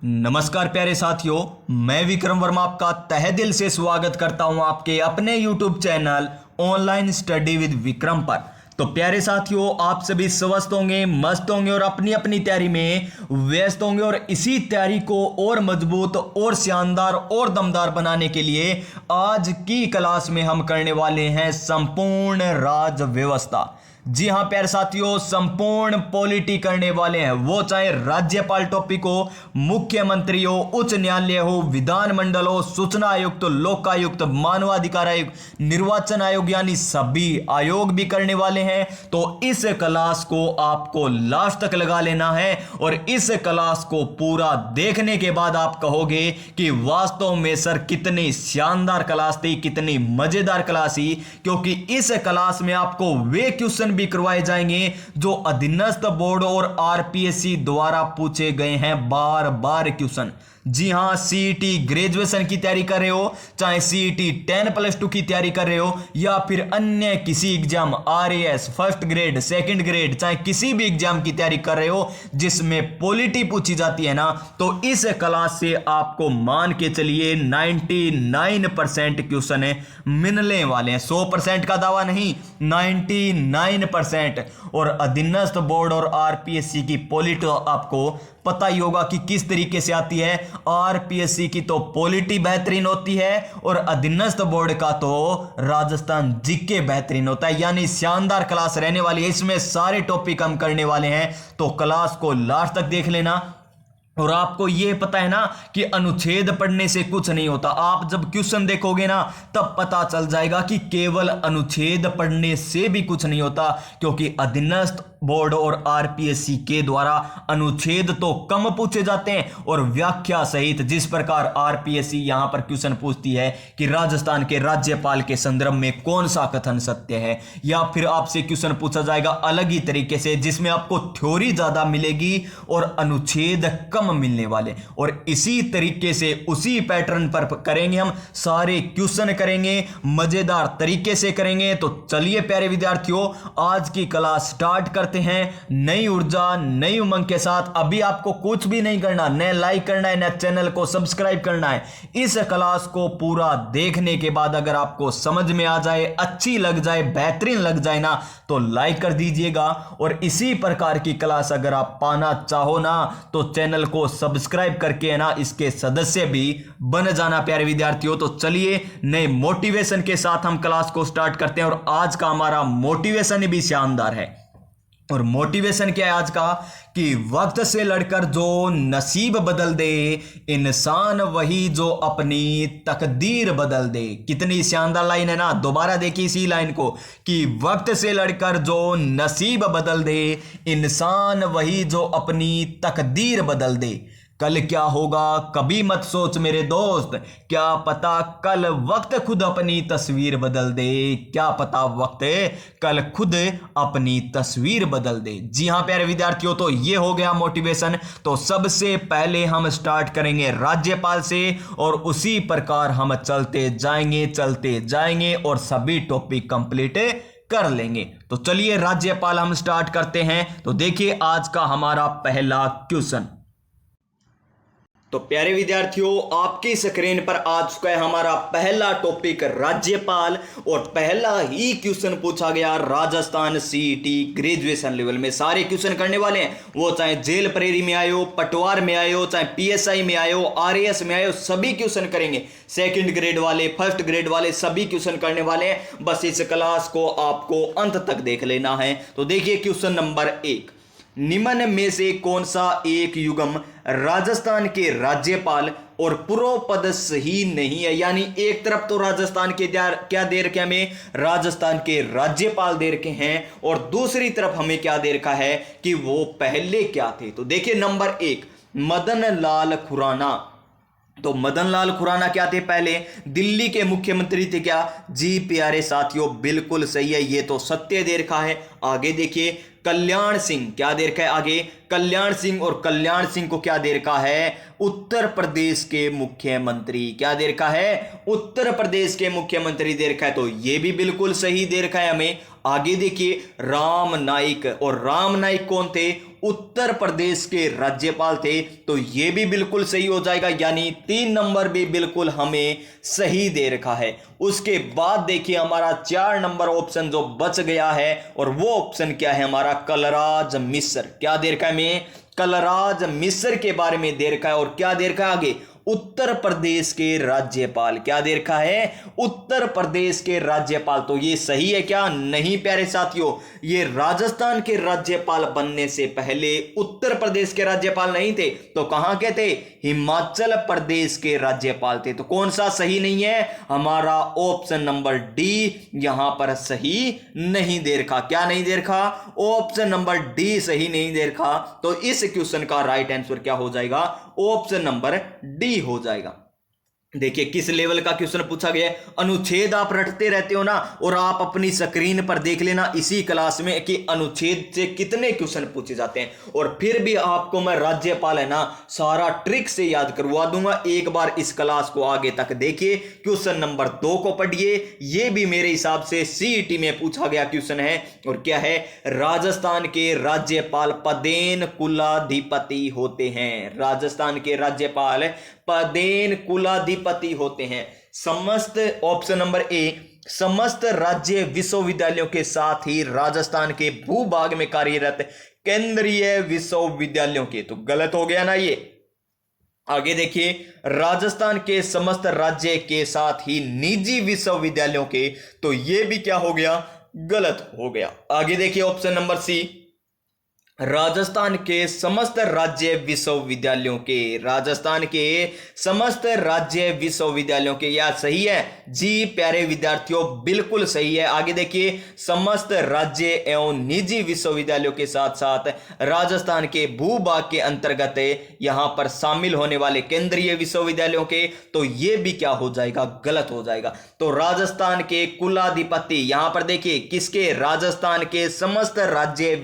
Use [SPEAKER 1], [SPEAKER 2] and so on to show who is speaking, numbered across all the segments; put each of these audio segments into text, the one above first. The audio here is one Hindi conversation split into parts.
[SPEAKER 1] नमस्कार प्यारे साथियों, मैं विक्रम वर्मा आपका तहे दिल से स्वागत करता हूं आपके अपने YouTube channel online study with Vikram पर। तो प्यारे साथियों, आप सभी स्वस्थ होंगे, मस्त होंगे और अपनी अपनी तैयारी में व्यस्त होंगे। और इसी तैयारी को और मजबूत और शानदार और दमदार बनाने के लिए आज की क्लास में हम करने वाले हैं संपूर्ण राज्य व्यवस्था। जी हाँ प्यारे साथियों, संपूर्ण पॉलिटी करने वाले हैं, वो चाहे राज्यपाल टॉपिक हो, मुख्यमंत्री हो, उच्च न्यायालय हो, विधानमंडल हो, सूचना आयुक्त, लोकायुक्त, मानवाधिकार आयोग, निर्वाचन आयोग, यानी सभी आयोग भी करने वाले हैं। तो इस क्लास को आपको लास्ट तक लगा लेना है और इस क्लास को पूरा देखने के बाद आप कहोगे कि वास्तव में सर कितनी शानदार क्लास थी, कितनी मजेदार क्लास थी। क्योंकि इस क्लास में आपको वे क्वेश्चन भी करवाए जाएंगे जो अधीनस्थ बोर्ड और आरपीएससी द्वारा पूछे गए हैं बार बार क्वेश्चन। जी हां, सीईटी ग्रेजुएशन की तैयारी कर रहे हो, चाहे सीईटी 10+2 की तैयारी कर रहे हो, या फिर अन्य किसी exam RAS first grade, second grade, चाहे किसी भी एग्जाम की तैयारी कर रहे हो जिसमें पॉलिटी पूछी जाती है ना, तो इस क्लास से आपको मान के चलिए 99% क्वेश्चन मिलने वाले हैं। 100% का दावा नहीं, 99%। और अधीनस्थ बोर्ड और आरपीएससी की पॉलिटी आपको पता ही होगा कि किस तरीके से आती है। आरपीएससी की तो पॉलिटी बेहतरीन होती है और अधीनस्थ बोर्ड का तो राजस्थान जीके बेहतरीन होता है। यानी शानदार क्लास रहने वाली है, इसमें सारे टॉपिक हम करने वाले हैं। तो क्लास को लास्ट तक देख लेना। और आपको यह पता है ना कि अनुच्छेद पढ़ने से कुछ नहीं होता। आप जब क्वेश्चन देखोगे ना तब पता चल जाएगा कि केवल अनुच्छेद पढ़ने से भी कुछ नहीं होता। क्योंकि अधीनस्थ बोर्ड और आरपीएससी के द्वारा अनुच्छेद तो कम पूछे जाते हैं और व्याख्या सहित, जिस प्रकार आरपीएससी यहां पर क्वेश्चन पूछती है कि राजस्थान के राज्यपाल के संदर्भ में कौन सा कथन सत्य है, या फिर आपसे क्वेश्चन पूछा जाएगा अलग ही तरीके से जिसमें आपको थ्योरी ज्यादा मिलेगी और अनुच्छेद कम मिलने वाले। और इसी तरीके से उसी पैटर्न पर करेंगे, हम सारे क्वेश्चन करेंगे, मजेदार तरीके से करेंगे। तो चलिए प्यारे विद्यार्थियों, आज की क्लास स्टार्ट करते हैं नई ऊर्जा नई उमंग के साथ। अभी आपको कुछ भी नहीं करना, न लाइक करना है न चैनल को सब्सक्राइब करना है। इस क्लास को पूरा देखने के बाद अगर आपको समझ में आ जाए, अच्छी लग जाए, बेहतरीन लग जाए ना, तो लाइक कर दीजिएगा। और इसी प्रकार की क्लास अगर आप पाना चाहो ना तो चैनल को सब्सक्राइब करके है ना इसके सदस्य भी बन जाना प्यारे विद्यार्थियों। तो चलिए नए मोटिवेशन के साथ हम क्लास को स्टार्ट करते हैं। और आज का हमारा मोटिवेशन भी शानदार है। और मोटिवेशन क्या है आज का कि वक्त से लड़कर जो नसीब बदल दे, इंसान वही जो अपनी तकदीर बदल दे। कितनी शानदार लाइन है ना, दोबारा देखिए इसी लाइन को कि वक्त से लड़कर जो नसीब बदल दे, इंसान वही जो अपनी तकदीर बदल दे। कल क्या होगा कभी मत सोच मेरे दोस्त, क्या पता कल वक्त खुद अपनी तस्वीर बदल दे। क्या पता वक्त कल खुद अपनी तस्वीर बदल दे। जी हां प्यारे विद्यार्थियों, तो ये हो गया मोटिवेशन। तो सबसे पहले हम स्टार्ट करेंगे राज्यपाल से और उसी प्रकार हम चलते जाएंगे और सभी टॉपिक कंप्लीट कर लेंगे। तो चलिए राज्यपाल हम स्टार्ट करते हैं। तो देखिए आज का हमारा पहला क्वेश्चन। तो प्यारे विद्यार्थियों, आपकी स्क्रीन पर आ चुका है हमारा पहला टॉपिक राज्यपाल। और पहला ही क्वेश्चन पूछा गया राजस्थान सीईटी ग्रेजुएशन लेवल में। सारे क्वेश्चन करने वाले हैं, वो चाहे जेल प्रेरी में आए हो, पटवार में आए हो, चाहे पीएसआई में आए हो, आरएएस में आए हो, सभी क्वेश्चन करेंगे। सेकंड ग्रेड वाले, फर्स्ट ग्रेड वाले सभी क्वेश्चन करने वाले हैं। बस इस क्लास को आपको अंत तक देख लेना है। तो देखिए क्वेश्चन नंबर 1, निम्न में से कौन सा एक युग्म राजस्थान के राज्यपाल और पूर्व पद सही नहीं है। यानी एक तरफ तो राजस्थान के क्या दे रखे हमें, राजस्थान के राज्यपाल दे रखे हैं, और दूसरी तरफ हमें क्या दे रखा है कि वो पहले क्या थे। तो देखिए नंबर 1, मदन लाल खुराना। तो मदन लाल खुराना क्या थे, पहले दिल्ली के मुख्यमंत्री थे क्या। जी प्यारे साथियों बिल्कुल सही है, ये तो सत्य दे रखा है। आगे देखिए कल्याण सिंह क्या दे रखा है, आगे कल्याण सिंह, और कल्याण सिंह को क्या दे रखा है, उत्तर प्रदेश के मुख्यमंत्री। क्या दे रखा है, उत्तर प्रदेश के मुख्यमंत्री दे रखा है। तो ये भी बिल्कुल सही दे रखा है हमें। आगे देखिए राम नाईक, और राम नाईक कौन थे, उत्तर प्रदेश के राज्यपाल थे, तो ये भी बिल्कुल सही हो जाएगा, यानी 3 नंबर भी बिल्कुल हमें सही दे रखा है। उसके बाद देखिए हमारा 4 नंबर ऑप्शन जो बच गया है, और वो ऑप्शन क्या है हमारा, कलराज मिश्र। क्या दे रखा है हमें, कलराज मिश्र के बारे में दे रखा है। और क्या दे रखा है आगे, उत्तर प्रदेश के राज्यपाल। क्या दे रखा है, उत्तर प्रदेश के राज्यपाल। तो ये सही है क्या, नहीं प्यारे साथियों, ये राजस्थान के राज्यपाल बनने से पहले उत्तर प्रदेश के राज्यपाल नहीं थे, तो कहां के थे, हिमाचल प्रदेश के राज्यपाल थे। तो कौन सा सही नहीं है, हमारा ऑप्शन नंबर डी यहां पर सही नहीं दे रखा। क्या नहीं दे रखा, ऑप्शन नंबर डी सही नहीं दे रखा। तो इस क्वेश्चन का राइट आंसर क्या हो जाएगा, ऑप्शन नंबर डी हो जाएगा। देखिए किस लेवल का क्वेश्चन पूछा गया है। अनुच्छेद आप रटते रहते हो ना, और आप अपनी स्क्रीन पर देख लेना इसी क्लास में कि अनुच्छेद से कितने क्वेश्चन पूछे जाते हैं, और फिर भी आपको मैं राज्यपाल है ना सारा ट्रिक से याद करवा दूंगा। एक बार इस क्लास को आगे तक देखिए, क्वेश्चन नंबर 2 को पढ़िए, यह भी मेरे हिसाब से सीईटी में पूछा गया क्वेश्चन है। और क्या है, राजस्थान के राज्यपाल पदेन कुलाधिपति होते हैं। राजस्थान के राज्यपाल पदेन कुलाधिपति होते हैं। समस्त, ऑप्शन नंबर ए, समस्त राज्य विश्वविद्यालयों के साथ ही राजस्थान के भूभाग में कार्यरत केंद्रीय विश्वविद्यालयों के। तो गलत हो गया ना ये। आगे देखिए, राजस्थान के समस्त राज्य के साथ ही निजी विश्वविद्यालयों के। तो ये भी क्या हो गया, गलत हो गया। आगे देखिए ऑप्शन नंबर सी, राजस्थान के समस्त राज्य विश्वविद्यालयों के। राजस्थान के समस्त राज्य विश्वविद्यालयों के, या सही है जी प्यारे विद्यार्थियों, बिल्कुल सही है। आगे देखिए, समस्त राज्य एवं निजी विश्वविद्यालयों के साथ साथ राजस्थान के भूभाग के अंतर्गत यहां पर शामिल होने वाले केंद्रीय विश्वविद्यालयों के। तो यह भी क्या हो जाएगा, गलत हो जाएगा। तो राजस्थान के कुलाधिपति यहां पर देखिए किसके, राजस्थान के समस्त राज्य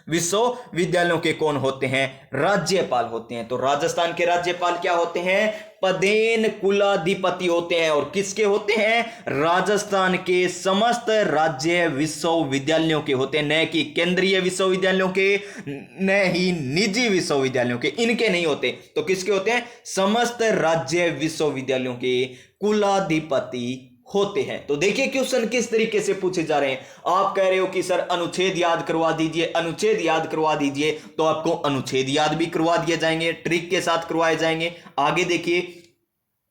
[SPEAKER 1] विश्वविद्यालयों के कौन होते हैं, राज्यपाल होते हैं। तो राजस्थान के राज्यपाल क्या होते हैं, पदेन कुलाधिपति होते हैं। और किसके होते हैं, राजस्थान के समस्त राज्य विश्वविद्यालयों के होते हैं, न कि केंद्रीय विश्वविद्यालयों के, न ही निजी विश्वविद्यालयों के, इनके नहीं होते। तो किसके होते हैं, समस्त राज्य विश्वविद्यालयों के कुलाधिपति होते हैं। तो देखिए क्वेश्चन किस तरीके से पूछे जा रहे हैं। आप कह रहे हो कि सर अनुच्छेद याद करवा दीजिए, अनुच्छेद याद करवा दीजिए, तो आपको अनुच्छेद याद भी करवा दिए जाएंगे, ट्रिक के साथ करवाए जाएंगे। आगे देखिए,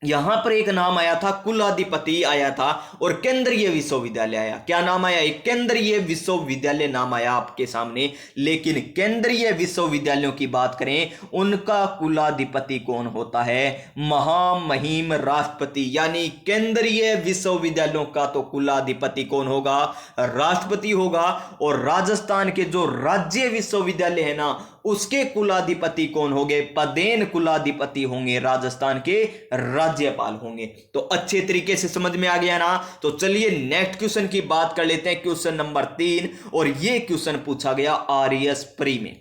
[SPEAKER 1] यहां पर एक नाम आया था, कुलाधिपति आया था, और केंद्रीय विश्वविद्यालय आया। क्या नाम आया, एक केंद्रीय विश्वविद्यालय नाम आया आपके सामने। लेकिन केंद्रीय विश्वविद्यालयों की बात करें, उनका कुलाधिपति कौन होता है, महामहिम राष्ट्रपति। यानी केंद्रीय विश्वविद्यालयों का तो कुलाधिपति कौन होगा, राष्ट्रपति होगा। और राजस्थान के जो राज्य विश्वविद्यालय है ना, उसके कुलाधिपति कौन होंगे, पदेन कुलाधिपति होंगे, राजस्थान के राज्यपाल होंगे। तो अच्छे तरीके से समझ में आ गया ना। तो चलिए नेक्स्ट क्वेश्चन की बात कर लेते हैं, क्वेश्चन नंबर 3। और यह क्वेश्चन पूछा गया आरएएस प्री में।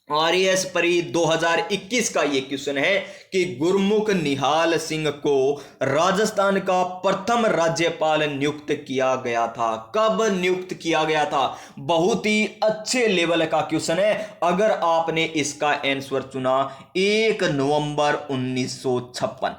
[SPEAKER 1] आरएएस प्री 2021 का यह क्वेश्चन है कि गुरमुख निहाल सिंह को राजस्थान का प्रथम राज्यपाल नियुक्त किया गया था। कब नियुक्त किया गया था, बहुत ही अच्छे लेवल का क्वेश्चन है। अगर आपने इसका आंसर चुना 1 नवंबर 1956,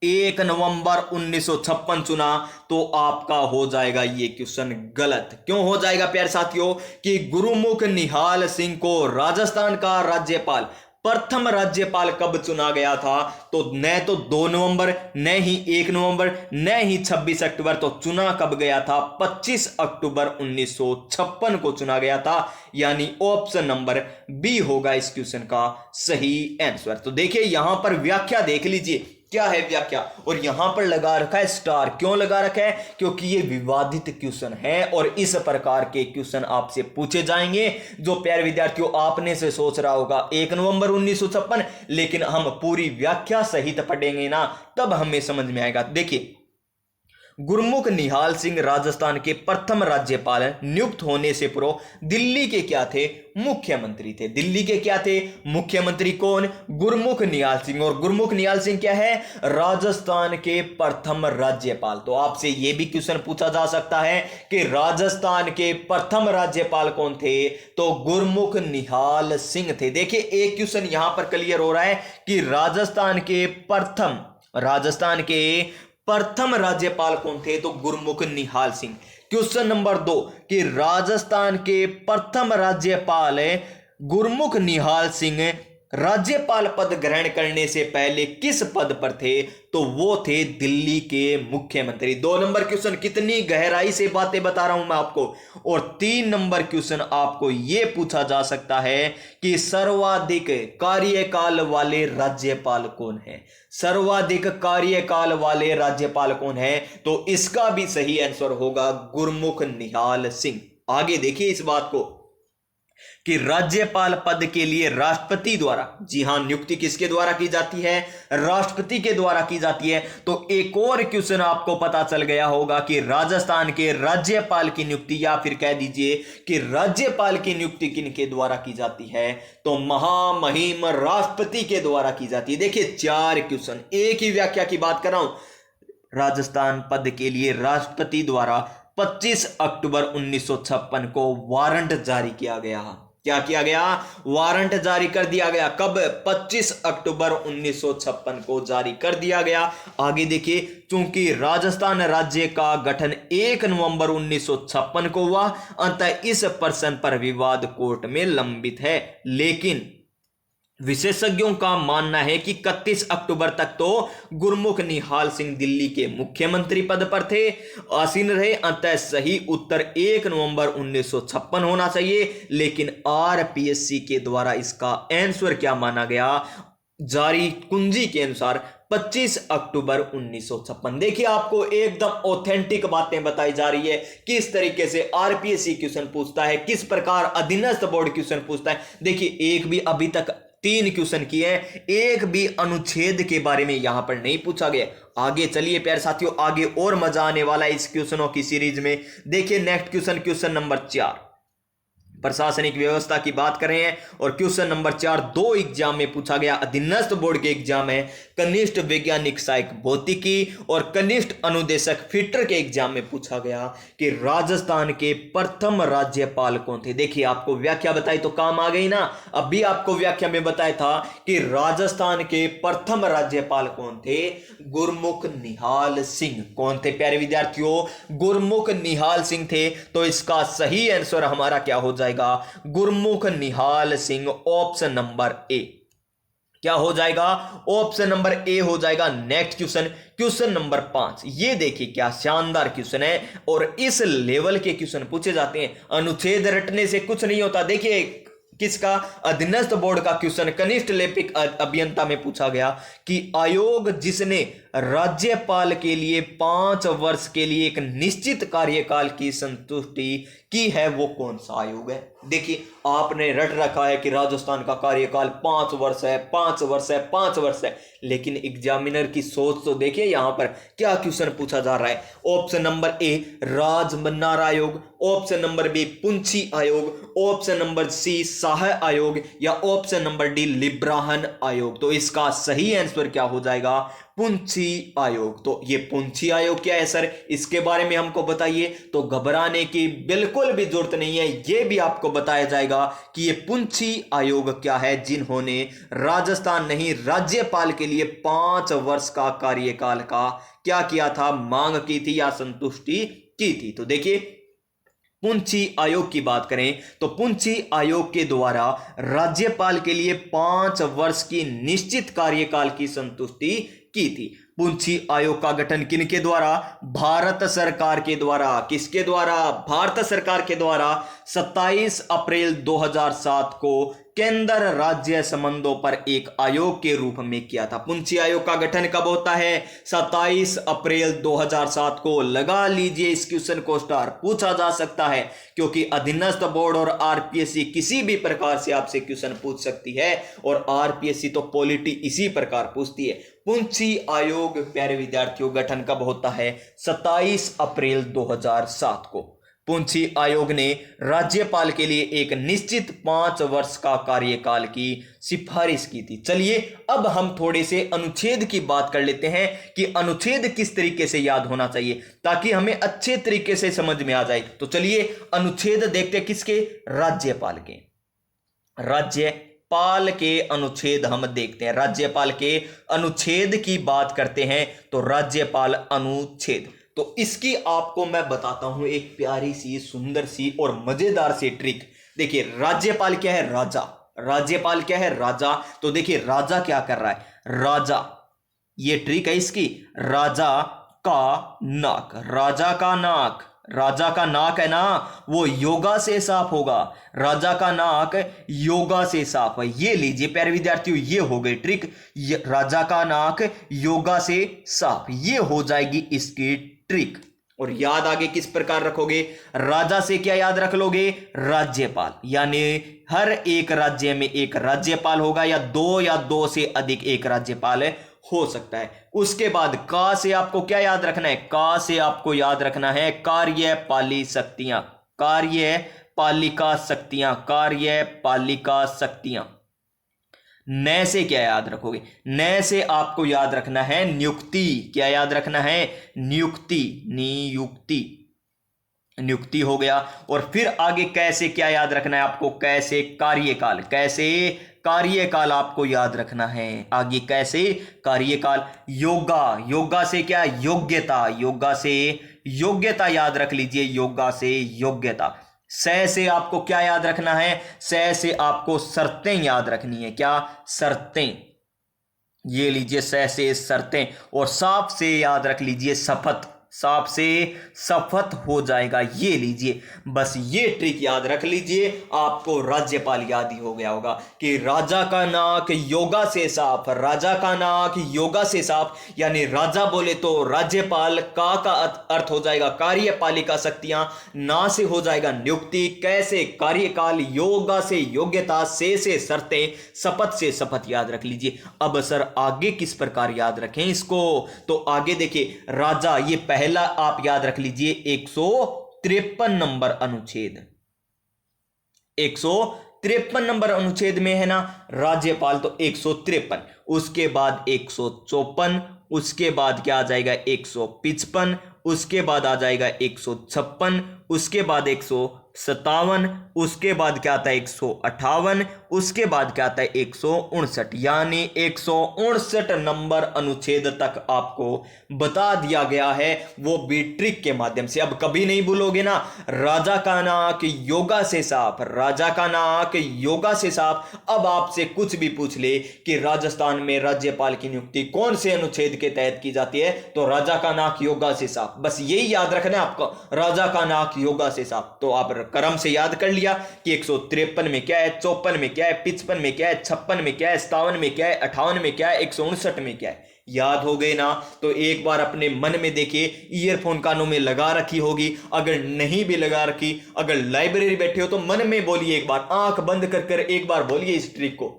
[SPEAKER 1] 1 नवंबर 1956 चुना, तो आपका हो जाएगा ये क्वेश्चन गलत। क्यों हो जाएगा प्यारे साथियों, कि गुरुमुख निहाल सिंह को राजस्थान का राज्यपाल, प्रथम राज्यपाल कब चुना गया था, तो न तो 2 नवंबर, न ही 1 नवंबर, न ही 26 अक्टूबर। तो चुना कब गया था, 25 अक्टूबर 1956 को चुना गया था। यानी ऑप्शन नंबर बी होगा इस क्वेश्चन का सही आंसर। तो देखिए यहां पर व्याख्या देख लीजिए, क्या है व्याख्या, और यहां पर लगा रखा है स्टार। क्यों लगा रखा है, क्योंकि ये विवादित क्वेश्चन है, और इस प्रकार के क्वेश्चन आपसे पूछे जाएंगे। जो प्यारे विद्यार्थियों आपने से सोच रहा होगा 1 नवंबर 1956, लेकिन हम पूरी व्याख्या सहित पढ़ेंगे ना, तब हमें समझ में आएगा। देखिए, गुरमुख निहाल सिंह राजस्थान के प्रथम राज्यपाल नियुक्त होने से पूर्व दिल्ली के क्या थे? मुख्यमंत्री थे। दिल्ली के क्या थे? मुख्यमंत्री। कौन? गुरमुख निहाल सिंह। और गुरमुख निहाल सिंह क्या है? राजस्थान के प्रथम राज्यपाल। तो आपसे यह भी क्वेश्चन पूछा जा सकता है कि राजस्थान के प्रथम राज्यपाल कौन थे? तो गुरमुख निहाल सिंह थे। देखिए एक क्वेश्चन यहां पर क्लियर हो रहा है कि राजस्थान के प्रथम राज्यपाल कौन थे? तो गुरमुख निहाल सिंह। क्वेश्चन नंबर 2 कि राजस्थान के प्रथम राज्यपाल गुरमुख निहाल सिंह राज्यपाल पद ग्रहण करने से पहले किस पद पर थे? तो वो थे दिल्ली के मुख्यमंत्री। 2 नंबर क्वेश्चन, कितनी गहराई से बातें बता रहा हूं मैं आपको। और 3 नंबर क्वेश्चन आपको यह पूछा जा सकता है कि सर्वाधिक कार्यकाल वाले राज्यपाल कौन है? सर्वाधिक कार्यकाल वाले राज्यपाल कौन है? तो इसका भी सही आंसर होगा गुरमुख निहाल सिंह। आगे देखिए इस बात को कि राज्यपाल पद के लिए राष्ट्रपति द्वारा, जी हां, नियुक्ति किसके द्वारा की जाती है? राष्ट्रपति के द्वारा की जाती है। तो एक और क्वेश्चन आपको पता चल गया होगा कि राजस्थान के राज्यपाल की नियुक्ति, या फिर कह दीजिए कि राज्यपाल की नियुक्ति किनके द्वारा की जाती है? तो महामहिम राष्ट्रपति के द्वारा की जाती है। देखिए 4 क्वेश्चन, एक ही व्याख्या की बात कर रहा हूं। राजस्थान पद के लिए राष्ट्रपति द्वारा 25 अक्टूबर 1956 को वारंट जारी किया गया। क्या किया गया? वारंट जारी कर दिया गया। कब? 25 अक्टूबर 1956 को जारी कर दिया गया। आगे देखिए, चूंकि राजस्थान राज्य का गठन 1 नवंबर 1956 को हुआ, अतः इस प्रश्न पर विवाद कोर्ट में लंबित है। लेकिन विशेषज्ञों का मानना है कि 31 अक्टूबर तक तो गुरमुख निहाल सिंह दिल्ली के मुख्यमंत्री पद पर थे, आसीन रहे। अतः सही उत्तर 1 नवंबर 1956 होना चाहिए। लेकिन आरपीएससी के द्वारा इसका आंसर क्या माना गया? जारी कुंजी के अनुसार 25 अक्टूबर 1956। देखिए आपको एकदम ऑथेंटिक बातें बताई जा रही है, किस तरीके से आरपीएससी क्वेश्चन पूछता है, किस प्रकार अधीनस्थ बोर्ड क्वेश्चन पूछता है। देखिए एक भी, अभी तक 3 क्वेश्चन किए हैं, एक भी अनुच्छेद के बारे में यहां पर नहीं पूछा गया। आगे चलिए प्यारे साथियों, आगे और मजा आने वाला है इस क्वेश्चनों की सीरीज में। देखिए नेक्स्ट क्वेश्चन, क्वेश्चन नंबर 4, प्रशासनिक व्यवस्था की बात कर रहे हैं। और क्वेश्चन नंबर 4 2 एग्जाम में पूछा गया, अधीनस्थ बोर्ड के एग्जाम है, कनिष्ठ वैज्ञानिक सहायक भौतिकी और कनिष्ठ अनुदेशक फिटर के एग्जाम में पूछा गया कि राजस्थान के प्रथम राज्यपाल कौन थे। देखिए आपको व्याख्या बताई तो काम आ गई ना। अभी आपको व्याख्या में बताया था कि राजस्थान के प्रथम राज्यपाल कौन थे? गुरमुख निहाल सिंह। कौन थे प्यारे विद्यार्थियों? गुरमुख निहाल सिंह थे। तो इसका सही आंसर हमारा क्या हो जाएगा? गुरमुख निहाल सिंह, ऑप्शन नंबर ए। क्या हो जाएगा? ऑप्शन नंबर ए हो जाएगा। Next question, question number 5। ये देखिए क्या शानदार क्वेश्चन है, और इस लेवल के क्वेश्चन पूछे जाते हैं। अनुच्छेद रटने से कुछ नहीं होता। देखिए किसका? अधीनस्थ बोर्ड का क्वेश्चन कनिष्ठ लिपिक अभियंता में पूछा गया कि आयोग जिसने राज्यपाल के लिए 5 वर्ष के लिए एक निश्चित कार्यकाल की संतुष्टि की है, वो कौन सा आयोग है? देखिए आपने रट रखा है कि राजस्थान का कार्यकाल 5 वर्ष है, 5 वर्ष है, 5 वर्ष है, लेकिन एग्जामिनर की सोच तो देखिए यहां पर क्या क्वेश्चन पूछा जा रहा है। ऑप्शन नंबर ए राजमन्नार आयोग, ऑप्शन नंबर बी पुंछी आयोग, ऑप्शन नंबर सी शाह आयोग, या ऑप्शन नंबर डी लिब्राहन आयोग। तो इसका सही आंसर क्या हो जाएगा? पुंछी आयोग। तो ये पुंछी आयोग क्या है सर, इसके बारे में हमको बताइए। तो घबराने की बिल्कुल भी जरूरत नहीं है, यह भी आपको बताया जाएगा कि ये पुंछी आयोग क्या है, जिन्होंने राजस्थान नहीं राज्यपाल के लिए 5 वर्ष का कार्यकाल का क्या किया था? मांग की थी या संतुष्टि की थी। तो देखिए पुंछी आयोग की बात करें तो पुंछी आयोग के द्वारा राज्यपाल के लिए 5 वर्ष की निश्चित कार्यकाल की संतुष्टि की थी। पुंछी आयोग का गठन किनके द्वारा? भारत सरकार के द्वारा। किसके द्वारा? भारत सरकार के द्वारा 27 अप्रैल 2007 को केंद्र राज्य संबंधों पर एक आयोग के रूप में किया था। पुंछी आयोग का गठन कब होता है? 27 अप्रैल 2007 को। लगा लीजिए, इस क्वेश्चन को स्टार पूछा जा सकता है, क्योंकि अधीनस्थ बोर्ड और आरपीएससी किसी भी प्रकार से आपसे क्वेश्चन पूछ सकती है, और आरपीएससी तो पॉलिटी इसी प्रकार पूछती है। पुंछी आयोग प्यारे विद्यार्थियों गठन कब होता है? 27 अप्रैल 2007 को। पुंछी आयोग ने राज्यपाल के लिए एक निश्चित 5 वर्ष का कार्यकाल की सिफारिश की थी। चलिए अब हम थोड़े से अनुच्छेद की बात कर लेते हैं कि अनुच्छेद किस तरीके से याद होना चाहिए ताकि हमें अच्छे तरीके से समझ में आ जाए। तो चलिए अनुच्छेद देखते हैं, किसके? राज्यपाल के। राज्यपाल के अनुच्छेद हम देखते हैं। राज्यपाल के अनुच्छेद की बात करते हैं तो राज्यपाल अनुच्छेद, तो इसकी आपको मैं बताता हूं एक प्यारी सी, सुंदर सी और मजेदार सी ट्रिक। देखिए राज्यपाल क्या है? राजा। राज्यपाल क्या है? राजा। तो देखिए राजा क्या कर रहा है? राजा, ये ट्रिक है इसकी, राजा का नाक। राजा का नाक, राजा का नाक है ना, वो योगा से साफ होगा। राजा का नाक योगा से साफ है। ये लीजिए प्यारे विद्यार्थियों, ये हो गई ट्रिक। राजा का नाक योगा से साफ, ये हो जाएगी इसकी ट्रिक। और याद आगे किस प्रकार रखोगे? राजा से क्या याद रख लोगे? राज्यपाल, यानी हर एक राज्य में एक राज्यपाल होगा, या दो से अधिक एक राज्यपाल हो सकता है। उसके बाद का से आपको क्या याद रखना है? का से आपको याद रखना है कार्यपाली शक्तियां। कार्यपालिका शक्तियां, कार्यपालिका शक्तियां। न से क्या याद रखोगे? न से आपको याद रखना है नियुक्ति। क्या याद रखना है? नियुक्ति, नियुक्ति, नियुक्ति हो गया। और फिर आगे कैसे क्या याद रखना है आपको? कैसे कार्यकाल, कैसे कार्यकाल आपको याद रखना है। आगे कैसे कार्यकाल। योगा, योगा से क्या? योग्यता, योगा से योग्यता याद रख लीजिए, योगा से योग्यता। से आपको क्या याद रखना है? से आपको शर्तें याद रखनी है। क्या? शर्तें, ये लीजिए से शर्तें। और साफ से याद रख लीजिए शपथ, साफ से शपथ हो जाएगा। ये लीजिए, बस ये ट्रिक याद रख लीजिए, आपको राज्यपाल याद ही हो गया होगा कि राजा का नाक योगा से साफ। राजा का नाक योगा से साफ, यानी राजा बोले तो राज्यपाल, का अर्थ हो जाएगा कार्यपालिका शक्तियां, ना से हो जाएगा नियुक्ति, कैसे कार्यकाल, योगा से योग्यता, से शर्तें, शपथ से शपथ याद रख लीजिए। अब सर आगे किस प्रकार याद रखें इसको? तो आगे देखिए राजा, ये पहला आप याद रख लीजिए 153 नंबर अनुच्छेद। 153 नंबर अनुच्छेद में है ना राज्यपाल, तो 153, उसके बाद 154, उसके बाद क्या आ जाएगा 155, उसके बाद आ जाएगा 156, उसके बाद 157, उसके बाद क्या आता है 158, उसके बाद क्या आता है 159, यानी 159 नंबर अनुच्छेद तक आपको बता दिया गया है, वो भी ट्रिक के माध्यम से। अब कभी नहीं भूलोगे ना, राजा का नाक योगा से साफ, राजा का नाक योगा से साफ। अब आपसे कुछ भी पूछ ले कि राजस्थान में राज्यपाल की नियुक्ति कौन से अनुच्छेद के तहत की जाती है, तो राजा का नाक योगा से साफ, बस यही याद रखना है आपको, राजा का नाक योगा से साफ। तो आप क्रम से याद कर लिया कि 153 में क्या है, 54 में क्या है, 55 में क्या है, 56 में क्या है, 57 में क्या है, 58 में क्या है, 159 में क्या है। याद हो गए ना? तो एक बार अपने मन में देखिए, ईयरफोन कानों में लगा रखी होगी, अगर नहीं भी लगा रखी, अगर लाइब्रेरी बैठे हो तो मन में बोलिए, एक बार आंख बंद कर एक बार बोलिए इस ट्रिक को,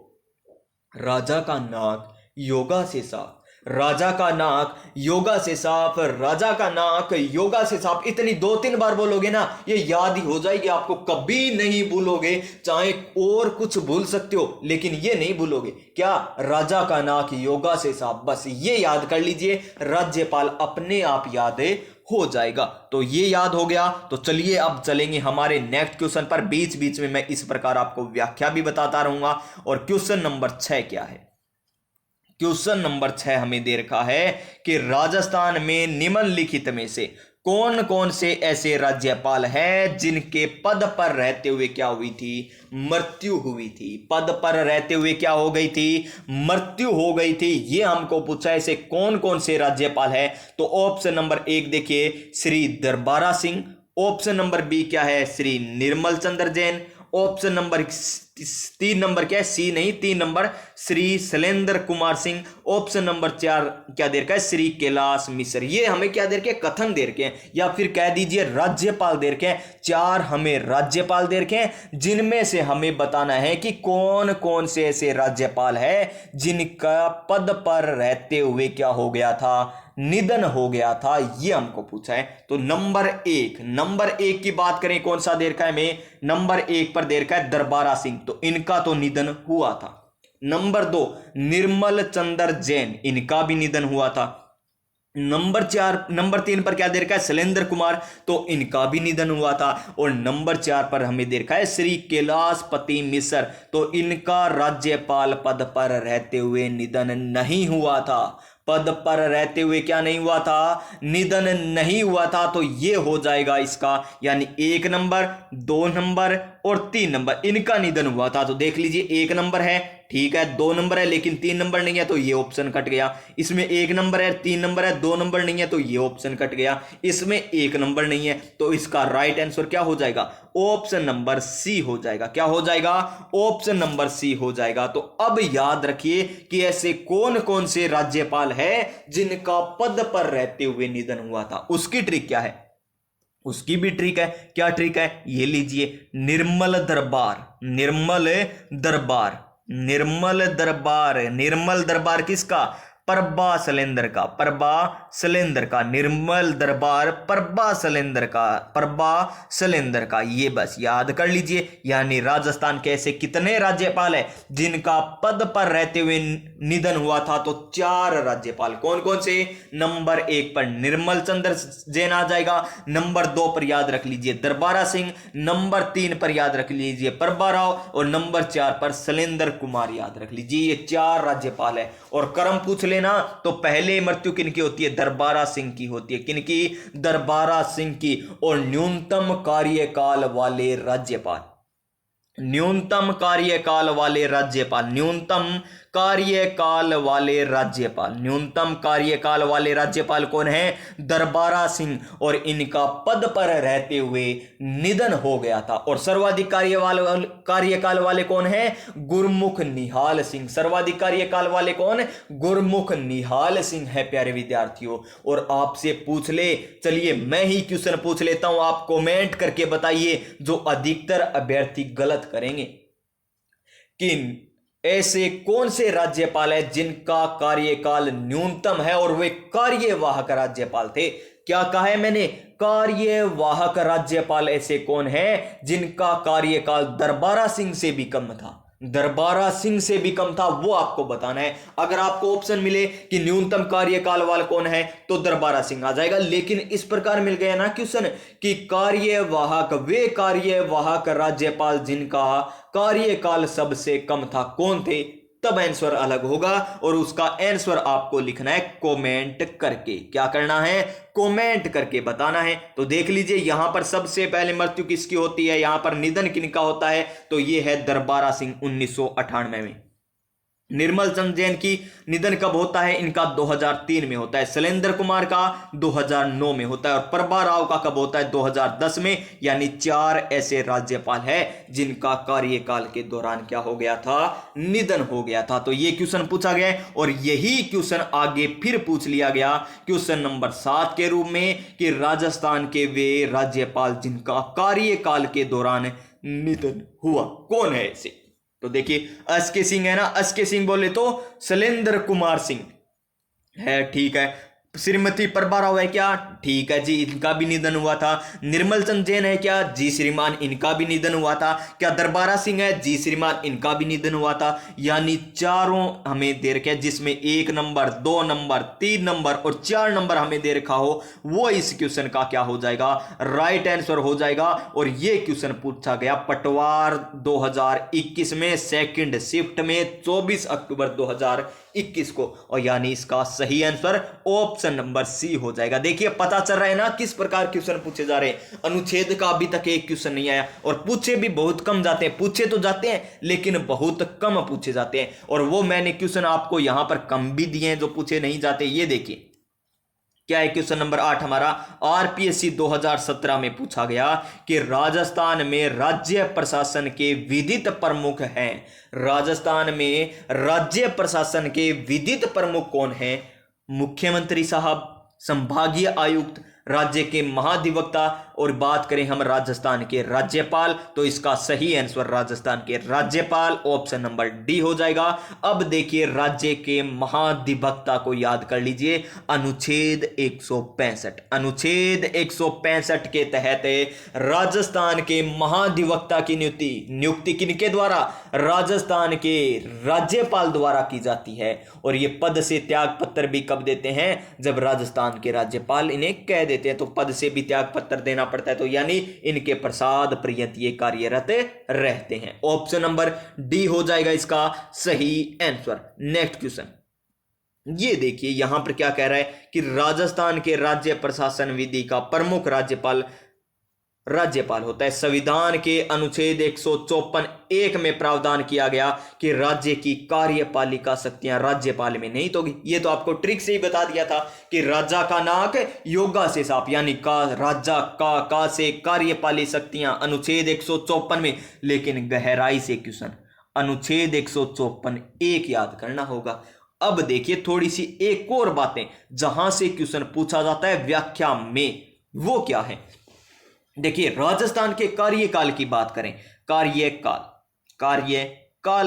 [SPEAKER 1] राजा का नाक योगा से साफ, राजा का नाक योगा से साफ, राजा का नाक योगा से साफ। इतनी 2-3 बार बोलोगे ना, ये याद ही हो जाएगी आपको, कभी नहीं भूलोगे। चाहे और कुछ भूल सकते हो लेकिन ये नहीं भूलोगे। क्या? राजा का नाक योगा से साफ, बस ये याद कर लीजिए, राज्यपाल अपने आप याद हो जाएगा। तो ये याद हो गया। तो चलिए अब चलेंगे हमारे नेक्स्ट क्वेश्चन पर। बीच बीच में मैं इस प्रकार आपको व्याख्या भी बताता रहूंगा। और क्वेश्चन नंबर 6 क्या है? क्वेश्चन नंबर 6 हमें दे रखा है कि राजस्थान में निम्नलिखित में से कौन कौन से ऐसे राज्यपाल हैं जिनके पद पर रहते हुए क्या हुई थी? मृत्यु हुई थी। पद पर रहते हुए क्या हो गई थी? मृत्यु हो गई थी। ये हमको पूछा है, ऐसे कौन कौन से राज्यपाल हैं? तो ऑप्शन नंबर 1 देखिए, श्री दरबारा सिंह। ऑप्शन नंबर बी क्या है? श्री निर्मल चंद्र जैन। ऑप्शन नंबर 3 नंबर क्या है, सी नहीं 3 number Shri Shailendra Kumar Singh. Option number 4 क्या दे रखा है, श्री कैलाश मिश्र। ये हमें क्या दे रखे हैं, कथन दे रखे हैं, या फिर कह दीजिए राज्यपाल दे रखे हैं। 4 हमें राज्यपाल दे रखे हैं, जिनमें से हमें बताना है कि कौन कौन से ऐसे राज्यपाल है जिनका पद पर रहते हुए क्या हो गया था, निधन हो गया था। ये हमको पूछा है। तो नंबर 1 की बात करें, कौन सा दे रखा है हमें, नंबर 1 पर दे रखा है दरबारा सिंह, तो इनका तो निधन हुआ था। नंबर 2 निर्मल चंद्र जैन, इनका भी निधन हुआ था। नंबर 3 पर क्या दे रखा है, शैलेंद्र कुमार, तो इनका भी निधन हुआ था। और नंबर 4 पर हमें दे रखा है श्री कैलाशपति मिश्र, तो इनका राज्यपाल पद पर रहते हुए निधन नहीं हुआ था। पद पर रहते हुए क्या नहीं हुआ था, निधन नहीं हुआ था। तो ये हो जाएगा इसका, यानी 1 नंबर, 2 नंबर और 3 नंबर इनका निधन हुआ था। तो देख लीजिए 1 नंबर है, ठीक है, 2 नंबर है लेकिन 3 नंबर नहीं है, तो ये ऑप्शन कट गया। इसमें 1 नंबर है, 3 नंबर है, 2 नंबर नहीं है, तो ये ऑप्शन कट गया। इसमें 1 नंबर नहीं है, तो इसका राइट आंसर क्या हो जाएगा, ऑप्शन नंबर सी हो जाएगा। क्या हो जाएगा, ऑप्शन नंबर सी हो जाएगा। तो अब याद रखिए कि ऐसे कौन कौन से राज्यपाल है जिनका पद पर रहते हुए निधन हुआ था। उसकी ट्रिक क्या है, उसकी भी ट्रिक है। क्या ट्रिक है, ये लीजिए, निर्मल दरबार, निर्मल दरबार, निर्मल दरबार, निर्मल दरबार किसका, प्रभा शैलेंद्र का, प्रभा शैलेंद्र का, निर्मल दरबार प्रभा शैलेंद्र का, प्रभा शैलेंद्र का। ये बस याद कर लीजिए। यानी राजस्थान के ऐसे कितने राज्यपाल है जिनका पद पर रहते हुए निधन हुआ था, तो 4 राज्यपाल। कौन कौन से, नंबर 1 पर निर्मल चंद्र जैन आ जाएगा, नंबर 2 पर याद रख लीजिए दरबारा सिंह, नंबर 3 पर याद रख लीजिए प्रभा राव, और नंबर 4 पर शैलेंद्र कुमार याद रख लीजिए। ये 4 राज्यपाल है। और क्रम पूछ लेना तो पहले मृत्यु किनकी होती है, दरबारा सिंह की होती है। किनकी, दरबारा सिंह की। और न्यूनतम कार्यकाल वाले राज्यपाल, न्यूनतम कार्यकाल वाले राज्यपाल, न्यूनतम कार्यकाल वाले राज्यपाल, न्यूनतम कार्यकाल वाले राज्यपाल कौन है, दरबारा सिंह। और इनका पद पर रहते हुए निधन हो गया था। और सर्वाधिक कार्यकाल वाले कौन है, गुरमुख निहाल सिंह। सर्वाधिक कार्यकाल वाले कौन, गुरमुख निहाल सिंह है प्यारे विद्यार्थियों। और आपसे पूछ ले, चलिए मैं ही क्वेश्चन पूछ लेता हूं, आप कमेंट करके बताइए जो अधिकतर अभ्यर्थी गलत करेंगे। किन ऐसे कौन से राज्यपाल है जिनका कार्यकाल न्यूनतम है और वे कार्यवाहक राज्यपाल थे। क्या कहा है मैंने, कार्यवाहक राज्यपाल ऐसे कौन है जिनका कार्यकाल दरबारा सिंह से भी कम था, दरबारा सिंह से भी कम था, वो आपको बताना है। अगर आपको ऑप्शन मिले कि न्यूनतम कार्यकाल वाला कौन है तो दरबारा सिंह आ जाएगा। लेकिन इस प्रकार मिल गया ना क्वेश्चन कि कार्यवाहक, वे कार्यवाहक राज्यपाल जिनका कार्यकाल सबसे कम था, कौन थे, तब आंसर अलग होगा। और उसका आंसर आपको लिखना है कमेंट करके। क्या करना है, कमेंट करके बताना है। तो देख लीजिए यहां पर सबसे पहले मृत्यु किसकी होती है, यहां पर निधन किनका होता है, तो यह है दरबारा सिंह 1998 में। निर्मल चंद्र जैन की निधन कब होता है, इनका 2003 में होता है। शैलेंद्र कुमार का 2009 में होता है। और प्रभा राव का कब होता है, 2010 में। यानी 4 ऐसे राज्यपाल हैं जिनका कार्यकाल के दौरान क्या हो गया था, निधन हो गया था। तो ये क्वेश्चन पूछा गया और यही क्वेश्चन आगे फिर पूछ लिया गया क्वेश्चन नंबर 7 के रूप में कि राजस्थान के वे राज्यपाल जिनका कार्यकाल के दौरान निधन हुआ कौन है ऐसे। तो देखिए एस.के. सिंह है ना, एस.के. सिंह बोले तो शैलेंद्र कुमार सिंह है, ठीक है। श्रीमती प्रभा राव है क्या, ठीक है जी, इनका भी निधन हुआ था। निर्मल चंद्र जैन है क्या, जी श्रीमान, इनका भी निधन हुआ था। क्या दरबारा सिंह है, जी श्रीमान, इनका भी निधन हुआ था। यानी चारों हमें दे रखे, जिसमें 1 नंबर, 2 नंबर, 3 नंबर और 4 नंबर हमें दे रखा हो, वो इस क्वेश्चन का क्या हो जाएगा, राइट आंसर हो जाएगा। और ये क्वेश्चन पूछा गया पटवार 2021 में सेकंड शिफ्ट में 24 अक्टूबर 2021 को। और यानी इसका सही आंसर ऑप्शन नंबर सी हो जाएगा। देखिए पता चल रहा है ना किस प्रकार क्वेश्चन पूछे जा रहे हैं। अनुच्छेद का अभी तक एक क्वेश्चन नहीं आया और पूछे भी बहुत कम जाते हैं। पूछे तो जाते हैं लेकिन बहुत कम पूछे जाते हैं। और वो मैंने क्वेश्चन आपको यहां पर कम भी दिए हैं जो पूछे नहीं जाते। ये देखिए क्या है क्वेश्चन नंबर 8 हमारा, आरपीएससी 2017 में पूछा गया कि राजस्थान में राज्य प्रशासन के विधित प्रमुख हैं। राजस्थान में राज्य प्रशासन के विधित प्रमुख कौन हैं? मुख्यमंत्री साहब, संभागीय आयुक्त, राज्य के महाधिवक्ता, और बात करें हम राजस्थान के राज्यपाल, तो इसका सही आंसर राजस्थान के राज्यपाल ऑप्शन नंबर डी हो जाएगा। अब देखिए राज्य के महाधिवक्ता को याद कर लीजिए, अनुच्छेद 165, अनुच्छेद 165 के तहत राजस्थान के महाधिवक्ता की नियुक्ति किनके द्वारा? राजस्थान के राज्यपाल द्वारा की जाती है। और ये पद से त्याग पत्र भी कब देते हैं? जब राजस्थान के राज्यपाल इन्हें कह देते हैं, तो पद से भी त्याग पत्र देना पड़ता है, तो यानी इनके प्रसाद पर्यंत ये कार्यरत रहते हैं। ऑप्शन नंबर डी हो जाएगा इसका सही आंसर। नेक्स्ट क्वेश्चन, ये देखिए यहां पर क्या कह रहा है कि राजस्थान के राज्य प्रशासन विधि का प्रमुख राज्यपाल होता है। संविधान के अनुच्छेद 154(1) में प्रावधान किया गया कि राज्य की कार्यपालिका शक्तियां राज्यपाल में नहीं तो ये तो आपको ट्रिक से ही बता दिया था कि राजा का नाक योगा से साफ, यानी का राजा का से कार्यपालिक शक्तियां अनुच्छेद 154 में, लेकिन गहराई से क्वेश्चन अनुच्छेद 154(1) याद करना होगा। अब देखिए थोड़ी सी एक और बातें जहां से क्वेश्चन पूछा जाता है व्याख्या में, वो क्या है? देखिए राजस्थान के कार्यकाल की बात करें, कार्यकाल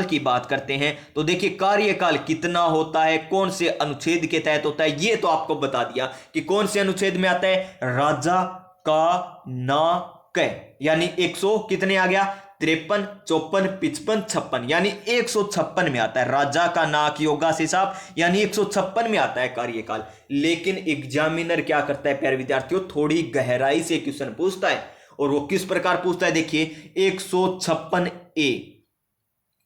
[SPEAKER 1] की बात करते हैं, तो देखिए कार्यकाल कितना होता है, कौन से अनुच्छेद के तहत होता है, ये तो आपको बता दिया कि कौन से अनुच्छेद में आता है, राजा का नाक, यानी 100 कितने आ गया, 53, 54, 55, 56, यानी 156 में आता है। राजा का नाक योगा से साफ, यानी 156 में आता है कार्यकाल। लेकिन एग्जामिनर क्या करता है प्यारे विद्यार्थियों, थोड़ी गहराई से क्वेश्चन पूछता है, और वो किस प्रकार पूछता है? देखिए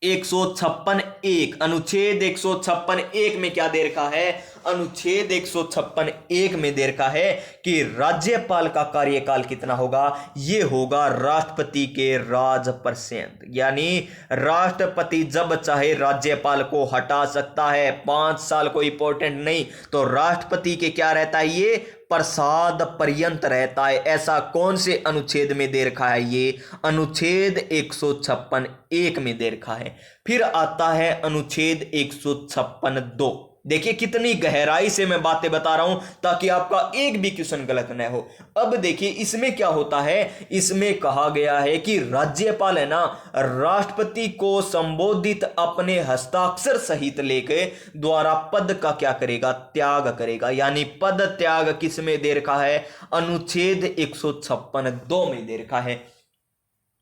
[SPEAKER 1] 156(1) अनुच्छेद 156(1) में क्या दे रखा है? अनुच्छेद 156(1) में दे रखा है कि राज्यपाल का कार्यकाल कितना होगा? ये होगा राष्ट्रपति के राज पर्यंत, यानी राष्ट्रपति जब चाहे राज्यपाल को हटा सकता है। 5 साल को इंपॉर्टेंट नहीं, तो राष्ट्रपति के क्या रहता है? ये प्रसाद पर्यंत रहता है। ऐसा कौन से अनुच्छेद में दे रखा है? ये अनुच्छेद 156(1) में दे रखा है। फिर आता है अनुच्छेद 156(2). देखिए कितनी गहराई से मैं बातें बता रहा हूं ताकि आपका एक भी क्वेश्चन गलत न हो। अब देखिए इसमें क्या होता है, इसमें कहा गया है कि राज्यपाल है ना, राष्ट्रपति को संबोधित अपने हस्ताक्षर सहित लेके द्वारा पद का क्या करेगा? त्याग करेगा, यानी पद त्याग किस में दे रखा है? अनुच्छेद 156(2) में दे रखा है।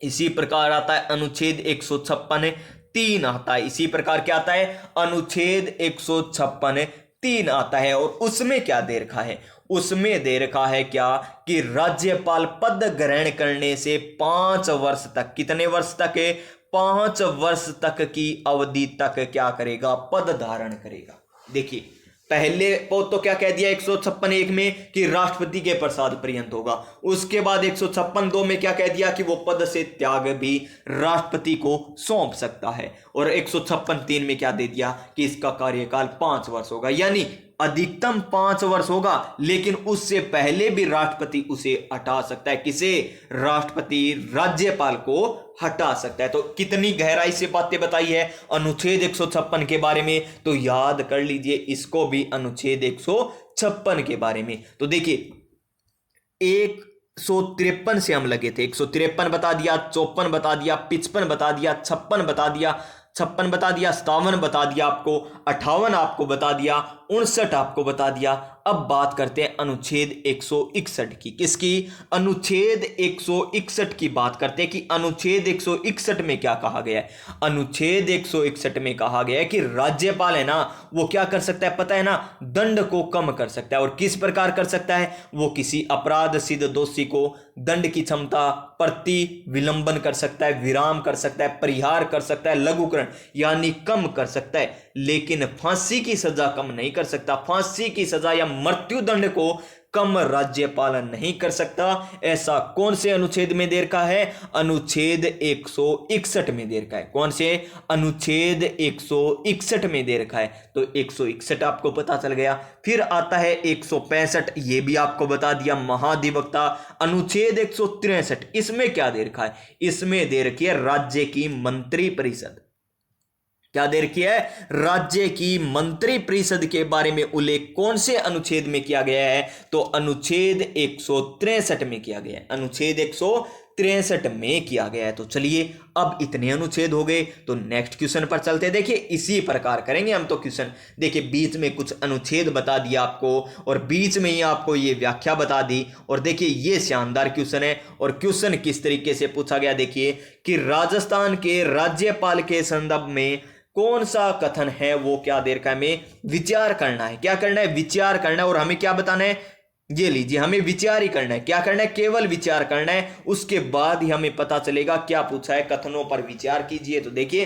[SPEAKER 1] इसी प्रकार आता है अनुच्छेद 156(3) आता है। इसी प्रकार क्या आता है? अनुच्छेद 156(3) आता है। और उसमें क्या दे रखा है? उसमें दे रखा है क्या कि राज्यपाल पद ग्रहण करने से 5 वर्ष तक, कितने वर्ष तक है? 5 वर्ष तक की अवधि तक क्या करेगा? पद धारण करेगा। देखिए पहले तो क्या कह दिया 156(1) में कि राष्ट्रपति के प्रसाद पर्यंत होगा। उसके बाद 156(2) में क्या कह दिया कि वो पद से त्याग भी राष्ट्रपति को सौंप सकता है। और 156(3) में क्या दे दिया कि इसका कार्यकाल 5 वर्ष होगा, यानी अधिकतम 5 वर्ष होगा, लेकिन उससे पहले भी राष्ट्रपति उसे हटा सकता है। किसे? राष्ट्रपति राज्यपाल को हटा सकता है। तो कितनी गहराई से बातें बताई है अनुच्छेद 156 के बारे में, तो याद कर लीजिए इसको भी, अनुच्छेद 156 के बारे में। तो देखिए 153 से हम लगे थे, 153 बता दिया, 54 बता दिया, 55 बता दिया, 56 बता दिया, 56 बता दिया, 57 बता दिया आपको, 58 आपको बता दिया, 59 आपको बता दिया। अब बात करते हैं अनुच्छेद 161 की। किसकी? अनुच्छेद 161 की बात करते हैं कि अनुच्छेद 161 में क्या कहा गया है। अनुच्छेद 161 में कहा गया है कि राज्यपाल है ना, वो क्या कर सकता है पता है ना? दंड को कम कर सकता है। और किस प्रकार कर सकता है? वो किसी अपराध सिद्ध दोषी को दंड की क्षमता प्रति विलंबन कर सकता है, विराम कर सकता है, परिहार कर सकता है, लघुकरण यानी कम कर सकता है, लेकिन फांसी की सजा कम नहीं कर सकता। फांसी की सजा या मृत्यु दंड को कम राज्यपाल नहीं कर सकता। ऐसा कौन से अनुच्छेद में दे रखा है? अनुच्छेद 161 में दे रखा है। कौन से? अनुच्छेद 161 में दे रखा है। तो 161 आपको पता चल गया। फिर आता है 165, ये भी आपको बता दिया, महाधिवक्ता। अनुच्छेद 163, इसमें क्या दे रखा है? इसमें दे रखी है राज्य की मंत्री परिषद। क्या दे रखी है? राज्य की मंत्री परिषद के बारे में उल्लेख कौन से अनुच्छेद में किया गया है? तो अनुच्छेद 163 में किया गया है। अनुच्छेद 163 में किया गया है। तो चलिए, अब इतने अनुच्छेद हो गए, तो नेक्स्ट क्वेश्चन पर चलते हैं। देखिए, इसी प्रकार करेंगे हम तो क्वेश्चन। देखिए, बीच में कुछ अनुच्छेद बता दिया आपको, और बीच में ही आपको ये व्याख्या बता दी। और देखिए, ये शानदार क्वेश्चन है। और क्वेश्चन किस तरीके से पूछा गया, देखिए कि राजस्थान के राज्यपाल के संदर्भ में कौन सा कथन है, वो क्या दे रखा है? हमें विचार करना है। क्या करना है? विचार करना है। और हमें क्या बताना है? ये लीजिए, हमें विचार ही करना है। क्या करना है? केवल विचार करना है। उसके बाद ही हमें पता चलेगा क्या पूछा है। कथनों पर विचार कीजिए। तो देखिए,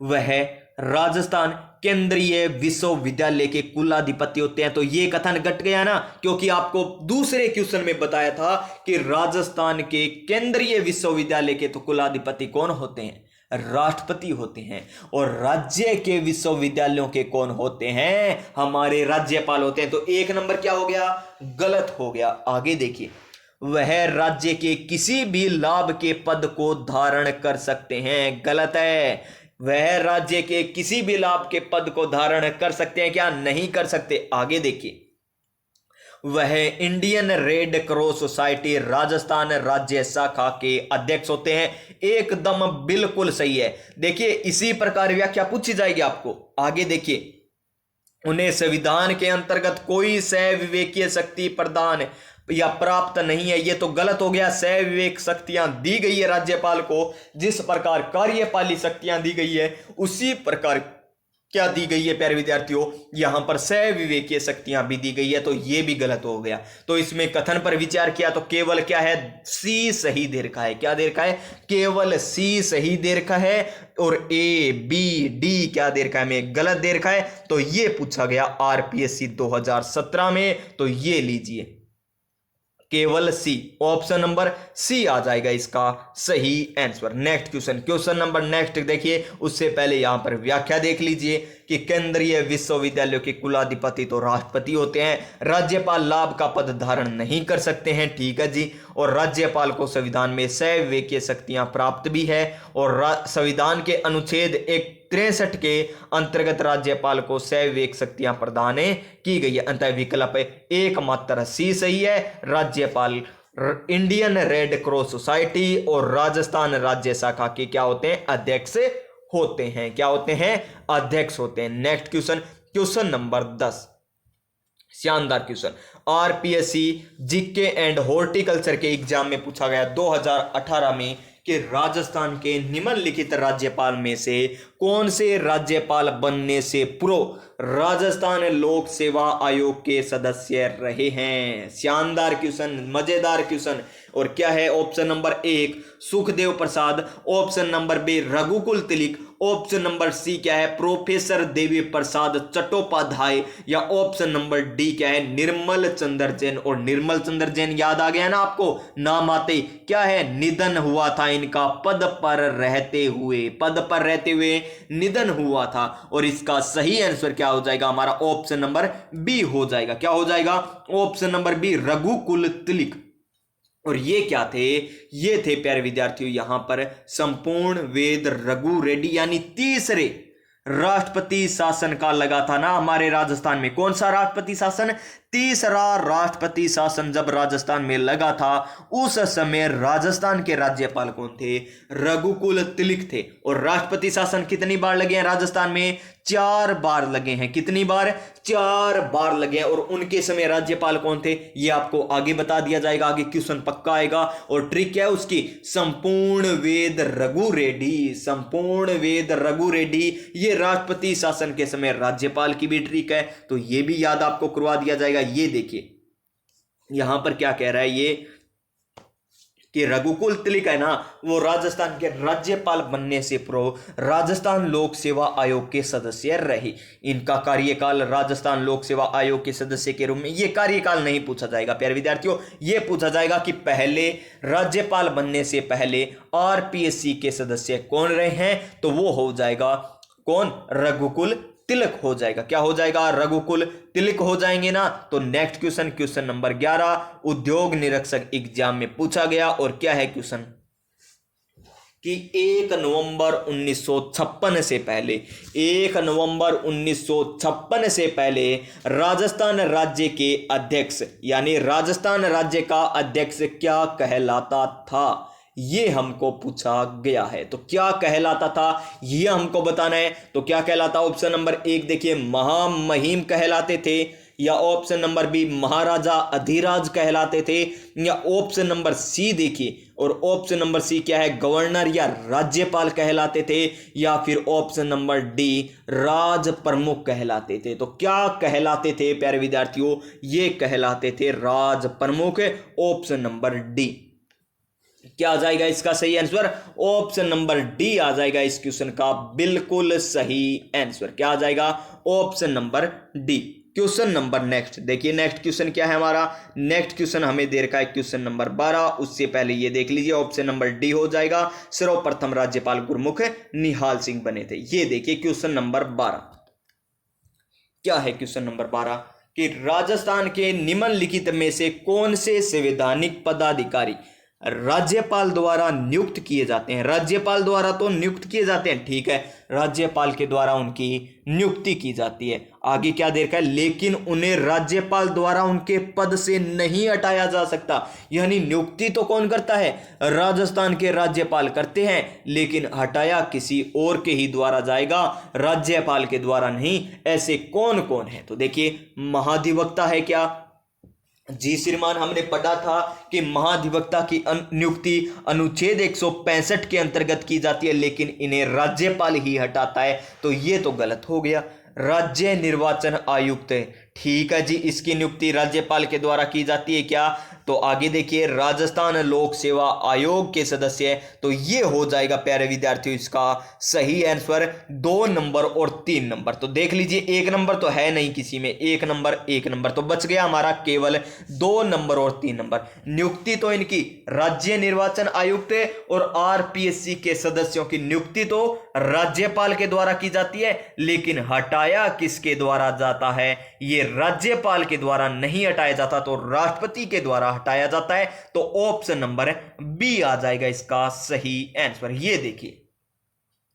[SPEAKER 1] वह राजस्थान केंद्रीय विश्वविद्यालय के कुलाधिपति होते हैं। तो ये कथन घट गया ना, क्योंकि आपको दूसरे क्वेश्चन में बताया था कि राजस्थान के केंद्रीय विश्वविद्यालय के तो कुलाधिपति कौन होते हैं? राष्ट्रपति होते हैं। और राज्य के विश्वविद्यालयों के कौन होते हैं? हमारे राज्यपाल होते हैं। तो एक नंबर क्या हो गया? गलत हो गया। आगे देखिए, वह राज्य के किसी भी लाभ के पद को धारण कर सकते हैं। गलत है। वह राज्य के किसी भी लाभ के पद को धारण कर सकते हैं क्या? नहीं कर सकते। आगे देखिए, वह Indian red cross society Rajasthan राज्य शाखा के अध्यक्ष होते हैं। एकदम बिल्कुल सही है। देखिए, इसी प्रकार व्याख्या पूछी जाएगी आपको। आगे देखिए, उन्हें संविधान के अंतर्गत कोई सविवेकीय शक्ति प्रदान या प्राप्त नहीं है। ये तो गलत हो गया। सविवेक शक्तियां दी गई है राज्यपाल को, जिस प्रकार कार्यपालिक शक्तियां दी गई है, उसी प्रकार क्या दी गई है प्यारे विद्यार्थियों? यहां पर सविवेकीय शक्तियां भी दी गई है। तो ये भी गलत हो गया। तो इसमें कथन पर विचार किया तो केवल क्या है? सी सही दे रखा है। क्या दे रखा है? केवल सी सही दे रखा है। और ए बी डी क्या दे रखा है? हमें गलत दे रखा है। तो ये पूछा गया आरपीएससी 2017 में। तो ये लीजिए, केवल सी, ऑप्शन नंबर सी आ जाएगा इसका सही answer. Next question, question number next देखिए। उससे पहले यहां पर व्याख्या देख लीजिए कि केंद्रीय विश्वविद्यालयों के कुलाधिपति तो राष्ट्रपति होते हैं। राज्यपाल लाभ का पद धारण नहीं कर सकते हैं। ठीक है जी। और राज्यपाल को संविधान में सविवेकीय शक्तियां प्राप्त भी है। और संविधान के अनुच्छेद 163 के अंतर्गत राज्यपाल को सविवेक शक्तियां प्रदान की गई है। अंतः विकल्प एकमात्र सी सही है। राज्यपाल इंडियन रेड क्रॉस सोसाइटी और राजस्थान राज्य शाखा के क्या होते हैं? अध्यक्ष होते हैं। क्या होते हैं? अध्यक्ष होते हैं। नेक्स्ट क्वेश्चन, क्वेश्चन नंबर 10, शानदार question. RPSC GK and horticulture के एग्जाम में पूछा गया 2018 में कि राजस्थान के निम्नलिखित राज्यपाल में से कौन से राज्यपाल बनने से पूर्व राजस्थान लोक सेवा आयोग के सदस्य रहे हैं। शानदार क्वेश्चन, मजेदार क्वेश्चन। और क्या है? ऑप्शन नंबर 1 सुखदेव प्रसाद, ऑप्शन नंबर बी रघुकुल तिलक, ऑप्शन नंबर सी क्या है? प्रोफेसर देवी प्रसाद चट्टोपाध्याय, या ऑप्शन नंबर डी क्या है? निर्मल चंद्र जैन। और निर्मल चंद्र जैन याद आ गया ना आपको? नाम आते क्या है? निधन हुआ था इनका पद पर रहते हुए। पद पर रहते हुए निधन हुआ था। और इसका सही आंसर क्या हो जाएगा? हमारा ऑप्शन नंबर बी हो जाएगा। क्या हो जाएगा? ऑप्शन नंबर बी रघुकुल तिलक। और ये क्या थे? ये थे प्यारे विद्यार्थियों यहां पर संपूर्ण वेद रघु रेड्डी, यानी तीसरे राष्ट्रपति शासन का लगा था ना हमारे राजस्थान में। कौन सा राष्ट्रपति शासन? तीसरा राष्ट्रपति शासन जब राजस्थान में लगा था, उस समय राजस्थान के राज्यपाल कौन थे? रघुकुल तिलक थे। और राष्ट्रपति शासन कितनी बार लगे हैं राजस्थान में? 4 बार लगे हैं। कितनी बार? 4 बार लगे हैं। और उनके समय राज्यपाल कौन थे? ये आपको आगे बता दिया जाएगा। आगे क्वेश्चन पक्का आएगा। और ट्रिक क्या है उसकी? संपूर्ण वेद रघु रेड्डी। संपूर्ण वेद रघु रेड्डी, ये राष्ट्रपति शासन के समय राज्यपाल की भी ट्रिक है। तो ये भी याद आपको करवा दिया जाएगा। ये देखिए यहां पर क्या कह रहा है, ये कि रघुकुल तिलक है ना, वो राजस्थान के राज्यपाल बनने से पूर्व राजस्थान लोक सेवा आयोग के सदस्य रहे। इनका कार्यकाल राजस्थान लोक सेवा आयोग के सदस्य के रूप में, ये कार्यकाल नहीं पूछा जाएगा प्यारे विद्यार्थियों, ये पूछा जाएगा कि पहले राज्यपाल बनने से पहले आरपीएससी के सदस्य कौन रहे हैं, तो वो हो जाएगा कौन, रघुकुल तिलक हो जाएगा। क्या हो जाएगा, रघुकुल तिलक हो जाएंगे ना। तो नेक्स्ट क्वेश्चन, क्वेश्चन नंबर 11 उद्योग निरीक्षक एग्जाम में पूछा गया, और क्या है क्वेश्चन कि 1 नवंबर 1956 से पहले, 1 नवंबर 1956 से पहले राजस्थान राज्य के अध्यक्ष, यानी राजस्थान राज्य का अध्यक्ष क्या कहलाता था, ये हमको पूछा गया है। तो क्या कहलाता था ये हमको बताना है। तो क्या कहलाता, ऑप्शन नंबर 1 देखिए महामहिम कहलाते थे, या ऑप्शन नंबर बी महाराजा अधिराज कहलाते थे, या ऑप्शन नंबर सी देखिए, और ऑप्शन नंबर सी क्या है, गवर्नर या राज्यपाल कहलाते थे, या फिर ऑप्शन नंबर डी राज प्रमुख कहलाते थे। तो क्या कहलाते थे प्यारे विद्यार्थियों, ये कहलाते थे राज प्रमुख, ऑप्शन नंबर डी। क्या आ जाएगा इसका सही आंसर, ऑप्शन नंबर डी आ जाएगा इस क्वेश्चन का बिल्कुल सही आंसर। क्या आ जाएगा, option number D. Question number next देखिए, नेक्स्ट क्वेश्चन क्या है हमारा, नेक्स्ट क्वेश्चन हमें दे रखा है क्वेश्चन नंबर 12। उससे पहले ये देख लीजिए, ऑप्शन नंबर डी हो जाएगा, सर्वप्रथम राज्यपाल गुरमुख निहाल सिंह बने थे। ये देखिए क्वेश्चन नंबर 12 क्या है, क्वेश्चन नंबर 12 कि राजस्थान के निम्नलिखित में से कौन से संवैधानिक पदाधिकारी राज्यपाल द्वारा नियुक्त किए जाते हैं। राज्यपाल द्वारा तो नियुक्त किए जाते हैं, ठीक है, राज्यपाल के द्वारा उनकी नियुक्ति की जाती है। आगे क्या दे रखा है, लेकिन उन्हें राज्यपाल द्वारा उनके पद से नहीं हटाया जा सकता। यानी नियुक्ति तो कौन करता है, राजस्थान के राज्यपाल करते हैं, लेकिन हटाया किसी और के ही द्वारा जाएगा, राज्यपाल के द्वारा नहीं। ऐसे कौन कौन है, तो देखिए महाधिवक्ता है क्या, जी श्रीमान, हमने पढ़ा था कि महाधिवक्ता की नियुक्ति अनुच्छेद 165 के अंतर्गत की जाती है, लेकिन इन्हें राज्यपाल ही हटाता है, तो ये तो गलत हो गया। राज्य निर्वाचन आयुक्त, ठीक है जी, इसकी नियुक्ति राज्यपाल के द्वारा की जाती है क्या, तो आगे देखिए राजस्थान लोक सेवा आयोग के सदस्य, तो ये हो जाएगा प्यारे विद्यार्थियों इसका सही आंसर 2 नंबर और 3 नंबर। तो देख लीजिए 1 नंबर तो है नहीं किसी में, 1 नंबर तो बच गया हमारा केवल 2 नंबर और 3 नंबर। नियुक्ति तो इनकी राज्य निर्वाचन आयुक्त और आरपीएससी के सदस्यों की नियुक्ति तो राज्यपाल के द्वारा की जाती है, लेकिन हटाया किसके द्वारा जाता है, ये राज्यपाल के द्वारा नहीं हटाया जाता, तो राष्ट्रपति के द्वारा हटाया जाता है। तो ऑप्शन नंबर बी आ जाएगा इसका सही आंसर। ये देखिए,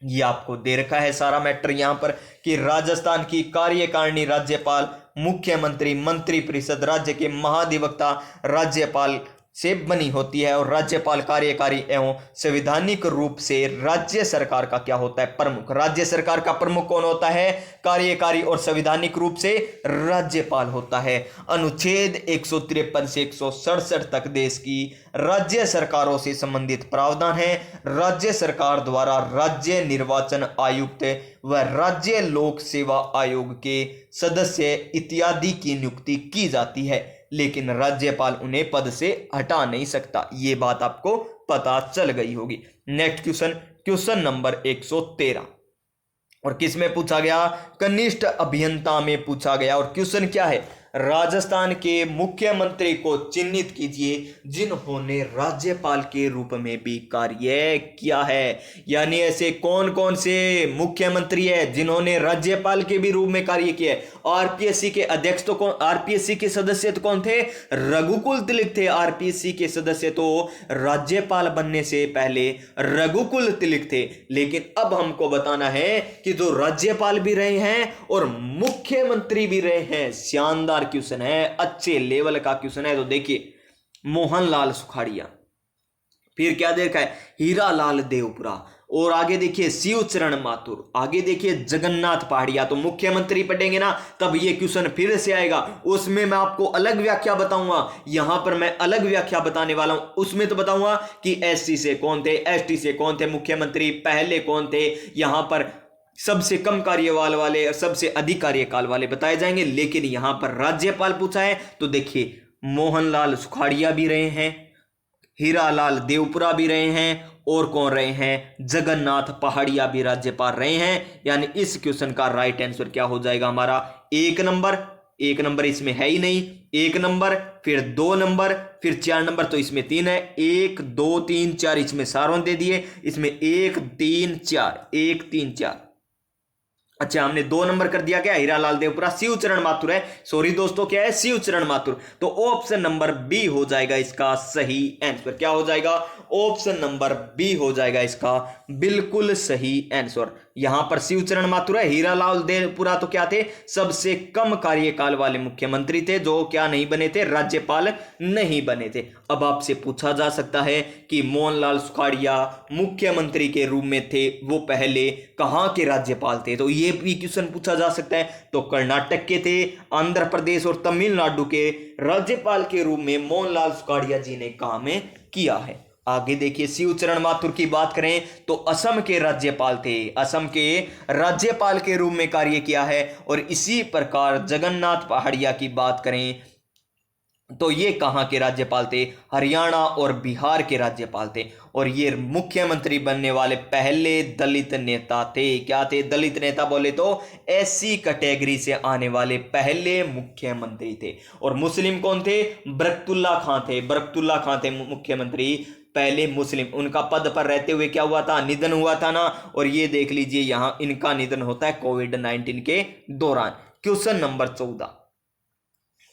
[SPEAKER 1] ये आपको दे रखा है सारा मैटर यहां पर कि राजस्थान की कार्यकारिणी राज्यपाल, मुख्यमंत्री, मंत्री परिषद, राज्य के महाधिवक्ता राज्यपाल से बनी होती है, और राज्यपाल कार्यकारी एवं संवैधानिक रूप से राज्य सरकार का क्या होता है, प्रमुख। राज्य सरकार का प्रमुख कौन होता है, कार्यकारी और संवैधानिक रूप से राज्यपाल होता है। अनुच्छेद 153 से 167 तक देश की राज्य सरकारों से संबंधित प्रावधान है। राज्य सरकार द्वारा राज्य निर्वाचन आयुक्त व राज्य लोक सेवा आयोग के सदस्य इत्यादि की नियुक्ति की जाती है, लेकिन राज्यपाल उन्हें पद से हटा नहीं सकता। ये बात आपको पता चल गई होगी। नेक्स्ट क्वेश्चन, क्वेश्चन नंबर 113, और किस में पूछा गया, कनिष्ठ अभियंता में पूछा गया। और क्वेश्चन क्या है, राजस्थान के मुख्यमंत्री को चिन्हित कीजिए जिन्होंने राज्यपाल के रूप में भी कार्य किया है। यानी ऐसे कौन कौन से मुख्यमंत्री है जिन्होंने राज्यपाल के भी रूप में कार्य किया है। आरपीएससी के अध्यक्ष तो कौन, आरपीएससी के सदस्य तो कौन थे, रघुकुल तिलक थे। आरपीएससी के सदस्य तो राज्यपाल बनने से पहले रघुकुल तिलक थे। लेकिन अब हमको बताना है कि जो राज्यपाल भी रहे हैं और मुख्यमंत्री भी रहे हैं। शानदार क्वेश्चन है, अच्छे लेवल का क्वेश्चन है। तो देखिए मोहनलाल सुखाड़िया, फिर क्या देखा है, हीरालाल देवपुरा, और आगे देखिए शिवचरण माथुर, आगे देखिए जगन्नाथ पहाड़िया। तो मुख्यमंत्री पढ़ेंगे ना तब ये क्वेश्चन फिर से आएगा, उसमें मैं आपको अलग व्याख्या बताऊंगा। यहां पर मैं अलग व्याख्या बताने वाला हूं, उसमें तो बताऊंगा कि एससी से कौन थे, एसटी से कौन थे मुख्यमंत्री, पहले कौन थे, यहां पर सबसे कम कार्यकाल वाले और सबसे अधिक कार्यकाल वाले बताए जाएंगे। लेकिन यहां पर राज्यपाल पूछा है, तो देखिए मोहनलाल सुखाड़िया भी रहे हैं, हीरालाल देवपुरा भी रहे हैं और कौन रहे हैं, जगन्नाथ पहाड़िया भी राज्यपाल रहे हैं। यानी इस क्वेश्चन का राइट आंसर क्या हो जाएगा हमारा, 1 नंबर। 1 नंबर इसमें है ही नहीं, 1 नंबर, फिर 2 नंबर, फिर 4 नंबर, तो इसमें 3 है, 1 2 3 4, इसमें सारों दे दिए, इसमें 1 3 4, 1 3 4। अच्छा, हमने 2 नंबर कर दिया, क्या, हीरालाल देवपुरा। शिवचरण माथुर है, सॉरी दोस्तों, क्या है, शिवचरण माथुर। तो ऑप्शन नंबर बी हो जाएगा इसका सही आंसर। क्या हो जाएगा, ऑप्शन नंबर बी हो जाएगा इसका बिल्कुल सही आंसर। यहां पर शिवचरण माथुर है, हीरालाल देवपुरा तो क्या थे, सबसे कम कार्यकाल वाले मुख्यमंत्री थे, जो क्या नहीं बने थे, राज्यपाल नहीं बने थे। अब आपसे पूछा जा सकता है कि मोहनलाल सुखाड़िया मुख्यमंत्री के रूप में थे, वो पहले कहां के राज्यपाल थे, तो ये भी क्वेश्चन पूछा जा सकता है। तो कर्नाटक के थे, आंध्र प्रदेश और तमिलनाडु के राज्यपाल के रूप में मोहनलाल सुखाड़िया जी ने काम किया है। आगे देखिए, शिवचरण माथुर की बात करें तो असम के राज्यपाल थे, असम के राज्यपाल के रूप में कार्य किया है। और इसी प्रकार जगन्नाथ पहाड़िया की बात करें तो ये कहां के राज्यपाल थे, हरियाणा और बिहार के राज्यपाल थे। और ये मुख्यमंत्री बनने वाले पहले दलित नेता थे। क्या थे, दलित नेता बोले तो एससी कैटेगरी से आने वाले पहले मुख्यमंत्री थे। और मुस्लिम कौन थे, बरकतुल्ला खां थे, बरकतुल्ला खां थे मुख्यमंत्री पहले मुस्लिम। उनका पद पर रहते हुए क्या हुआ था, निधन हुआ था ना। और ये देख लीजिए, यहां इनका निधन होता है कोविड-19 के दौरान। क्वेश्चन नंबर 14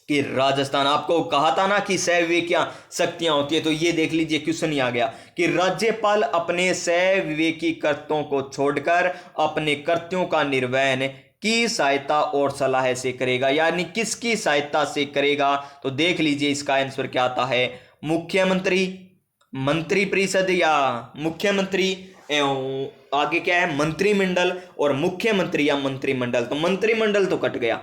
[SPEAKER 1] कि राजस्थान, आपको कहा था ना कि सह-विवेकियां शक्तियां होती है, तो ये देख लीजिए क्वेश्चन ही आ गया कि राज्यपाल अपने सह-विवेकी कर्तव्यों को छोड़कर अपने कर्तव्यों का निर्वहन की सहायता और सलाह से करेगा। यानी किसकी सहायता से करेगा, तो देख लीजिए इसका आंसर क्या आता है, मुख्यमंत्री, मंत्रिपरिषद या मुख्यमंत्री एवं आगे क्या है, मंत्रिमंडल और मुख्यमंत्री या मंत्रिमंडल। तो मंत्रिमंडल तो कट गया,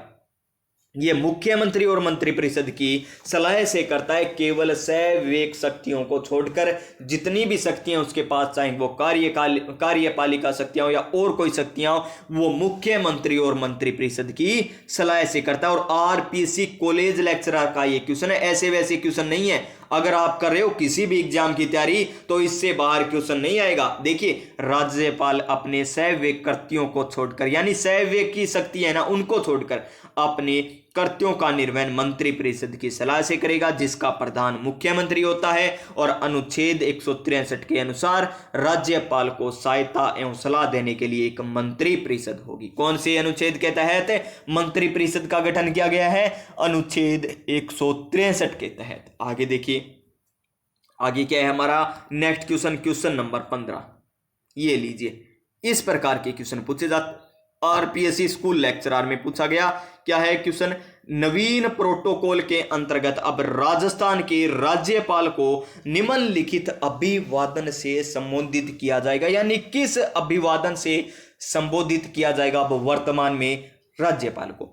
[SPEAKER 1] ये मुख्यमंत्री और मंत्रिपरिषद की सलाह से करता है। केवल सह-विवेक शक्तियों को छोड़कर जितनी भी शक्तियां उसके पास, चाहे वो कार्यपालिका शक्तियां हो या और कोई शक्तियां हो, वो मुख्यमंत्री और मंत्रिपरिषद की सलाह से करता है। और आरपीएससी कॉलेज लेक्चरर का ये क्वेश्चन है, ऐसे वैसे क्वेश्चन नहीं है। अगर आप कर रहे हो किसी भी एग्जाम की तैयारी तो इससे बाहर क्वेश्चन नहीं आएगा। देखिए, राज्यपाल अपने सह-विवेक कर्तव्यों को छोड़कर, यानी सह-विवेक की शक्ति है ना, उनको छोड़कर अपने कर्तव्यों का निर्वहन मंत्रिपरिषद की सलाह से करेगा, जिसका प्रधान मुख्यमंत्री होता है। और अनुच्छेद 163 के अनुसार राज्यपाल को सहायता एवं सलाह देने के लिए एक मंत्रिपरिषद होगी। कौन से अनुच्छेद के तहत मंत्रिपरिषद का गठन किया गया है, अनुच्छेद 163 के तहत। आगे देखिए, आगे क्या है हमारा नेक्स्ट क्वेश्चन, क्वेश्चन नंबर 15। ये लीजिए, इस प्रकार के क्वेश्चन पूछे जाते, आरपीएससी स्कूल लेक्चरर में पूछा गया। क्या है क्वेश्चन, नवीन प्रोटोकॉल के अंतर्गत अब राजस्थान के राज्यपाल को निम्नलिखित अभिवादन से संबोधित किया जाएगा। यानी किस अभिवादन से संबोधित किया जाएगा अब वर्तमान में राज्यपाल को,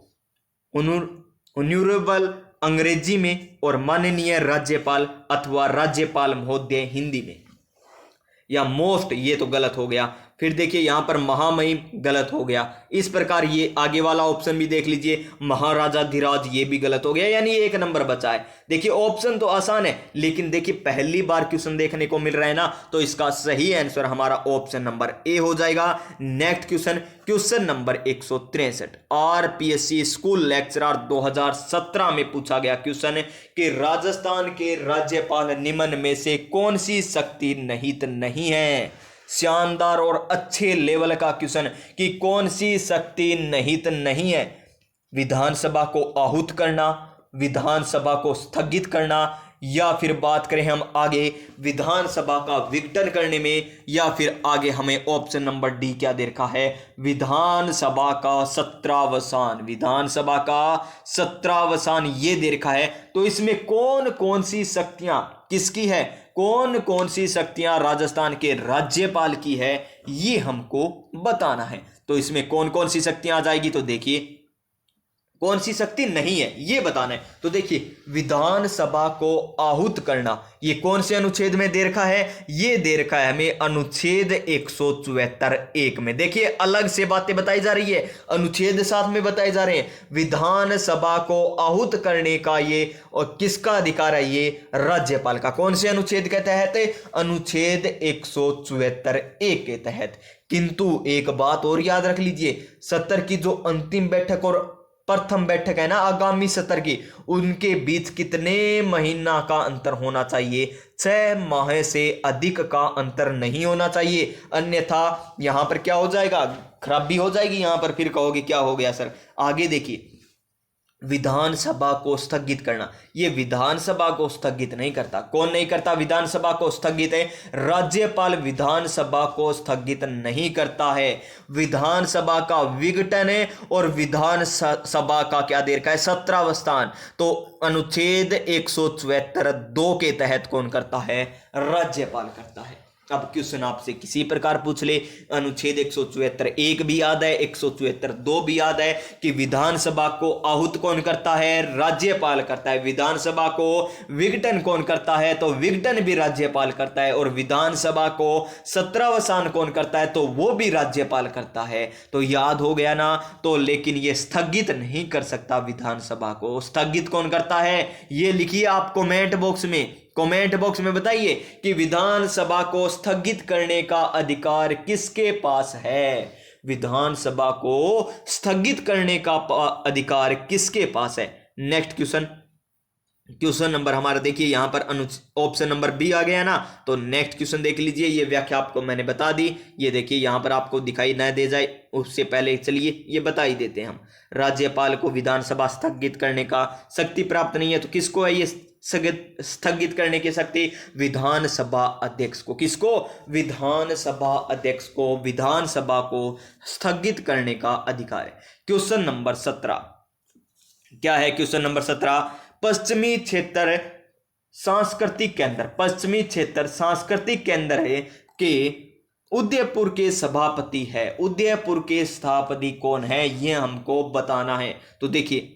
[SPEAKER 1] ऑनरेबल अंग्रेजी में और माननीय राज्यपाल अथवा राज्यपाल महोदय हिंदी में, या मोस्ट, ये तो गलत हो गया। फिर देखिए यहां पर महामहिम गलत हो गया। इस प्रकार ये आगे वाला ऑप्शन भी देख लीजिए, महाराजाधिराज, ये भी गलत हो गया। यानी 1 नंबर बचा है। देखिए ऑप्शन तो आसान है, लेकिन देखिए पहली बार क्वेश्चन देखने को मिल रहा है ना, तो इसका सही आंसर हमारा ऑप्शन नंबर ए हो जाएगा। Next question, question number 163, RPSC school lecturer 2017 में पूछा गया क्वेश्चन कि राजस्थान के राज्यपाल निम्न में से कौन सी शक्ति निहित नहीं है। शानदार और अच्छे लेवल का क्वेश्चन कि कौन सी शक्ति निहित नहीं है। विधानसभा को आहूत करना, विधानसभा को स्थगित करना, या फिर बात करें हम आगे विधानसभा का विघटन करने में, या फिर आगे हमें ऑप्शन नंबर डी क्या दे रखा है, विधानसभा का सत्रावसान, विधानसभा का सत्रावसान ये दे रखा है। तो इसमें कौन कौन सी शक्तियां किसकी है, कौन कौन सी शक्तियां राजस्थान के राज्यपाल की है, ये हमको बताना है। तो इसमें कौन कौन सी शक्तियां आ जाएगी, तो देखिए कौन सी शक्ति नहीं है, ये बताना है। तो देखिए, विधानसभा को आहूत करना, ये कौन से अनुच्छेद में दे रखा है? ये दे रखा है हमें अनुच्छेद 174(1) में। देखिए, अलग से बातें बताई जा रही है, अनुच्छेद साथ में बताए जा रहे हैं। विधानसभा को आहूत करने का ये और किसका अधिकार है? ये राज्यपाल का। कौन से अनुच्छेद के तहत? अनुच्छेद 174(1) के तहत। किंतु एक बात और याद रख लीजिए, सत्र की जो अंतिम बैठक और प्रथम बैठक है ना आगामी सत्र की, उनके बीच कितने महीना का अंतर होना चाहिए? 6 माह से अधिक का अंतर नहीं होना चाहिए, अन्यथा यहां पर क्या हो जाएगा? खराबी हो जाएगी। यहां पर फिर कहोगे क्या हो गया सर? आगे देखिए, विधानसभा को स्थगित करना, ये विधानसभा को स्थगित नहीं करता। कौन नहीं करता विधानसभा को स्थगित? है राज्यपाल विधानसभा को स्थगित नहीं करता है। विधानसभा का विघटन है और विधानसभा का क्या दे रखा है? सत्रावसान। तो अनुच्छेद 174(2) के तहत कौन करता है? राज्यपाल करता है। अब क्वेश्चन आपसे किसी प्रकार पूछ ले, अनुच्छेद 174(1) भी याद है, 174(2) भी याद है कि विधानसभा को आहूत कौन करता है? राज्यपाल करता है। विधानसभा को विघटन कौन करता है? तो विघटन भी राज्यपाल करता है। और विधानसभा को सत्रावसान कौन करता है? तो वो भी राज्यपाल करता है। तो याद हो गया ना? तो लेकिन ये स्थगित नहीं कर सकता विधानसभा को। स्थगित कौन करता है? ये लिखिए आप कमेंट बॉक्स में, कमेंट बॉक्स में बताइए कि विधानसभा को स्थगित करने का अधिकार किसके पास है? विधानसभा को स्थगित करने का अधिकार किसके पास है? नेक्स्ट क्वेश्चन, क्वेश्चन नंबर हमारा देखिए यहां पर ऑप्शन नंबर बी आ गया ना। तो नेक्स्ट क्वेश्चन देख लीजिए, ये व्याख्या आपको मैंने बता दी। ये देखिए यहां पर आपको दिखाई न दे जाए उससे पहले चलिए ये बता ही देते हैं हम। राज्यपाल को विधानसभा स्थगित करने का शक्ति प्राप्त नहीं है, तो किसको है ये स्थगित करने की शक्ति? विधानसभा अध्यक्ष को। किसको? विधानसभा अध्यक्ष को विधानसभा को स्थगित करने का अधिकार है। क्वेश्चन नंबर 17 क्या है? क्वेश्चन नंबर 17, पश्चिमी क्षेत्र सांस्कृतिक केंद्र, पश्चिमी क्षेत्र सांस्कृतिक केंद्र है के उदयपुर के सभापति है। उदयपुर के सभापति कौन है? ये हमको बताना है। तो देखिए,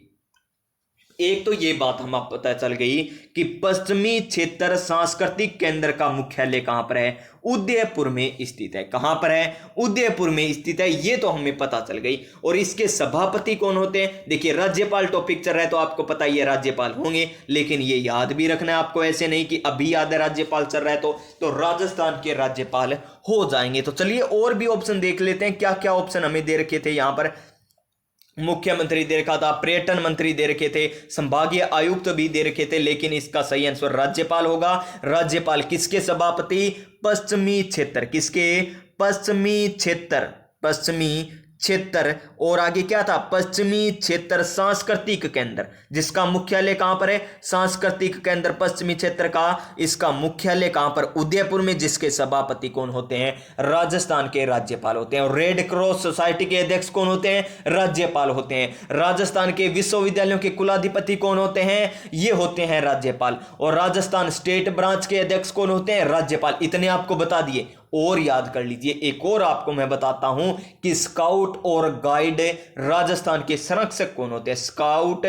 [SPEAKER 1] एक तो ये बात हमें पता चल गई कि पश्चिमी क्षेत्र सांस्कृतिक केंद्र का मुख्यालय कहां पर है? उदयपुर में स्थित है। कहां पर है? उदयपुर में स्थित है, ये तो हमें पता चल गई। और इसके सभापति कौन होते हैं? देखिए, राज्यपाल टॉपिक चल रहा है तो आपको पता ही है राज्यपाल होंगे, लेकिन ये याद भी रखना है आपको, ऐसे नहीं कि अभी याद है राज्यपाल चल रहा है तो राजस्थान के राज्यपाल हो जाएंगे। तो चलिए और भी ऑप्शन देख लेते हैं, क्या क्या ऑप्शन हमें दे रखे थे यहां पर। मुख्यमंत्री दे रखा था, पर्यटन मंत्री दे रखे थे, संभागीय आयुक्त भी दे रखे थे, लेकिन इसका सही आंसर राज्यपाल होगा। राज्यपाल किसके सभापति? पश्चिमी क्षेत्र। किसके? पश्चिमी क्षेत्र, पश्चिमी क्षेत्र। और आगे क्या था? पश्चिमी क्षेत्र सांस्कृतिक केंद्र, जिसका मुख्यालय कहां पर है? सांस्कृतिक केंद्र पश्चिमी क्षेत्र का, इसका मुख्यालय कहां पर? उदयपुर में, जिसके सभापति कौन होते हैं? राजस्थान के राज्यपाल होते हैं। और रेड क्रॉस सोसाइटी के अध्यक्ष कौन होते हैं? राज्यपाल होते हैं। राजस्थान के विश्वविद्यालयों के कुलाधिपति कौन होते हैं? ये होते हैं राज्यपाल। और राजस्थान स्टेट ब्रांच के अध्यक्ष कौन होते हैं? राज्यपाल। इतने आपको बता दिए। और याद कर लीजिए, एक और आपको मैं बताता हूं कि स्काउट और गाइड राजस्थान के संरक्षक कौन होते हैं? स्काउट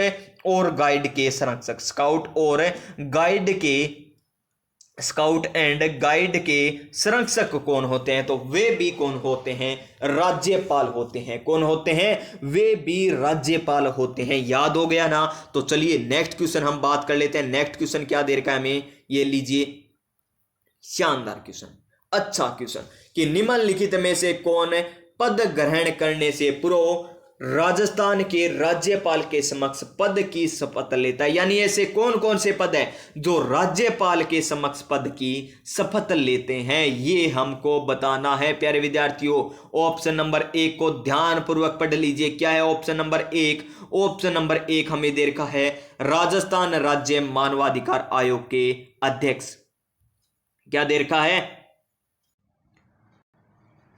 [SPEAKER 1] और गाइड के संरक्षक, स्काउट एंड गाइड के संरक्षक कौन होते हैं? तो वे भी कौन होते हैं? राज्यपाल होते हैं। कौन होते हैं? वे भी राज्यपाल होते हैं। याद हो गया ना? तो चलिए नेक्स्ट क्वेश्चन हम बात कर लेते हैं। नेक्स्ट क्वेश्चन क्या दे रखा है हमें? ये लीजिए, शानदार क्वेश्चन, अच्छा क्वेश्चन, कि निम्नलिखित में से कौन पद ग्रहण करने से पूर्व राजस्थान के राज्यपाल के समक्ष पद की शपथ लेता है? यानी ऐसे कौन कौन से पद हैं जो राज्यपाल के समक्ष पद की शपथ लेते हैं, ये हमको बताना है प्यारे विद्यार्थियों। ऑप्शन नंबर 1 को ध्यान पूर्वक पढ़ लीजिए। क्या है ऑप्शन नंबर 1? ऑप्शन नंबर 1 हमें दे रखा है राजस्थान राज्य मानवाधिकार आयोग के अध्यक्ष। क्या दे रखा है?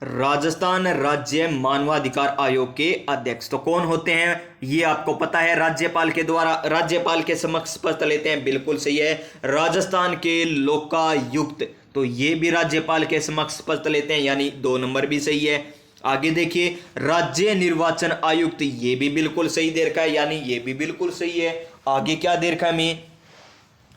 [SPEAKER 1] राजस्थान राज्य मानवाधिकार आयोग के अध्यक्ष। तो कौन होते हैं ये आपको पता है? राज्यपाल के द्वारा, राज्यपाल के समक्ष शपथ लेते हैं, बिल्कुल सही है। राजस्थान के लोकायुक्त, तो ये भी राज्यपाल के समक्ष शपथ लेते हैं, यानी 2 नंबर भी सही है। आगे देखिए राज्य निर्वाचन आयुक्त, ये भी बिल्कुल सही दे रखा है, यानी ये भी बिल्कुल सही है। आगे क्या दे रखा है हमें,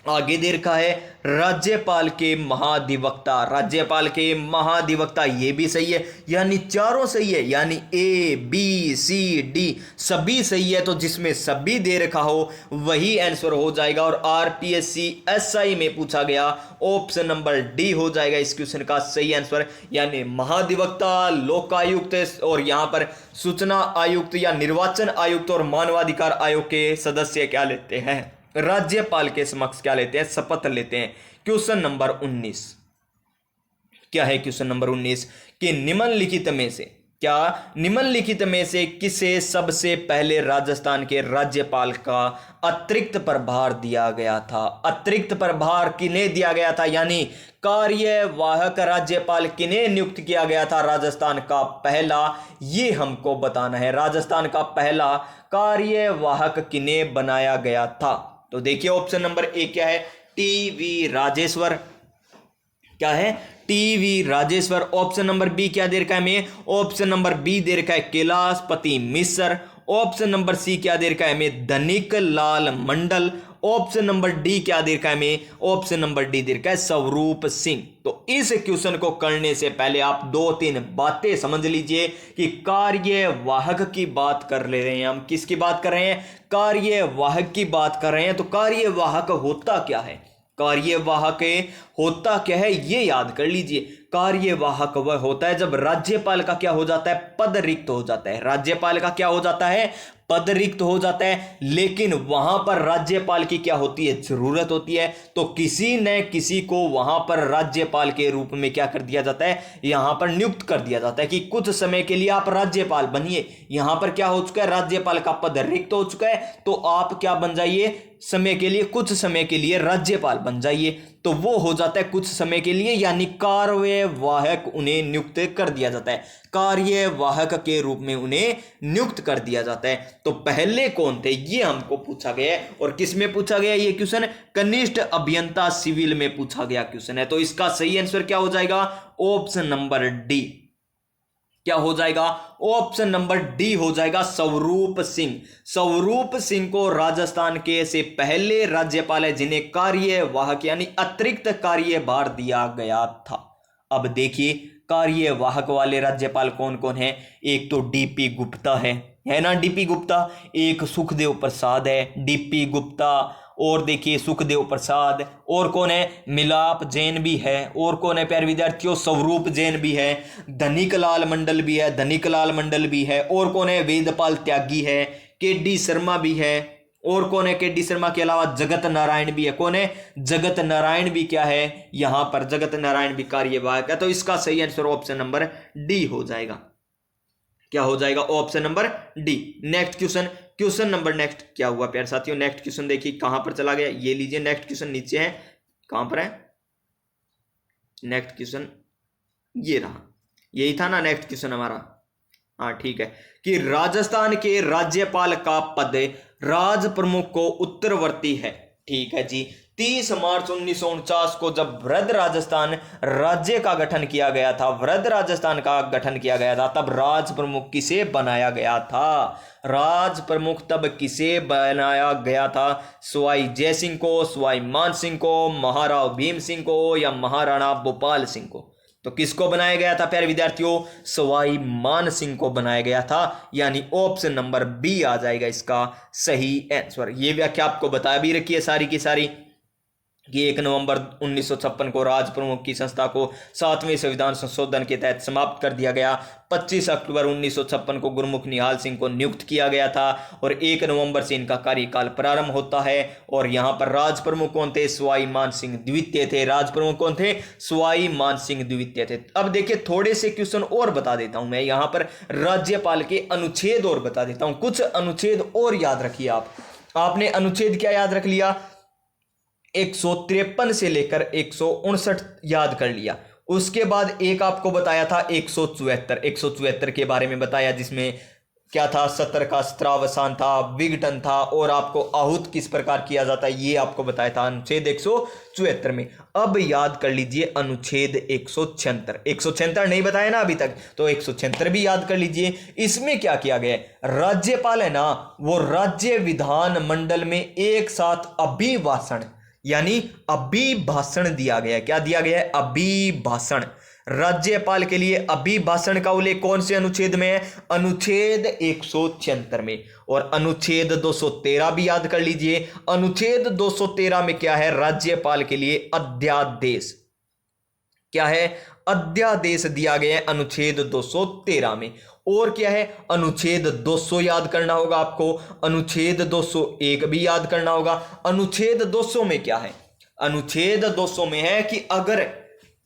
[SPEAKER 1] आगे दे रखा है राज्यपाल के महाधिवक्ता, राज्यपाल के महाधिवक्ता, ये भी सही है, यानी चारों सही है, यानी ए बी सी डी सभी सही है। तो जिसमें सभी दे रखा हो वही आंसर हो जाएगा। और आरपीएससी एसआई में पूछा गया, ऑप्शन नंबर डी हो जाएगा इस क्वेश्चन का सही आंसर, यानी महाधिवक्ता, लोकायुक्त और यहां पर सूचना आयुक्त या निर्वाचन आयुक्त और मानवाधिकार आयोग के सदस्य क्या लेते हैं, राज्यपाल के समक्ष क्या लेते हैं, शपथ लेते हैं। क्वेश्चन नंबर 19 क्या है, क्वेश्चन नंबर 19 कि निम्नलिखित में से, क्या निम्नलिखित में से किसे सबसे पहले राजस्थान के राज्यपाल का अतिरिक्त प्रभार दिया गया था, अतिरिक्त प्रभार किन्हें दिया गया था, यानी कार्यवाहक राज्यपाल किन्हें नियुक्त किया गया था राजस्थान का पहला, ये हमको बताना है। राजस्थान का पहला कार्यवाहक किन्हें बनाया गया था, तो देखिए ऑप्शन नंबर ए क्या है, टीवी राजेश्वर, क्या है, TV Rajeshwar. Option number B क्या दे रखा है हमें, ऑप्शन नंबर बी दे रखा है Kailashpati Mishra. Option number C क्या दे रखा है हमें, Dhanik Lal Mandal. Option number D क्या दे रखा है हमें, ऑप्शन नंबर डी दे रखा है स्वरूप सिंह। तो इस क्वेश्चन को करने से पहले आप 2-3 बातें समझ लीजिए कि कार्यवाहक की बात कर ले रहे हैं हम, किसकी बात कर रहे हैं, कार्यवाहक की बात कर रहे हैं। तो कार्यवाहक होता क्या है, कार्यवाहक होता क्या है ये याद कर लीजिए। कार्यवाहक वह होता है जब राज्यपाल का क्या हो जाता है, पद रिक्त हो जाता है, राज्यपाल का क्या हो जाता है, पद रिक्त हो जाता है, लेकिन वहां पर राज्यपाल की क्या होती है, जरूरत होती है। तो किसी न किसी को वहां पर राज्यपाल के रूप में क्या कर दिया जाता है, यहां पर नियुक्त कर दिया जाता है कि कुछ समय के लिए आप राज्यपाल बनिए। यहां पर क्या हो चुका है, राज्यपाल का पद रिक्त हो चुका है, तो आप क्या बन जाइए, समय के लिए, कुछ समय के लिए राज्यपाल बन जाइए। तो वो हो जाता है कुछ समय के लिए, यानी कार्यवाहक उन्हें नियुक्त कर दिया जाता है, कार्यवाहक के रूप में उन्हें नियुक्त कर दिया जाता है। तो पहले कौन थे ये हमको पूछा गया है, और किस में पूछा गया ये क्वेश्चन, कनिष्ठ अभियंता सिविल में पूछा गया क्वेश्चन है। तो इसका सही आंसर क्या हो जाएगा, ऑप्शन नंबर डी, क्या हो जाएगा, ऑप्शन नंबर डी हो जाएगा स्वरूप सिंह। स्वरूप सिंह को राजस्थान के से पहले राज्यपाल है जिन्हें कार्यवाहक यानी अतिरिक्त कार्यभार दिया गया था। अब देखिए कार्यवाहक वाले राज्यपाल कौन कौन है, एक तो डीपी गुप्ता है ना, डीपी गुप्ता, एक सुखदेव प्रसाद है, डीपी गुप्ता, और देखिए सुखदेव प्रसाद, और कौन है, मिलाप जैन भी है, और कौन है प्यारे विद्यार्थियों, स्वरूप जैन भी है, धनिक लाल मंडल भी है, धनिक लाल मंडल भी है, और कौन है, वेदपाल त्यागी है, केडी शर्मा भी है, और कौन है, केडी शर्मा के अलावा जगत नारायण भी है, कौन है, जगत नारायण भी क्या है, यहां पर जगत नारायण भी कार्यवाहक है। तो इसका सही आंसर ऑप्शन नंबर डी हो जाएगा, क्या हो जाएगा, option number D. Next question, question number next क्या हुआ प्यारे साथियों, नेक्स्ट क्वेश्चन देखिए कहां पर चला गया, ये लीजिए नेक्स्ट क्वेश्चन नीचे है, कहां पर है नेक्स्ट क्वेश्चन, ये रहा, यही था ना नेक्स्ट क्वेश्चन हमारा, हाँ ठीक है, कि राजस्थान के राज्यपाल का पद राज प्रमुख को उत्तरवर्ती है। ठीक है जी, 30 मार्च 1949 को जब वृद्ध राजस्थान राज्य का गठन किया गया था, वृद्ध राजस्थान का गठन किया गया था, तब राज प्रमुख किसे बनाया गया था, राज प्रमुख तब किसे बनाया गया था, सवाई जयसिंह को, सवाई मान सिंह को, महाराव भीम सिंह को, या महाराणा भोपाल सिंह को। तो किसको बनाया गया था प्यारे विद्यार्थियों, सवाई मान सिंह को बनाया गया था, यानी ऑप्शन नंबर बी आ जाएगा इसका सही आंसर। ये व्याख्या आपको बता भी रखी है सारी की सारी कि 1 नवंबर 1956 को राज प्रमुख की संस्था को 7वें संविधान संशोधन के तहत समाप्त कर दिया गया। 25 अक्टूबर 1956 को गुरमुख निहाल सिंह को नियुक्त किया गया था और 1 नवंबर से इनका कार्यकाल प्रारंभ होता है। और यहां पर राज प्रमुख कौन थे, सवाई मान सिंह द्वितीय थे। राज प्रमुख कौन थे, सवाई मान सिंह द्वितीय थे। अब देखिए थोड़े से क्वेश्चन और बता देता हूं मैं, यहां पर राज्यपाल के अनुच्छेद और बता देता हूं, कुछ अनुच्छेद और याद रखिए आपने अनुच्छेद क्या याद रख लिया, 153 से लेकर 159 याद कर लिया। उसके बाद एक आपको बताया था 174 के बारे में बताया, जिसमें क्या था, सत्र का स्त्रावसान था, विघटन था, और आपको आहूत किस प्रकार किया जाता है ये आपको बताया था अनुच्छेद 176 में। अब याद कर लीजिए अनुच्छेद 176, 176 नहीं बताया ना अभी तक, तो 176 भी याद कर लीजिए। इसमें क्या किया गया है, राज्यपाल है ना वो राज्य विधान मंडल में एक साथ अभिभाषण यानी अभिभाषण दिया गया है। क्या दिया गया है, अभिभाषण। राज्यपाल के लिए अभिभाषण का उल्लेख कौन से अनुच्छेद में है, अनुच्छेद 176 में। और अनुच्छेद 213 भी याद कर लीजिए। अनुच्छेद 213 में क्या है, राज्यपाल के लिए अध्यादेश, क्या है, अध्यादेश दिया गया है अनुच्छेद 213 में। और क्या है, अनुच्छेद 200 याद करना होगा आपको, अनुच्छेद 201 भी याद करना होगा। अनुच्छेद 200 में क्या है, अनुच्छेद 200 में है कि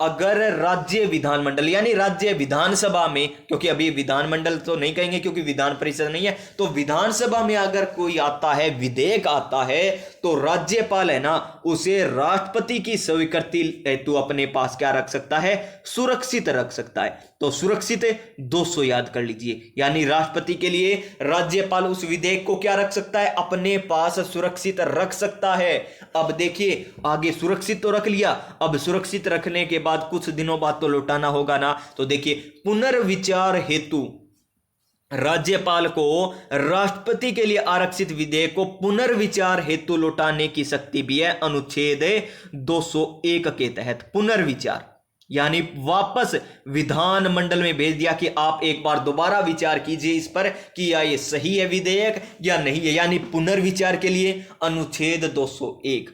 [SPEAKER 1] अगर राज्य विधानमंडल यानी राज्य विधानसभा में, क्योंकि अभी विधानमंडल तो नहीं कहेंगे क्योंकि विधान परिषद नहीं है, तो विधानसभा में अगर कोई आता है, विधेयक आता है, तो राज्यपाल है ना उसे राष्ट्रपति की स्वीकृति हेतु अपने पास क्या रख सकता है, सुरक्षित रख सकता है। तो सुरक्षित 200 याद कर लीजिए, यानी राष्ट्रपति के लिए राज्यपाल उस विधेयक को क्या रख सकता है, अपने पास सुरक्षित रख सकता है। अब देखिए आगे सुरक्षित तो रख लिया, अब सुरक्षित रखने के बाद कुछ दिनों बाद तो लौटाना होगा ना, तो देखिए पुनर्विचार हेतु राज्यपाल को राष्ट्रपति के लिए आरक्षित विधेयक को पुनर्विचार हेतु लौटाने की शक्ति भी है अनुच्छेद 201 के तहत। पुनर्विचार यानी वापस विधानमंडल में भेज दिया कि आप एक बार दोबारा विचार कीजिए इस पर कि या ये सही है विधेयक या नहीं है, यानी पुनर्विचार के लिए अनुच्छेद 201।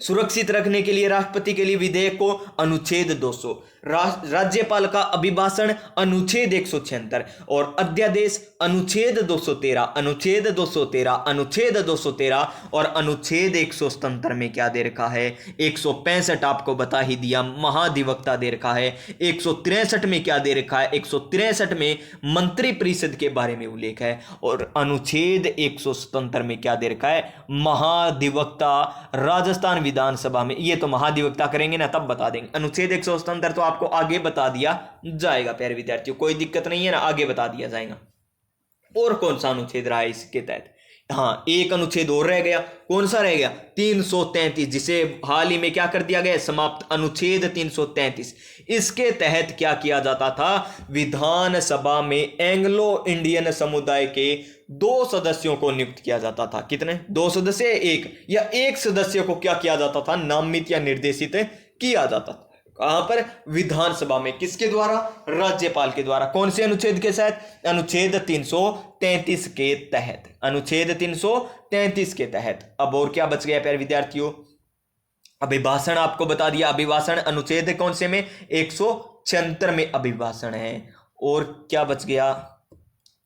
[SPEAKER 1] सुरक्षित रखने के लिए राष्ट्रपति के लिए विधेयक को अनुच्छेद 200, राज्यपाल का अभिभाषण अनुच्छेद 176 और अध्यादेश अनुच्छेद 213, अनुच्छेद 213, अनुच्छेद 213 और अनुच्छेद 177 में क्या दे रखा है, 165 आपको बता ही दिया, महाधिवक्ता दे रखा है। 163 में क्या दे रखा है, 163 में मंत्री परिषद के बारे में उल्लेख है। और अनुच्छेद 177 में क्या दे रखा है, महाधिवक्ता राजस्थान विधानसभा में। ये तो महाधिवक्ता करेंगे ना तब बता देंगे। अनुच्छेद 177 तो आपको आगे बता दिया जाएगा प्यारे विद्यार्थियों, कोई दिक्कत नहीं है ना, आगे बता दिया जाएगा। और कौन सा अनुच्छेद रहा है इसके तहत, हाँ एक अनुच्छेद और रह गया, कौन सा रह गया, 333, जिसे हाल ही में क्या कर दिया गया, समाप्त, अनुच्छेद 333। इसके तहत क्या किया जाता था, विधानसभा में एंग्लो इंडियन समुदाय के 2 सदस्यों को नियुक्त किया जाता था। कितने, 2 सदस्य, एक या एक सदस्य को क्या किया जाता था, नामित या निर्देशित किया जाता था। कहां पर, विधानसभा में, किसके द्वारा, राज्यपाल के द्वारा। कौन से अनुच्छेद के तहत, अनुच्छेद 333 के तहत, अनुच्छेद 333 के तहत। अब और क्या बच गया प्यारे विद्यार्थियों, अभिभाषण आपको बता दिया, अभिभाषण अनुच्छेद कौन से में, 176 में अभिभाषण है। और क्या बच गया,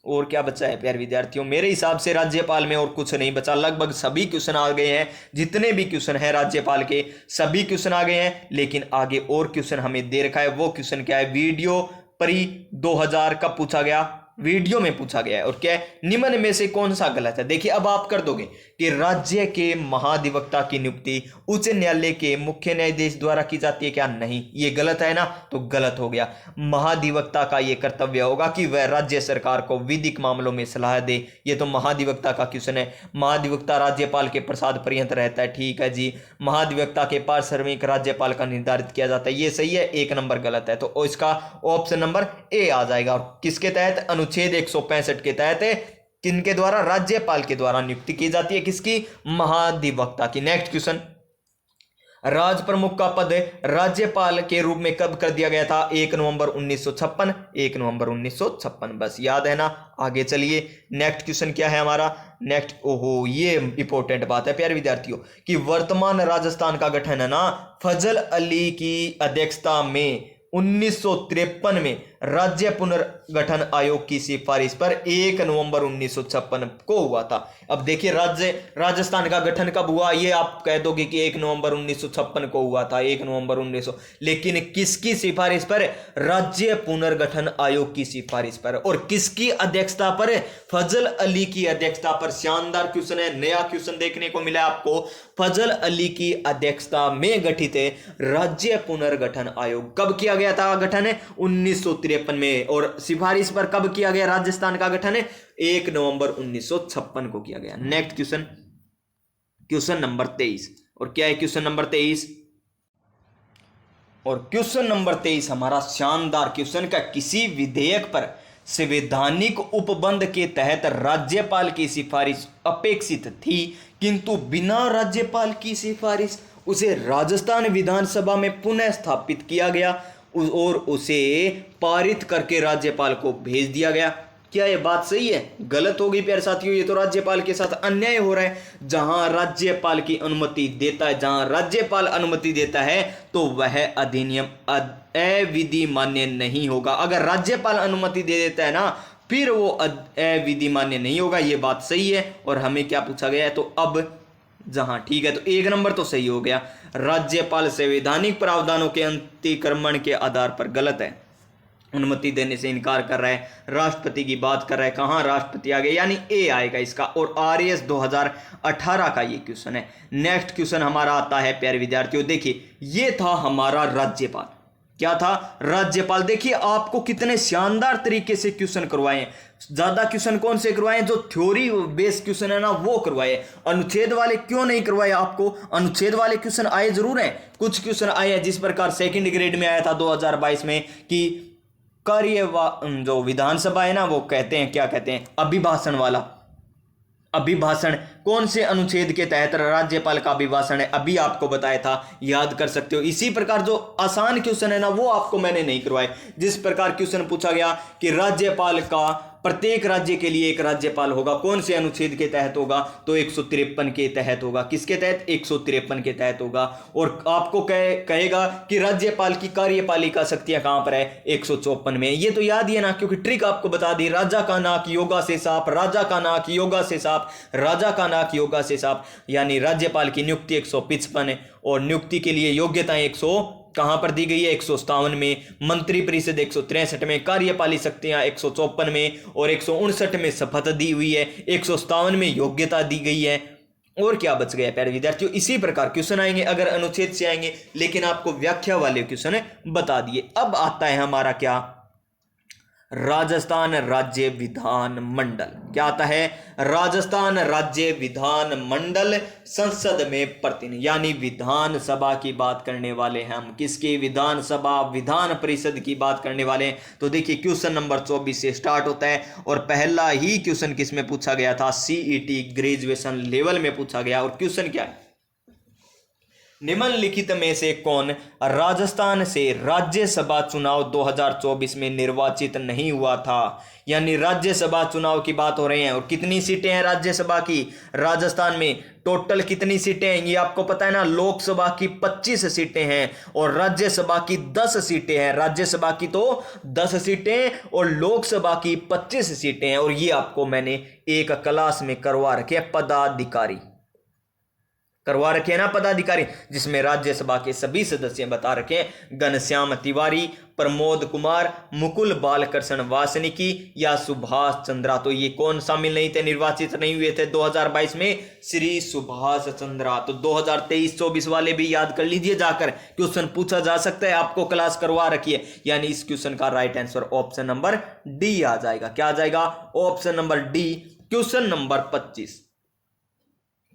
[SPEAKER 1] और क्या बचा है प्यारे विद्यार्थियों, मेरे हिसाब से राज्यपाल में और कुछ नहीं बचा, लगभग सभी क्वेश्चन आ गए हैं, जितने भी क्वेश्चन हैं राज्यपाल के सभी क्वेश्चन आ गए हैं। लेकिन आगे और क्वेश्चन हमें दे रखा है, वो क्वेश्चन क्या है, वीडियो परी 2000 कब पूछा गया, वीडियो में पूछा गया है। और क्या है, निम्न में से कौन सा गलत है। देखिए अब आप कर दोगे कि राज्य के महाधिवक्ता की नियुक्ति उच्च न्यायालय के मुख्य न्यायाधीश द्वारा की जाती है क्या, नहीं, ये गलत है ना, तो गलत हो गया। महाधिवक्ता का ये कर्तव्य होगा कि वह राज्य सरकार को विधिक मामलों में सलाह दे, ये तो महाधिवक्ता का क्वेश्चन है। महाधिवक्ता राज्यपाल के प्रसाद पर्यंत रहता है, ठीक है जी। महाधिवक्ता के पारिश्रमिक राज्यपाल का निर्धारित किया जाता है, ये सही है, 1 नंबर गलत है, तो इसका ऑप्शन नंबर ए आ जाएगा। और किसके तहत, अनुच्छेद 165 के तहत किनके द्वारा, राज्यपाल के द्वारा नियुक्ति की जाती है, किसकी, महाधिवक्ता की। नेक्स्ट क्वेश्चन, राज प्रमुख का पद राज्यपाल के रूप में कब कर दिया गया था, 1 नवंबर 1956, 1 नवंबर 1956, बस याद है ना। आगे चलिए, नेक्स्ट क्वेश्चन क्या है हमारा, नेक्स्ट, ओहो ये इंपॉर्टेंट बात है प्यारे विद्यार्थियों कि वर्तमान राजस्थान का गठन है ना फजल अली की अध्यक्षता में 1953 में राज्य पुनर्गठन आयोग की सिफारिश पर 1 नवंबर 1956 को हुआ था। अब देखिए राजस्थान का गठन कब हुआ, ये आप कह दोगे कि 1 नवंबर 1956 को हुआ था, 1 नवंबर 1900, लेकिन किसकी सिफारिश पर, राज्य पुनर्गठन आयोग की सिफारिश पर। और किसकी अध्यक्षता पर, फजल अली की अध्यक्षता पर। शानदार क्वेश्चन है, नया क्वेश्चन देखने को मिला आपको। फजल अली की अध्यक्षता में गठित राज्य पुनर्गठन आयोग कब किया गया था गठन, 1953 1953 में, और सिफारिश पर कब किया गया राजस्थान का गठन? 1 नवंबर 1956 को किया गया। Next question, question number 23। और क्या है क्वेश्चन नंबर 23? और क्वेश्चन नंबर 23 हमारा शानदार क्वेश्चन का, किसी विधेयक पर संवैधानिक उपबंध के तहत राज्यपाल की सिफारिश अपेक्षित थी, किंतु बिना राज्यपाल की सिफारिश उसे राजस्थान विधानसभा में पुनः स्थापित किया गया और उसे पारित करके राज्यपाल को भेज दिया गया। क्या यह बात सही है? गलत होगी प्यारे साथियों, ये तो राज्यपाल के साथ अन्याय हो रहा है। जहां राज्यपाल की अनुमति देता है, जहां राज्यपाल अनुमति देता है, तो वह अधिनियम अविधि मान्य नहीं होगा। अगर राज्यपाल अनुमति दे देता है ना, फिर वो अविधि मान्य नहीं होगा। ये बात सही है। और हमें क्या पूछा गया है? तो अब जहां ठीक है, तो 1 नंबर तो सही हो गया। राज्यपाल संवैधानिक प्रावधानों के अतिक्रमण के आधार पर गलत है, अनुमति देने से इनकार कर रहा है, राष्ट्रपति की बात कर रहा है। कहां राष्ट्रपति आ गए, यानी ए आएगा इसका। और RAS 2018 का ये क्वेश्चन है। नेक्स्ट क्वेश्चन हमारा आता है प्यारे विद्यार्थियों, देखिए ये था हमारा राज्यपाल। क्या था? राज्यपाल। देखिए आपको कितने शानदार तरीके से क्वेश्चन करवाए हैं। ज्यादा क्वेश्चन कौन से करवाए? जो थ्योरी बेस्ड क्वेश्चन है ना, वो करवाए। अनुच्छेद वाले क्यों नहीं करवाए आपको? अनुच्छेद वाले क्वेश्चन आए जरूर हैं, कुछ क्वेश्चन आए हैं जिस प्रकार सेकंड ग्रेड में आया था 2022 में कि कार्य जो विधानसभा है ना, वो कहते हैं, क्या कहते हैं, अभिभाषण वाला। अभिभाषण कौन से अनुच्छेद के तहत राज्यपाल का अभिभाषण है? अभी आपको बताया था, याद कर सकते हो। इसी प्रकार जो आसान क्वेश्चन है ना, वो आपको मैंने नहीं करवाए। जिस प्रकार क्वेश्चन पूछा गया कि राज्यपाल का प्रत्येक राज्य के लिए एक राज्यपाल होगा, कौन से अनुच्छेद के तहत होगा? तो 153 के तहत होगा। किसके तहत? 153 के तहत होगा। और आपको कहेगा कि राज्यपाल की कार्यपालिका शक्तियां कहां पर है? 154 में। ये तो याद ही है ना, क्योंकि ट्रिक आपको बता दी। राजा का नाक योगा से साफ, राजा का नाक योगा से साफ, राजा का नाक योगा से साफ। यानी राज्यपाल की नियुक्ति 155 है और नियुक्ति के लिए योग्यताएं 100 कहां पर दी गई है? 157 में। मंत्री परिषद 163 में, कार्यपालिक शक्तियां 154 में और 159 में शपथ दी हुई है, 157 में योग्यता दी गई है। और क्या बच गया प्यारे विद्यार्थियों? इसी प्रकार क्वेश्चन आएंगे अगर अनुच्छेद से आएंगे, लेकिन आपको व्याख्या वाले क्वेश्चन बता दिए। अब आता है हमारा क्या? राजस्थान राज्य विधान मंडल। क्या आता है? राजस्थान राज्य विधान मंडल संसद में प्रतिनिधि, यानी विधानसभा की बात करने वाले हैं हम। किसकी? विधानसभा, विधान परिषद की बात करने वाले हैं। तो देखिए क्वेश्चन नंबर 24 से स्टार्ट होता है और पहला ही क्वेश्चन किस में पूछा गया था? CET ग्रेजुएशन लेवल में पूछा गया। और क्वेश्चन क्या है? निम्नलिखित में से कौन राजस्थान से राज्यसभा चुनाव 2024 में निर्वाचित नहीं हुआ था? यानी राज्यसभा चुनाव की बात हो रही है। और कितनी सीटें हैं राज्यसभा की? राजस्थान में टोटल कितनी सीटें हैं ये आपको पता है ना? लोकसभा की 25 सीटें हैं और राज्यसभा की 10 सीटें हैं। राज्यसभा की तो 10 सीटें और लोकसभा की 25 सीटें हैं। और ये आपको मैंने एक क्लास में करवा रखे पदाधिकारी, करवा रखे हैं ना पदाधिकारी, जिसमें राज्यसभा के सभी सदस्य बता रखे हैं। घनश्याम तिवारी, प्रमोद कुमार, मुकुल बालकृष्ण वासनिकी या सुभाष चंद्रा। तो ये कौन शामिल नहीं थे, निर्वाचित नहीं हुए थे 2022 में? श्री सुभाष चंद्रा। तो 2023-24 वाले भी याद कर लीजिए जाकर, क्वेश्चन पूछा जा सकता है, आपको क्लास करवा रखी है। यानी इस क्वेश्चन का right answer option number D आ जाएगा। क्या आ जाएगा? Option number D. Question number 25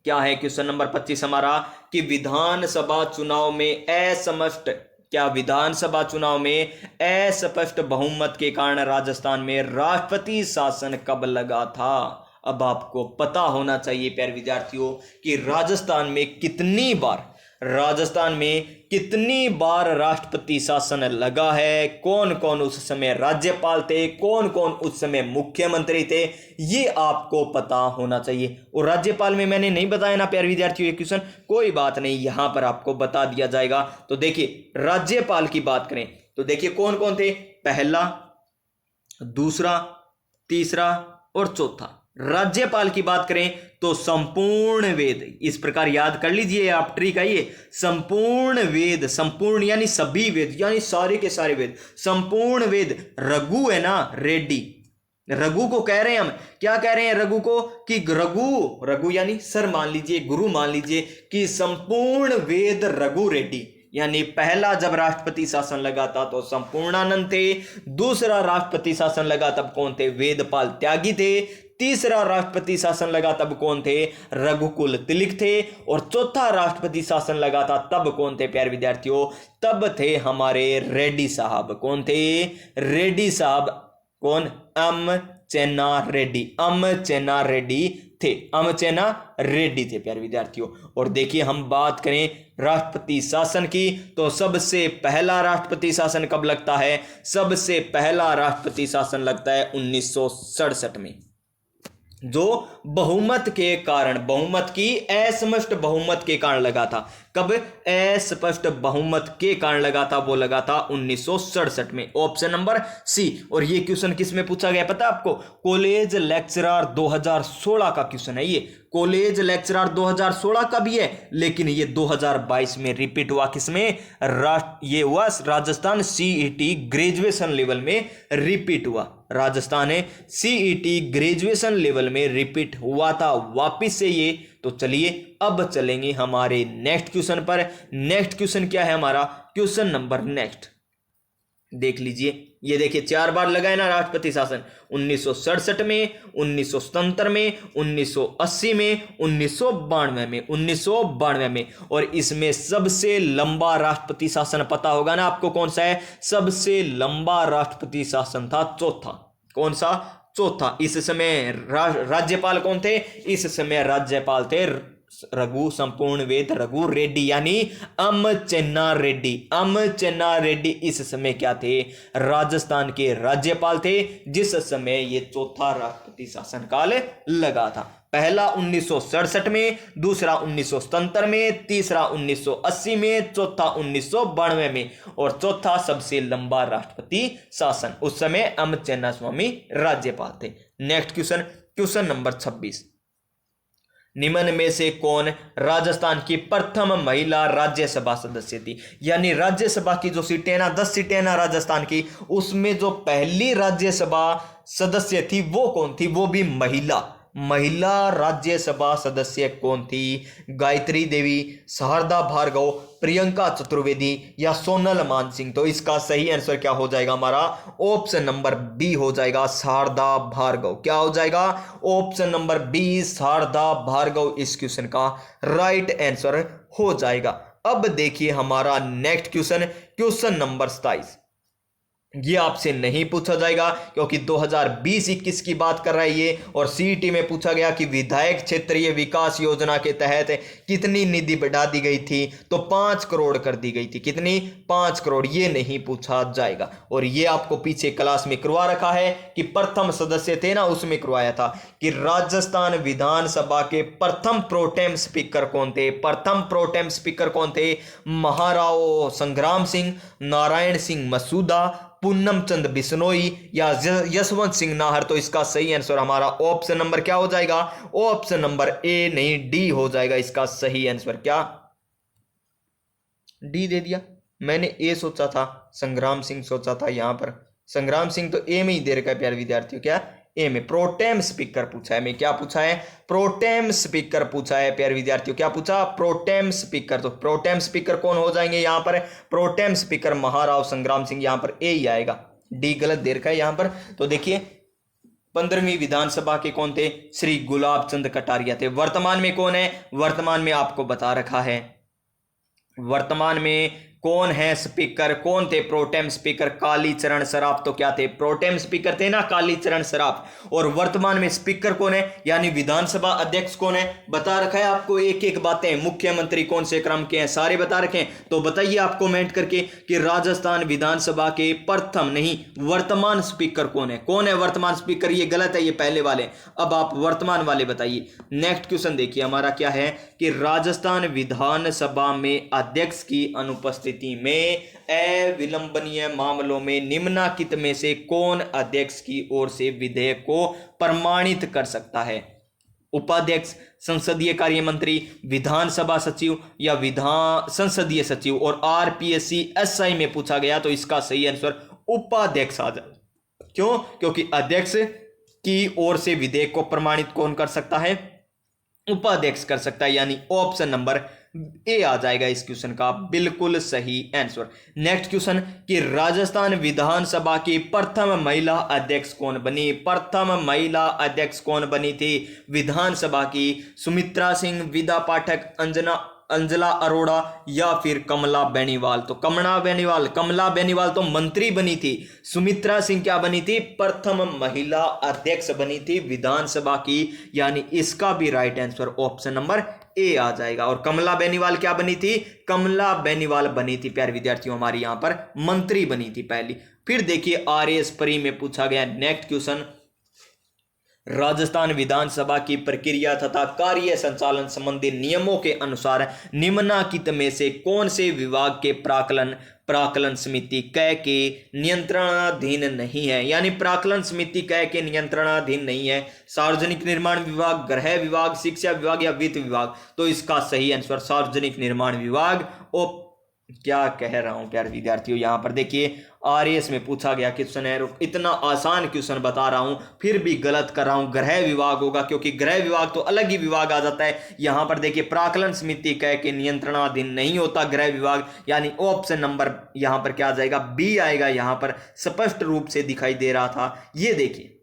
[SPEAKER 1] क्या है? क्वेश्चन नंबर 25 हमारा कि विधानसभा चुनाव में असमष्ट, क्या विधानसभा चुनाव में अस्पष्ट बहुमत के कारण राजस्थान में राष्ट्रपति शासन कब लगा था? अब आपको पता होना चाहिए प्यारे विद्यार्थियों कि राजस्थान में कितनी बार राष्ट्रपति शासन लगा है, कौन कौन उस समय राज्यपाल थे, कौन कौन उस समय मुख्यमंत्री थे, ये आपको पता होना चाहिए। और राज्यपाल में मैंने नहीं बताया ना प्यारे विद्यार्थियों ये क्वेश्चन, कोई बात नहीं, यहां पर आपको बता दिया जाएगा। तो देखिए राज्यपाल की बात करें तो देखिए कौन कौन थे? पहला, दूसरा, तीसरा और चौथा। राज्यपाल की बात करें तो संपूर्ण वेद, इस प्रकार याद कर लीजिए आप ट्रिक है ये। संपूर्ण वेद, संपूर्ण यानी सभी वेद, यानी सारे के सारे वेद, संपूर्ण वेद। रघु है ना, रेड्डी, रघु को कह रहे हैं हम, क्या कह रहे हैं रघु को? कि रघु यानी सर मान लीजिए, गुरु मान लीजिए कि संपूर्ण वेद रघु रेड्डी, यानी पहला जब राष्ट्रपति शासन लगा था तो संपूर्णानंद थे, दूसरा राष्ट्रपति शासन लगा तब कौन थे? वेदपाल त्यागी थे, तीसरा राष्ट्रपति शासन लगा तब कौन थे? रघुकुल तिलक थे, और चौथा राष्ट्रपति शासन लगा था तब कौन थे प्यारे विद्यार्थियों? तब थे हमारे रेड्डी साहब। कौन थे? रेड्डी साहब। कौन? अमचेन्ना रेड्डी। अमचेन्ना रेड्डी थे, अमचेन्ना रेड्डी थे प्यारे विद्यार्थियों। और देखिए हम बात करें राष्ट्रपति शासन की तो सबसे पहला राष्ट्रपति शासन कब लगता है? सबसे पहला राष्ट्रपति शासन लगता है 1967 में, जो बहुमत के कारण, बहुमत की अस्पष्ट बहुमत के कारण लगा था। कब? अस्पष्ट बहुमत के कारण लगा था, वो लगा था 1967 में। Option number C. और ये क्वेश्चन किस में पूछा गया पता है आपको? कॉलेज लेक्चरर 2016 का क्वेश्चन है ये। कॉलेज लेक्चरर 2016 का भी है, लेकिन ये 2022 में रिपीट हुआ। किसमें? ये हुआ राजस्थान सीईटी ग्रेजुएशन लेवल में रिपीट हुआ। राजस्थान है सीईटी ग्रेजुएशन लेवल में रिपीट हुआ था वापिस से ये। तो चलिए अब चलेंगे हमारे नेक्स्ट क्वेश्चन पर। नेक्स्ट क्वेश्चन क्या है हमारा? क्वेश्चन नंबर नेक्स्ट देख लीजिए। ये देखिए 4 बार लगा है ना राष्ट्रपति शासन, 1967 में, 1977 में, 1980 में, 1992 में, 1992 में। और इसमें सबसे लंबा राष्ट्रपति शासन पता होगा ना आपको कौन सा है? सबसे लंबा राष्ट्रपति शासन था चौथा। कौन सा? चौथा। इस समय राज्यपाल कौन थे? इस समय राज्यपाल थे रघु संपूर्ण वेद रघु रेड्डी, यानी अमचेन्ना रेड्डी। अमचेन्ना रेड्डी इस समय क्या थे? राजस्थान के राज्यपाल थे, जिस समय ये चौथा राष्ट्रपति शासनकाल लगा था। पहला 1967 में, दूसरा 1977 में, तीसरा 1980 में, चौथा 1992 में, और चौथा सबसे लंबा राष्ट्रपति शासन उस समय अमचेन्ना स्वामी राज्यपाल थे। Next question, question number 26। निम्न में से कौन राजस्थान की प्रथम महिला राज्यसभा सदस्य थी? यानी राज्यसभा की जो सीटें ना 10 सीटें ना राजस्थान की, उसमें जो पहली राज्यसभा सदस्य थी वो कौन थी? वो भी महिला। महिला राज्यसभा सदस्य कौन थी? गायत्री देवी, शारदा भार्गव, प्रियंका चतुर्वेदी या सोनल मानसिंह। तो इसका सही आंसर क्या हो जाएगा हमारा? ऑप्शन नंबर बी हो जाएगा, शारदा भार्गव। क्या हो जाएगा? Option number B, Sharda Bhargav इस क्वेश्चन का राइट आंसर हो जाएगा। अब देखिए हमारा नेक्स्ट क्वेश्चन, क्वेश्चन नंबर 27। ये आपसे नहीं पूछा जाएगा क्योंकि 2020-21 की बात कर रहा है ये, और सीईटी में पूछा गया कि विधायक क्षेत्रीय विकास योजना के तहत कितनी निधि बढ़ा दी गई थी? तो 5 करोड़ कर दी गई थी। कितनी? 5 करोड़। ये नहीं पूछा जाएगा। और ये आपको पीछे क्लास में करवा रखा है कि प्रथम सदस्य थे ना, उसमें करवाया था कि राजस्थान विधानसभा के प्रथम प्रोटेम स्पीकर कौन थे? प्रथम प्रोटेम स्पीकर कौन थे? महाराव संग्राम सिंह, नारायण सिंह मसूदा, पूनम चंद बिश्नोई या यशवंत सिंह नाहर। तो इसका सही आंसर हमारा ऑप्शन नंबर क्या हो जाएगा? ऑप्शन नंबर ए नहीं, डी हो जाएगा इसका सही आंसर। क्या डी दे दिया? मैंने ए सोचा था, संग्राम सिंह सोचा था। यहां पर संग्राम सिंह तो ए में ही दे रखा है प्यारे विद्यार्थियों। क्या ए में? प्रोटेम स्पीकर पूछा है। मैं क्या पूछा है? प्रोटेम स्पीकर पूछा है प्यारे विद्यार्थियों। क्या पूछा? Pro tem speaker. तो प्रोटेम स्पीकर कौन हो जाएंगे यहां पर? प्रोटेम स्पीकर महाराव संग्राम सिंह। यहां पर ए ही आएगा, डी गलत दे रखा है यहां पर। तो देखिए 15वीं विधानसभा के कौन थे? श्री गुलाब चंद कटारिया थे। वर्तमान में कौन है? वर्तमान में आपको बता रखा है। वर्तमान में कौन है स्पीकर? कौन थे प्रोटेम स्पीकर? कालीचरण सराफ। तो क्या थे? प्रोटेम स्पीकर थे ना कालीचरण सराफ। और वर्तमान में स्पीकर कौन है? यानी विधानसभा अध्यक्ष कौन है? बता रखा है आपको एक एक बातें। मुख्यमंत्री कौन से क्रम के हैं सारे बता रखे हैं। तो बताइए आप कमेंट करके कि राजस्थान विधानसभा के प्रथम नहीं वर्तमान स्पीकर कौन है? कौन है वर्तमान स्पीकर? ये गलत है, ये पहले वाले। अब आप वर्तमान वाले बताइए। नेक्स्ट क्वेश्चन देखिए हमारा क्या है कि राजस्थान विधानसभा में अध्यक्ष की अनुपस्थिति में अविलंबनीय मामलों में निम्नलिखित में से कौन अध्यक्ष की ओर से विधेयक को प्रमाणित कर सकता है? उपाध्यक्ष, संसदीय कार्य मंत्री, विधानसभा सचिव या संसदीय सचिव। और आरपीएससी एसआई में पूछा गया तो इसका सही आंसर उपाध्यक्ष आ जाए। क्यों? क्योंकि अध्यक्ष की ओर से विधेयक को प्रमाणित कौन कर सकता है? उपाध्यक्ष कर सकता है, यानी ऑप्शन नंबर ए आ जाएगा इस क्वेश्चन का बिल्कुल सही आंसर। नेक्स्ट क्वेश्चन कि राजस्थान विधानसभा की प्रथम महिला अध्यक्ष कौन बनी? प्रथम महिला अध्यक्ष कौन बनी थी विधानसभा की? सुमित्रा सिंह, विदा पाठक, अंजना अरोड़ा या फिर कमला बेनीवाल? तो कमला बेनीवाल तो मंत्री बनी थी। सुमित्रा सिंह क्या बनी थी? प्रथम महिला अध्यक्ष बनी थी विधानसभा की, यानी इसका भी right answer option number A आ जाएगा। और कमला बेनीवाल क्या बनी थी? कमला बेनीवाल बनी थी प्यारे विद्यार्थियों हमारी यहां पर मंत्री बनी थी पहली। फिर देखिए आरएएस प्री में पूछा गया नेक्स्ट क्वेश्चन, राजस्थान विधानसभा की प्रक्रिया तथा कार्य संचालन संबंधी नियमों के अनुसार निम्नलिखित में से कौन से विभाग के प्राकलन समिति क के नियंत्रणाधीन नहीं है? यानी प्राकलन समिति क के नियंत्रणाधीन नहीं है। सार्वजनिक निर्माण विभाग, गृह विभाग, शिक्षा विभाग या वित्त विभाग? तो इसका सही आंसर सार्वजनिक निर्माण विभाग। क्या कह रहा हूं प्यारे विद्यार्थियों, यहां पर देखिए आरएएस में पूछा गया क्वेश्चन है, इतना आसान क्वेश्चन बता रहा हूं फिर भी गलत कर रहा हूं। गृह विभाग होगा क्योंकि गृह विभाग तो अलग ही विभाग आ जाता है। यहां पर देखिए प्राकलन समिति कह के नियंत्रणाधीन नहीं होता गृह विभाग, यानी ऑप्शन नंबर यहां पर क्या आ जाएगा? बी आएगा। यहां पर स्पष्ट रूप से दिखाई दे रहा था। ये देखिए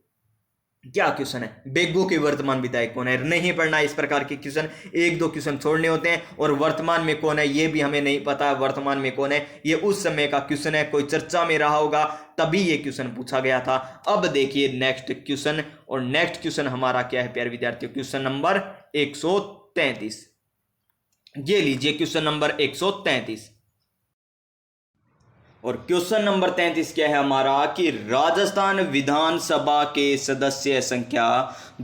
[SPEAKER 1] क्या क्वेश्चन है, बेगू के वर्तमान विधायक कौन है? नहीं पढ़ना इस प्रकार के क्वेश्चन, एक दो क्वेश्चन छोड़ने होते हैं। और वर्तमान में कौन है ये भी हमें नहीं पता है, वर्तमान में कौन है ये उस समय का क्वेश्चन है, कोई चर्चा में रहा होगा तभी ये क्वेश्चन पूछा गया था। अब देखिए नेक्स्ट क्वेश्चन, और नेक्स्ट क्वेश्चन हमारा क्या है प्यारे विद्यार्थियों? Question number 133। ये लीजिए क्वेश्चन नंबर 133। और क्वेश्चन नंबर 33 क्या है हमारा कि राजस्थान विधानसभा के सदस्य संख्या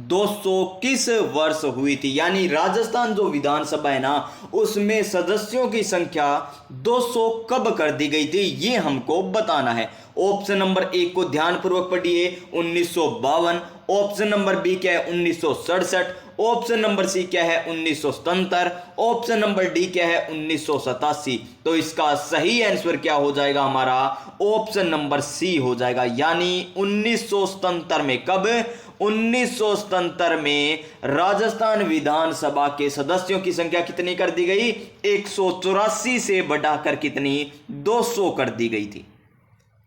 [SPEAKER 1] 200 किस वर्ष हुई थी? यानी राजस्थान जो विधानसभा है ना उसमें सदस्यों की संख्या 200 कब कर दी गई थी ये हमको बताना है। ऑप्शन नंबर ए को ध्यानपूर्वक पढ़िए 1952, ऑप्शन नंबर बी क्या है 1967, ऑप्शन नंबर सी क्या है 1977, ऑप्शन नंबर डी क्या है 1987। तो इसका सही आंसर क्या हो जाएगा हमारा? ऑप्शन नंबर सी हो जाएगा, यानी 1977 में। कब? 1977 में राजस्थान विधानसभा के सदस्यों की संख्या कितनी कर दी गई? 184 से बढ़ाकर कितनी? 200 कर दी गई थी।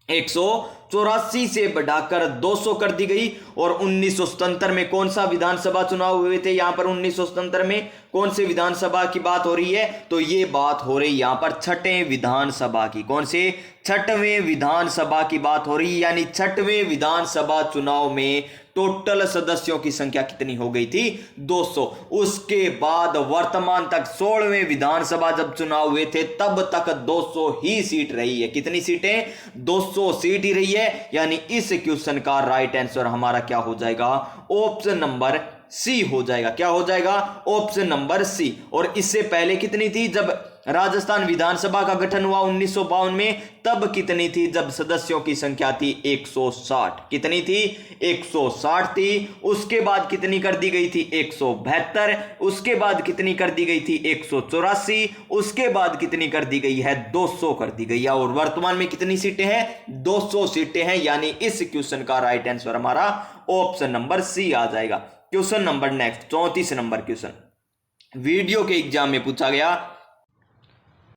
[SPEAKER 1] 184 से बढ़ाकर 200 कर दी गई। और 1977 में कौन सा विधानसभा चुनाव हुए थे? यहां पर 1977 में कौन से विधानसभा की बात हो रही है? तो ये बात हो रही यहां पर छठवें विधानसभा की। कौन से? छठवें विधानसभा की बात हो रही है। यानी छठवें विधानसभा चुनाव में टोटल सदस्यों की संख्या कितनी हो गई थी? 200। उसके बाद वर्तमान तक 16वें विधानसभा जब चुनाव हुए थे तब तक 200 ही सीट रही है। कितनी सीटें? 200 सीट ही रही है। यानी इस क्वेश्चन का राइट आंसर हमारा क्या हो जाएगा? ऑप्शन नंबर सी हो जाएगा। क्या हो जाएगा? Option number C. और इससे पहले कितनी थी? जब राजस्थान विधानसभा का गठन हुआ 1952 में, तब कितनी थी? जब सदस्यों की संख्या थी 160। कितनी थी? 160 थी। उसके बाद कितनी कर दी गई थी? 172। उसके बाद कितनी कर दी गई थी? 184। उसके बाद कितनी कर दी गई है? 200 कर दी गई है। और वर्तमान में कितनी सीटें हैं? 200 सीटें हैं। यानी इस क्वेश्चन का राइट आंसर हमारा ऑप्शन नंबर सी आ जाएगा। Question number next 34 number question video के एग्जाम में पूछा गया।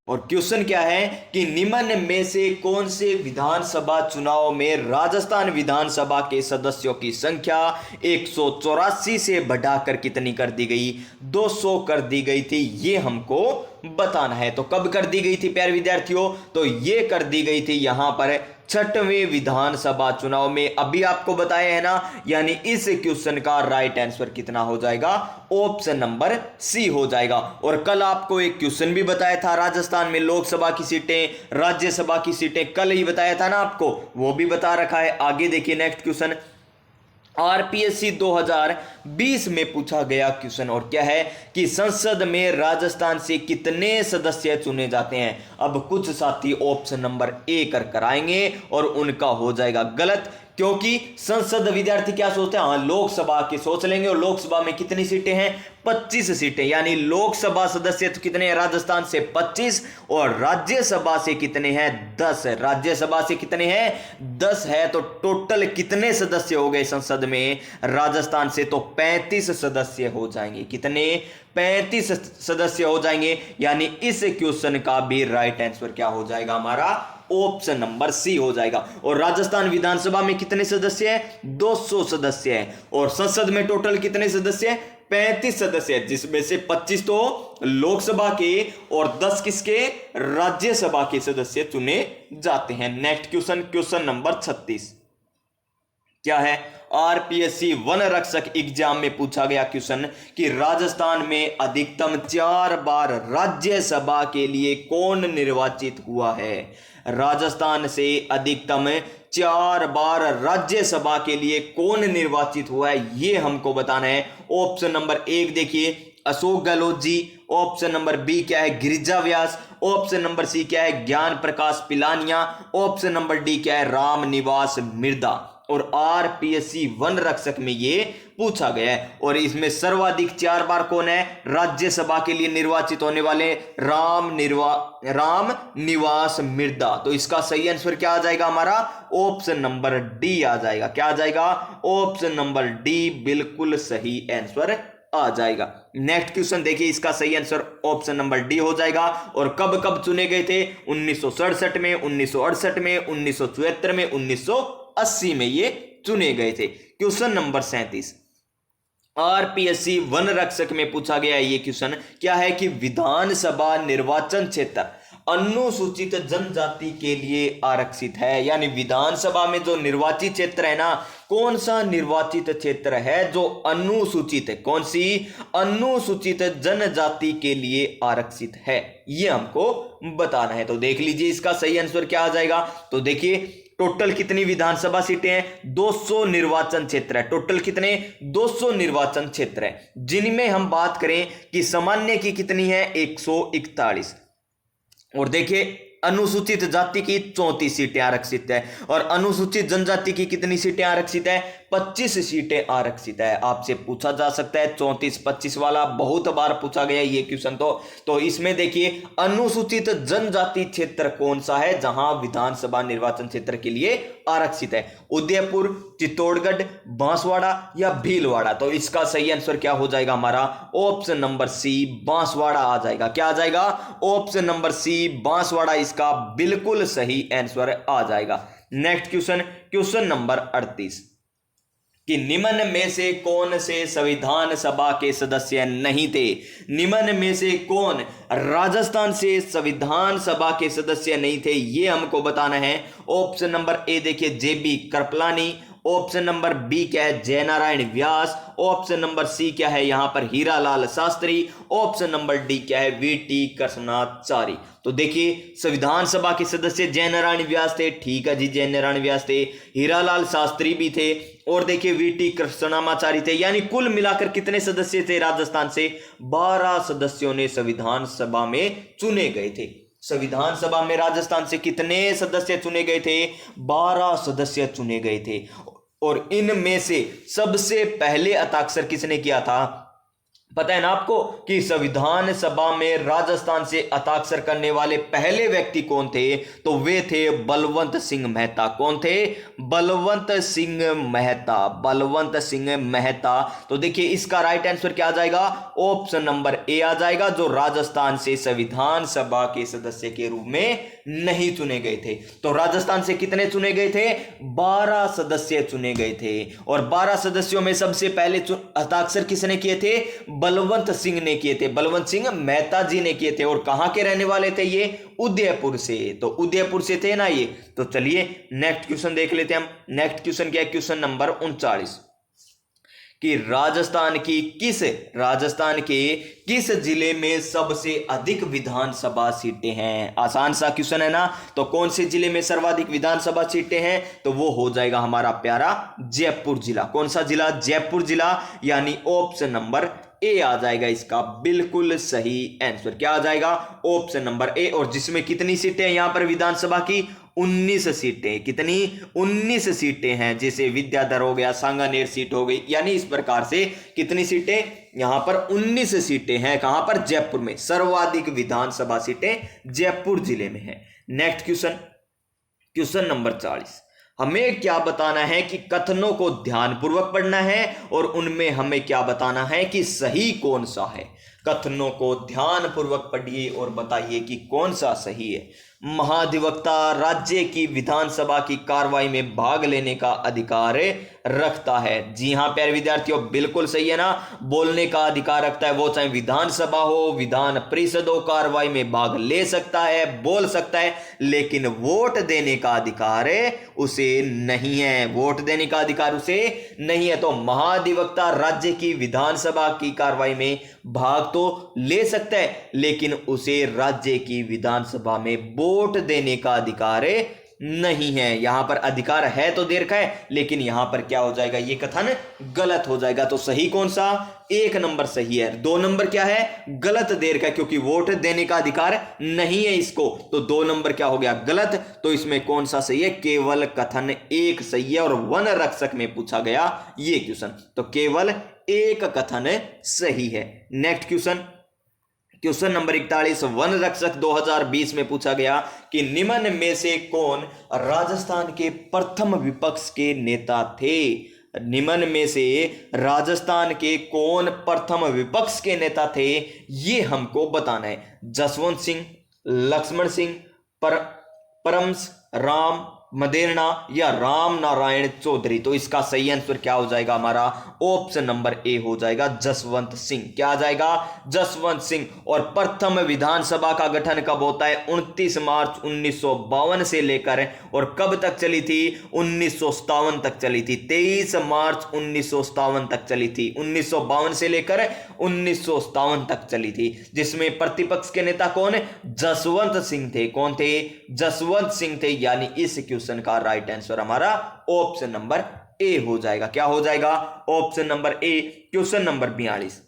[SPEAKER 1] और क्वेश्चन क्या है कि निम्न में से कौन से विधानसभा चुनाव में राजस्थान विधानसभा के सदस्यों की संख्या 184 से बढ़ाकर कितनी कर दी गई? 200 कर दी गई थी। ये हमको बताना है। तो कब कर दी गई थी प्यारे विद्यार्थियों? तो ये कर दी गई थी यहां पर छठवें विधानसभा चुनाव में। अभी आपको बताया है ना। यानी इस क्वेश्चन का राइट आंसर कितना हो जाएगा? ऑप्शन नंबर सी हो जाएगा। और कल आपको एक क्वेश्चन भी बताया था राजस्थान में लोकसभा की सीटें, राज्यसभा की सीटें, कल ही बताया था ना आपको, वो भी बता रखा है। आगे देखिए नेक्स्ट क्वेश्चन आरपीएससी 2020 में पूछा गया क्वेश्चन। और क्या है कि संसद में राजस्थान से कितने सदस्य चुने जाते हैं? अब कुछ साथी ऑप्शन नंबर ए कर कराएंगे और उनका हो जाएगा गलत, क्योंकि संसद विद्यार्थी क्या सोचते हैं, हाँ लोकसभा की सोच लेंगे, और लोकसभा में कितनी सीटें हैं, 25 सीटें, यानी लोकसभा सदस्य तो कितने हैं राजस्थान से 25, और राज्यसभा से कितने हैं 10, राज्यसभा से कितने हैं 10 है, तो टोटल कितने सदस्य हो गए संसद में राजस्थान से, तो 35 सदस्य हो जाएंगे, कितने 35 सदस्य हो जाएंगे, यानी इस क्वेश्चन का भी राइट आंसर क्या हो जाएगा हमारा, ऑप्शन नंबर सी हो जाएगा। और राजस्थान विधानसभा में कितने सदस्य हैं, 200 सदस्य हैं, और संसद में टोटल कितने सदस्य हैं, 35 सदस्य हैं, जिसमें से 25 तो लोकसभा के और 10 किसके, राज्यसभा के सदस्य चुने जाते हैं। नेक्स्ट क्वेश्चन, क्वेश्चन नंबर 36 क्या है, आरपीएससी वन रक्षक एग्जाम में पूछा गया क्वेश्चन कि राजस्थान में अधिकतम 4 बार राज्यसभा के लिए कौन निर्वाचित हुआ है, राजस्थान से अधिकतम 4 बार राज्यसभा के लिए कौन निर्वाचित हुआ है, यह हमको बताना है। ऑप्शन नंबर 1 देखिए Ashok Gehlot ji, option number B क्या है Girija Vyas, option number C क्या है ज्ञान प्रकाश पिलानिया, ऑप्शन नंबर डी क्या है रामनिवास मिर्धा। और आरपीएससी वन रक्षक में ये पूछा गया है, और इसमें सर्वाधिक 4 बार कौन है राज्यसभा के लिए निर्वाचित होने वाले, रामनिवास मिर्धा। तो इसका सही आंसर क्या आ जाएगा हमारा, ऑप्शन नंबर डी आ जाएगा, क्या आ जाएगा, ऑप्शन नंबर डी बिल्कुल सही आंसर आ जाएगा। नेक्स्ट क्वेश्चन देखिए, इसका सही आंसर ऑप्शन नंबर डी हो जाएगा। और कब कब चुने गए थे, 1967 में, 1968 में, 1974 में, 1980 में ये चुने गए थे। क्वेश्चन नंबर 37 आरपीएससी वन रक्षक में पूछा गया ये क्वेश्चन क्या है कि विधानसभा निर्वाचन क्षेत्र अनुसूचित जनजाति के लिए आरक्षित है, यानी विधानसभा में जो निर्वाचित क्षेत्र है ना, कौन सा निर्वाचित क्षेत्र है जो अनुसूचित है, कौन सी अनुसूचित जनजाति के लिए आरक्षित है, ये हमको बताना है। तो देख लीजिए इसका सही आंसर क्या आ जाएगा। तो देखिए टोटल कितनी विधानसभा सीटें हैं, 200 निर्वाचन क्षेत्र है, टोटल कितने 200 निर्वाचन क्षेत्र है, जिनमें हम बात करें कि सामान्य की कितनी है 141, और देखिए अनुसूचित जाति की 34 सीटें आरक्षित है, और अनुसूचित जनजाति की कितनी सीटें आरक्षित है, 25 सीटें आरक्षित है। आपसे पूछा जा सकता है 34-25 वाला, बहुत बार पूछा गया ये क्वेश्चन। तो इसमें देखिए अनुसूचित जनजाति क्षेत्र कौन सा है जहां विधानसभा निर्वाचन क्षेत्र के लिए आरक्षित है, उदयपुर, चित्तौड़गढ़, बांसवाड़ा या भीलवाड़ा। तो इसका सही आंसर क्या हो जाएगा हमारा, ऑप्शन नंबर सी बांसवाड़ा आ जाएगा, क्या आ जाएगा, ऑप्शन नंबर सी बांसवाड़ा इसका बिल्कुल सही आंसर आ जाएगा। नेक्स्ट क्वेश्चन, क्वेश्चन नंबर 38 कि निम्न में से कौन से संविधान सभा के सदस्य नहीं थे, निम्न में से कौन राजस्थान से संविधान सभा के सदस्य नहीं थे, ये हमको बताना है। ऑप्शन नंबर ए देखिए जेबी कृपलानी, ऑप्शन नंबर बी क्या है जयनारायण व्यास, ऑप्शन नंबर सी क्या है यहां पर Hiralal Shastri, option number D क्या है वीटी कृष्णाचारी। तो देखिए संविधान सभा के सदस्य जयनारायण व्यास थे, ठीक है जी जयनारायण व्यास थे, हीरालाल शास्त्री भी थे, और देखिए वीटी कृष्णाचारी थे, यानी कुल मिलाकर कितने सदस्य थे राजस्थान से, 12 सदस्यों ने संविधान सभा में चुने गए थे। संविधान सभा में राजस्थान से कितने सदस्य चुने गए थे, 12 सदस्य चुने गए थे। और इनमें से सबसे पहले हस्ताक्षर किसने किया था, पता है ना आपको कि संविधान सभा में राजस्थान से हस्ताक्षर करने वाले पहले व्यक्ति कौन थे, तो वे थे बलवंत सिंह मेहता। कौन थे, बलवंत सिंह मेहता, बलवंत सिंह मेहता। तो देखिए इसका राइट आंसर क्या आ जाएगा, ऑप्शन नंबर ए आ जाएगा, जो राजस्थान से संविधान सभा के सदस्य के रूप में नहीं चुने गए थे। तो राजस्थान से कितने चुने गए थे, 12 सदस्य चुने गए थे, और 12 सदस्यों में सबसे पहले हस्ताक्षर किसने किए थे, बलवंत सिंह ने किए थे, बलवंत सिंह मेहता जी ने किए थे। और कहां के रहने वाले थे ये, उदयपुर से, तो उदयपुर से थे ना ये। तो चलिए नेक्स्ट क्वेश्चन देख लेते हैं हम। नेक्स्ट क्वेश्चन क्या है, क्वेश्चन नंबर 39 कि राजस्थान के किस जिले में सबसे अधिक विधानसभा सीटें हैं। आसान सा क्वेश्चन है ना, तो कौन से जिले में सर्वाधिक विधानसभा सीटें हैं, तो वो हो जाएगा हमारा प्यारा जयपुर जिला। कौन सा जिला, जयपुर जिला, यानी ऑप्शन नंबर ए आ जाएगा इसका बिल्कुल सही आंसर। क्या आ जाएगा, ऑप्शन नंबर ए। और जिसमें कितनी सीटें हैं यहां पर विधानसभा की, 19 सीटें, कितनी 19 सीटें हैं, जैसे विद्याधर हो गया, सांगानेर सीट हो गई, यानी इस प्रकार से कितनी सीटें यहां पर 19 सीटें हैं। कहां पर? जयपुर में। सर्वाधिक विधानसभा सीटें जयपुर जिले में है। Next question, question number 40। हमें क्या बताना है कि कथनों को ध्यानपूर्वक पढ़ना है और उनमें हमें क्या बताना है कि सही कौन सा है। कथनों को ध्यानपूर्वक पढ़िए और बताइए कि कौन सा सही है। महाधिवक्ता राज्य की विधानसभा की कार्रवाई में भाग लेने का अधिकार रखता है। जी हां प्यारे विद्यार्थियों, बिल्कुल सही है ना। बोलने का अधिकार रखता है, वो चाहे विधानसभा हो, विधान परिषद हो, कार्रवाई में भाग ले सकता है, बोल सकता है, लेकिन वोट देने का अधिकार उसे नहीं है। वोट देने का अधिकार उसे नहीं है। तो महाधिवक्ता राज्य की विधानसभा की कार्रवाई में भाग तो ले सकता है, लेकिन उसे राज्य की विधानसभा में वोट देने का अधिकार नहीं है। यहां पर अधिकार है तो दे रखा है, लेकिन यहां पर क्या हो जाएगा, ये कथन गलत हो जाएगा। तो सही कौन सा? 1 नंबर सही है। 2 नंबर क्या है? गलत दे रखा है, क्योंकि वोट देने का अधिकार नहीं है इसको। तो 2 नंबर क्या हो गया? गलत। तो इसमें कौन सा सही है? केवल कथन 1 सही है और वन रक्षक में पूछा गया ये क्वेश्चन, तो केवल 1 कथन सही है। Next question, question number 41। One रक्षक 2020 में पूछा गया कि निम्न में से कौन राजस्थान के प्रथम विपक्ष के नेता थे। निम्न में से राजस्थान के कौन प्रथम विपक्ष के नेता थे, ये हमको बताना है। जसवंत सिंह, लक्ष्मण सिंह, परमस राम मदेरणा या राम नारायण चौधरी। तो इसका सही आंसर क्या हो जाएगा हमारा? ऑप्शन नंबर ए हो जाएगा, जसवंत सिंह। क्या आ जाएगा? जसवंत सिंह। और प्रथम विधानसभा का गठन कब होता है? 29 मार्च 1952 से लेकर, और कब तक चली थी? 1957 तक चली थी। 23 मार्च 1957 तक चली थी। 1952 से लेकर 1957 तक चली थी, जिसमें प्रतिपक्ष के नेता कौन? जसवंत सिंह थे। कौन थे? जसवंत सिंह थे। यानी इस क्वेश्चन का राइट आंसर हमारा ऑप्शन नंबर ए हो जाएगा। क्या हो जाएगा? ऑप्शन नंबर ए। क्वेश्चन नंबर 42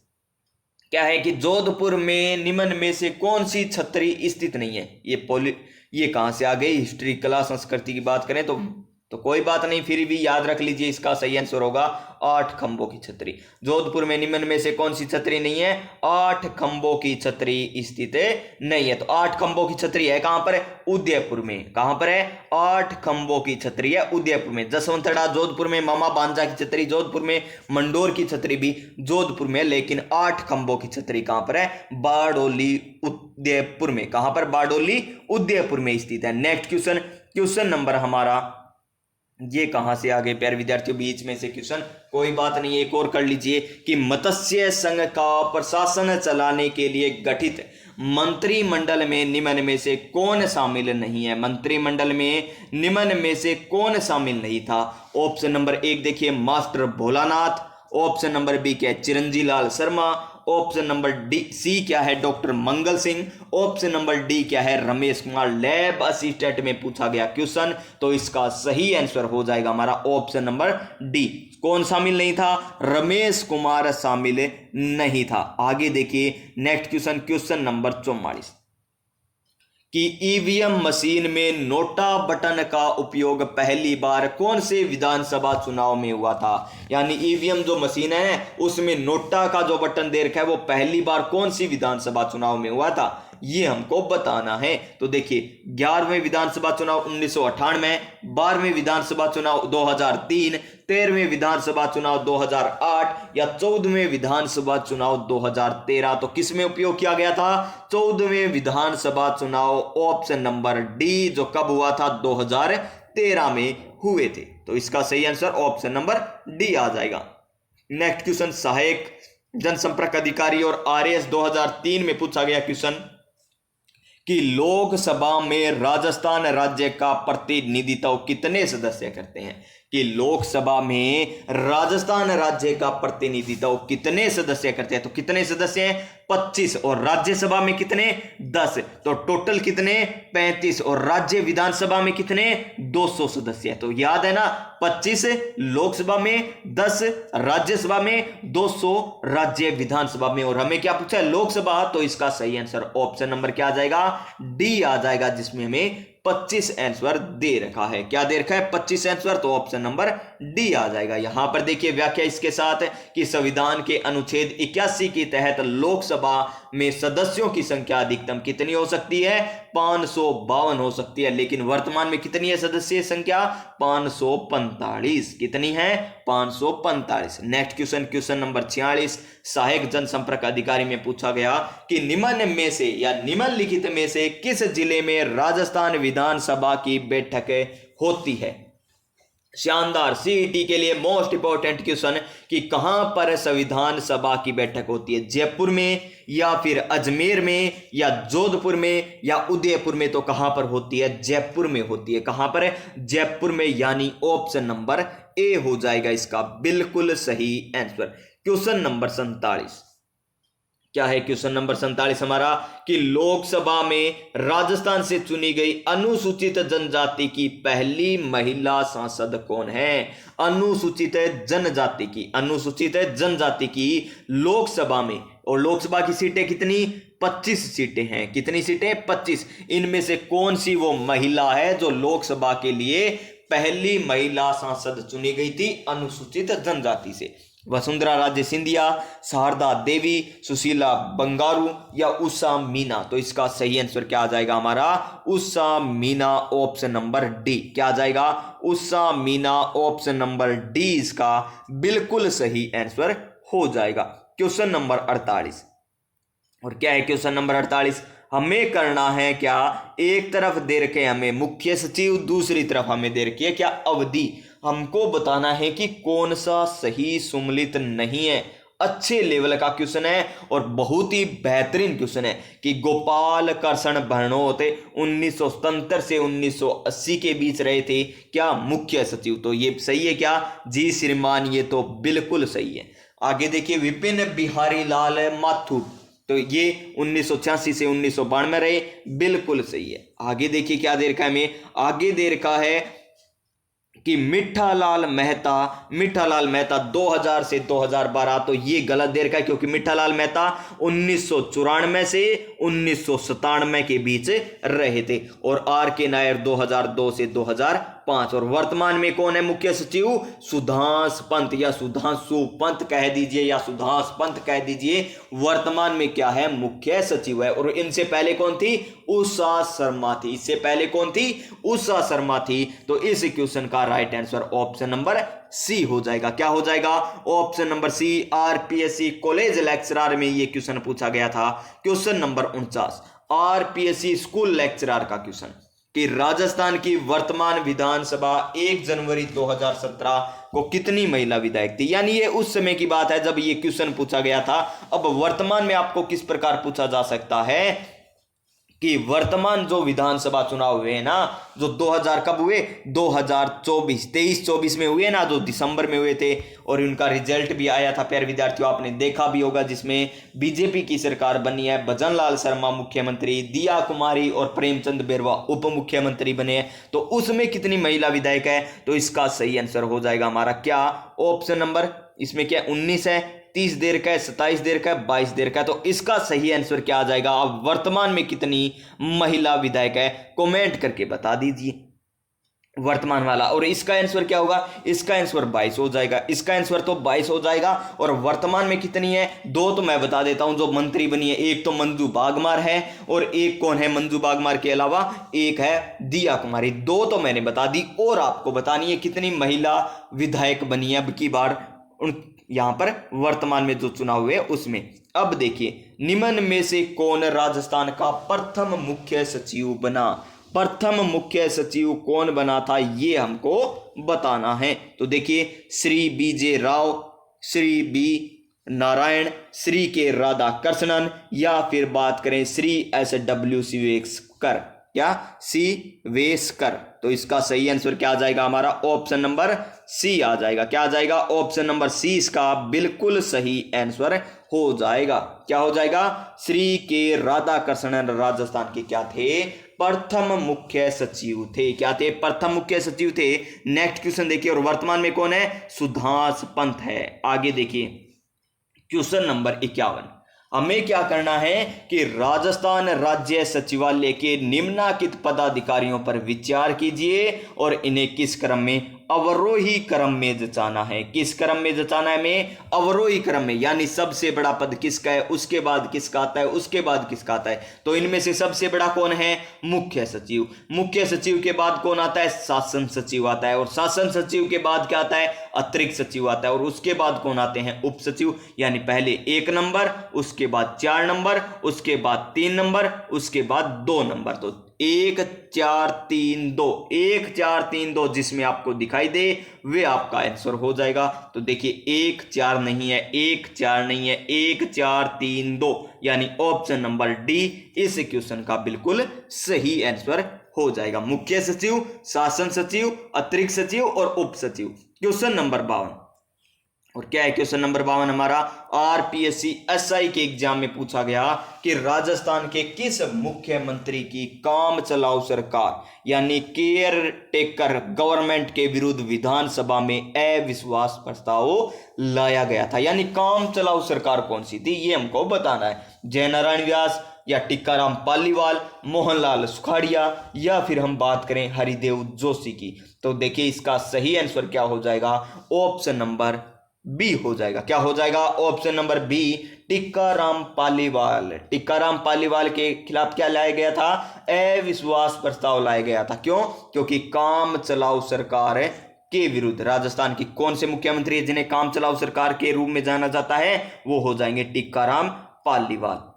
[SPEAKER 1] क्या है कि जोधपुर में निम्न में से कौन सी छतरी स्थित नहीं है। ये कहां से आ गई? हिस्ट्री, कला, संस्कृति की बात करें तो कोई बात नहीं, फिर भी याद रख लीजिए, इसका सही आंसर होगा 8 खंभों की छतरी। जोधपुर में निम्न में से कौन सी छतरी नहीं है? 8 खंभों की छतरी स्थित नहीं है। तो 8 खंभों की छतरी है कहां पर? उदयपुर में। कहां पर है? 8 खंभों की छतरी है उदयपुर में। जसवंतड़ा जोधपुर में, मामा बांजा की छतरी जोधपुर में, मंडोर की छतरी भी जोधपुर में, लेकिन 8 खंभों की छतरी कहां पर है? बारडोली उदयपुर में। कहां पर? बारडोली उदयपुर में स्थित है। नेक्स्ट क्वेश्चन, क्वेश्चन नंबर हमारा ये कहां से आ गए प्यारे विद्यार्थियों? बीच में से क्वेश्चन, कोई बात नहीं, एक और कर लीजिए कि मत्स्य संघ का प्रशासन चलाने के लिए गठित मंत्रिमंडल में निम्न में से कौन शामिल नहीं है। मंत्रिमंडल में निम्न में से कौन शामिल नहीं था? ऑप्शन नंबर 1 देखिए, master Bholanath. Option number B क्या है? Chiranji Lal Sharma. Option number C क्या है? Doctor Mangal Singh. Option number D क्या है? रमेश कुमार। लैब असिस्टेंट में पूछा गया क्वेश्चन, तो इसका सही आंसर हो जाएगा हमारा ऑप्शन नंबर डी। कौन शामिल नहीं था? रमेश कुमार शामिल नहीं था। आगे देखिए नेक्स्ट क्वेश्चन, क्वेश्चन नंबर 44 कि ईवीएम मशीन में नोटा बटन का उपयोग पहली बार कौन से विधानसभा चुनाव में हुआ था। यानी ईवीएम जो मशीन है उसमें नोटा का जो बटन दे रखा है वो पहली बार कौन सी विधानसभा चुनाव में हुआ था, ये हमको बताना है। तो देखिए 11वें विधानसभा चुनाव 1998, 12वें विधानसभा चुनाव 2003, 13वें विधानसभा चुनाव 2008 या 14वें विधानसभा चुनाव 2013। तो किस में उपयोग किया गया था? 14वें विधानसभा चुनाव, ऑप्शन नंबर डी, जो कब हुआ था? 2013 में हुए थे। तो इसका सही आंसर ऑप्शन नंबर डी आ जाएगा। नेक्स्ट क्वेश्चन, सहायक जनसंपर्क अधिकारी और आरएएस 2003 में पूछा गया क्वेश्चन कि लोकसभा में राजस्थान राज्य का प्रतिनिधित्व कितने सदस्य करते हैं। कि लोकसभा में राजस्थान राज्य का प्रतिनिधित्व कितने सदस्य करते हैं। तो कितने सदस्य हैं? 25 और राज्यसभा में कितने 10, तो टोटल कितने 35 और राज्य विधानसभा में कितने 200 सदस्य है। तो याद है ना, 25 लोकसभा में, 10 राज्यसभा में, 200 राज्य विधानसभा में। और हमें क्या पूछा है, लोकसभा, तो इसका सही आंसर ऑप्शन नंबर क्या आ जाएगा, डी आ जाएगा, जिसमें हमें 25 आंसर दे रखा है। क्या दे रखा है, 25 आंसर, तो ऑप्शन नंबर डी आ जाएगा। यहां पर देखिए व्याख्या इसके साथ कि संविधान के अनुच्छेद 81 के तहत लोकसभा में सदस्यों की संख्या अधिकतम कितनी हो सकती है, 552 हो सकती है, लेकिन वर्तमान में कितनी है सदस्य संख्या, 545। कितनी है, 545। नेक्स्ट क्वेश्चन, क्वेश्चन नंबर 46 सहायक जनसंपर्क अधिकारी में पूछा गया कि निम्न में से या निम्नलिखित में से किस जिले में राजस्थान विधानसभा की बैठक होती है। शानदार, सीईटी के लिए मोस्ट इंपॉर्टेंट क्वेश्चन कि कहां पर संविधान सभा की बैठक होती है, जयपुर में या फिर अजमेर में या जोधपुर में या उदयपुर में। तो कहां पर होती है, जयपुर में होती है। कहां पर है, जयपुर में, यानी ऑप्शन नंबर ए हो जाएगा इसका बिल्कुल सही आंसर। क्वेश्चन नंबर 47 क्या है, क्वेश्चन नंबर 47 हमारा कि लोकसभा में राजस्थान से चुनी गई अनुसूचित जनजाति की पहली महिला सांसद कौन है। अनुसूचित जनजाति की लोकसभा में, और लोकसभा की सीटें कितनी, 25 सीटें हैं। कितनी सीटें, 25। इनमें से कौन सी वो महिला है जो लोकसभा के लिए पहली महिला सांसद चुनी गई थी अनुसूचित जनजाति से। वसुंधरा राजे सिंधिया, शारदा देवी, सुशीला बंगारू या उषा मीना। तो इसका सही आंसर क्या आ जाएगा हमारा, Usha Meena, option number D. क्या आ जाएगा, Usha Meena, option number D इसका बिल्कुल सही आंसर हो जाएगा। क्वेश्चन नंबर 48, और क्या है क्वेश्चन नंबर 48, हमें करना है क्या, एक तरफ दे रखे हमें मुख्य सचिव, दूसरी तरफ हमें दे रखी है क्या, अवधि। हमको बताना है कि कौन सा सही सुमलित नहीं है। अच्छे लेवल का क्वेश्चन है और बहुत ही बेहतरीन क्वेश्चन है कि गोपाल कृष्ण भरनोत 1977 से 1980 के बीच रहे थे क्या, मुख्य सचिव। तो ये सही है क्या, जी श्रीमान, ये तो बिल्कुल सही है। आगे देखिए, विपिन बिहारी लाल माथुर, तो ये 1986 से 1992 रहे, बिल्कुल सही है। आगे देखिए क्या दे रखा है हमें, आगे दे रखा है कि मिठालाल मेहता 2000 से 2012। तो ये गलत दे रखा है क्योंकि मिठालाल मेहता 1994 से 1997 के बीच रहे थे, और आर के नायर 2002 से 2005। और वर्तमान में कौन है मुख्य सचिव, सुधांश पंत या सुधांशु पंत कह दीजिए या सुधांश पंत कह दीजिए, वर्तमान में क्या है, मुख्य सचिव है। और इनसे पहले कौन थी, उषा शर्मा थी। इससे पहले कौन थी, उषा शर्मा थी। तो इस क्वेश्चन का right answer option number C हो जाएगा। क्या हो जाएगा, option number C. RPSC college lecturer में ये क्वेश्चन पूछा गया था। Question number 49 RPSC school lecturer का क्वेश्चन कि राजस्थान की वर्तमान विधानसभा 1 जनवरी 2017 को कितनी महिला विधायक थी। यानी ये उस समय की बात है जब ये क्वेश्चन पूछा गया था। अब वर्तमान में आपको किस प्रकार पूछा जा सकता है कि वर्तमान जो विधानसभा चुनाव हुए हैं ना, जो 2000 कब हुए, 2024 23-24 में हुए ना, जो दिसंबर में हुए थे, और उनका रिजल्ट भी आया था प्यारे विद्यार्थियों, आपने देखा भी होगा, जिसमें बीजेपी की सरकार बनी है, भजन लाल शर्मा मुख्यमंत्री, दिया कुमारी और प्रेमचंद बेरवा उप मुख्यमंत्री बने हैं। तो उसमें कितनी महिला विधायक है, तो इसका सही आंसर हो जाएगा हमारा क्या, ऑप्शन नंबर, इसमें क्या 19 है, 30 देर का है, 27 देर का है, 22 देर का है। तो इसका सही आंसर क्या आ जाएगा, अब वर्तमान में कितनी महिला विधायक है, कमेंट करके बता दीजिए वर्तमान वाला। और इसका आंसर क्या होगा, इसका आंसर 22 हो जाएगा, इसका आंसर तो 22 हो जाएगा। और वर्तमान में कितनी है, दो तो मैं बता देता हूं जो मंत्री बनी है, एक तो मंजू बागमार है और एक कौन है, मंजू बागमार के अलावा एक है दिया कुमारी। दो तो मैंने बता दी, और आपको बतानी है कितनी महिला विधायक बनी है अब की बार यहां पर वर्तमान में जो चुनाव हुए उसमें। अब देखिए, निम्न में से कौन राजस्थान का प्रथम मुख्य सचिव बना, प्रथम मुख्य सचिव कौन बना था ये हमको बताना है। तो देखिए, श्री बीजे राव, श्री बी नारायण, श्री के राधा कृष्णन, या फिर बात करें श्री SW शिवेस्कर, क्या सी वेस्कर। तो इसका सही आंसर क्या आ जाएगा हमारा, ऑप्शन नंबर सी आ जाएगा। क्या आ जाएगा, ऑप्शन नंबर सी इसका बिल्कुल सही आंसर हो जाएगा। क्या हो जाएगा? श्री के राधाकृष्णन राजस्थान के क्या थे? प्रथम मुख्य सचिव थे। क्या थे? प्रथम मुख्य सचिव थे। नेक्स्ट क्वेश्चन देखिए, और वर्तमान में कौन है? सुधांश पंत है। आगे देखिए क्वेश्चन नंबर 51। हमें क्या करना है कि राजस्थान राज्य सचिवालय के निम्नलिखित पदाधिकारियों पर विचार कीजिए और इन्हें किस क्रम में? अवरोही क्रम में जचाना है। किस क्रम में जचाना है? हमें अवरोही क्रम में, यानी सबसे बड़ा पद किसका है, उसके बाद किसका आता है, उसके बाद किसका आता है। तो इनमें से सबसे बड़ा कौन है? मुख्य सचिव। मुख्य सचिव के बाद कौन आता है? शासन सचिव आता है। और शासन सचिव के बाद क्या आता है? अतिरिक्त सचिव आता है। और उसके बाद कौन आते हैं? उप सचिव। यानी पहले 1 नंबर, उसके बाद 4 नंबर, उसके बाद 3 नंबर, उसके बाद 2 नंबर। तो 1 4 3 2, 1 4 3 2 जिसमें आपको दिखाई दे वे आपका आंसर हो जाएगा। तो देखिए 1 4 नहीं है, 1 4 नहीं है, 1 4 3 2, यानी ऑप्शन नंबर डी इस क्वेश्चन का बिल्कुल सही आंसर हो जाएगा। मुख्य सचिव, शासन सचिव, अतिरिक्त सचिव और उप सचिव। क्वेश्चन नंबर 52, और क्या है क्वेश्चन नंबर 52 हमारा? आरपीएससी एसआई के एग्जाम में पूछा गया कि राजस्थान के किस मुख्यमंत्री की काम चलाऊ सरकार यानी केयर टेकर गवर्नमेंट के विरुद्ध विधानसभा में अविश्वास प्रस्ताव लाया गया था। यानी काम चलाऊ सरकार कौन सी थी ये हमको बताना है। जयनारायण व्यास या टिक्काराम पालीवाल, मोहनलाल सुखाड़िया, या फिर हम बात करें हरिदेव जोशी की। तो देखिए इसका सही आंसर क्या हो जाएगा? ऑप्शन नंबर बी हो जाएगा। क्या हो जाएगा? Option number B, Tikkaram Paliwal. Tikkaram Paliwal के खिलाफ क्या लाया गया था? अविश्वास प्रस्ताव लाया गया था। क्यों? क्योंकि काम चलाऊ सरकार के विरुद्ध राजस्थान की कौन से मुख्यमंत्री है जिन्हें काम चलाऊ सरकार के रूप में जाना जाता है? वो हो जाएंगे टिक्काराम पालीवाल।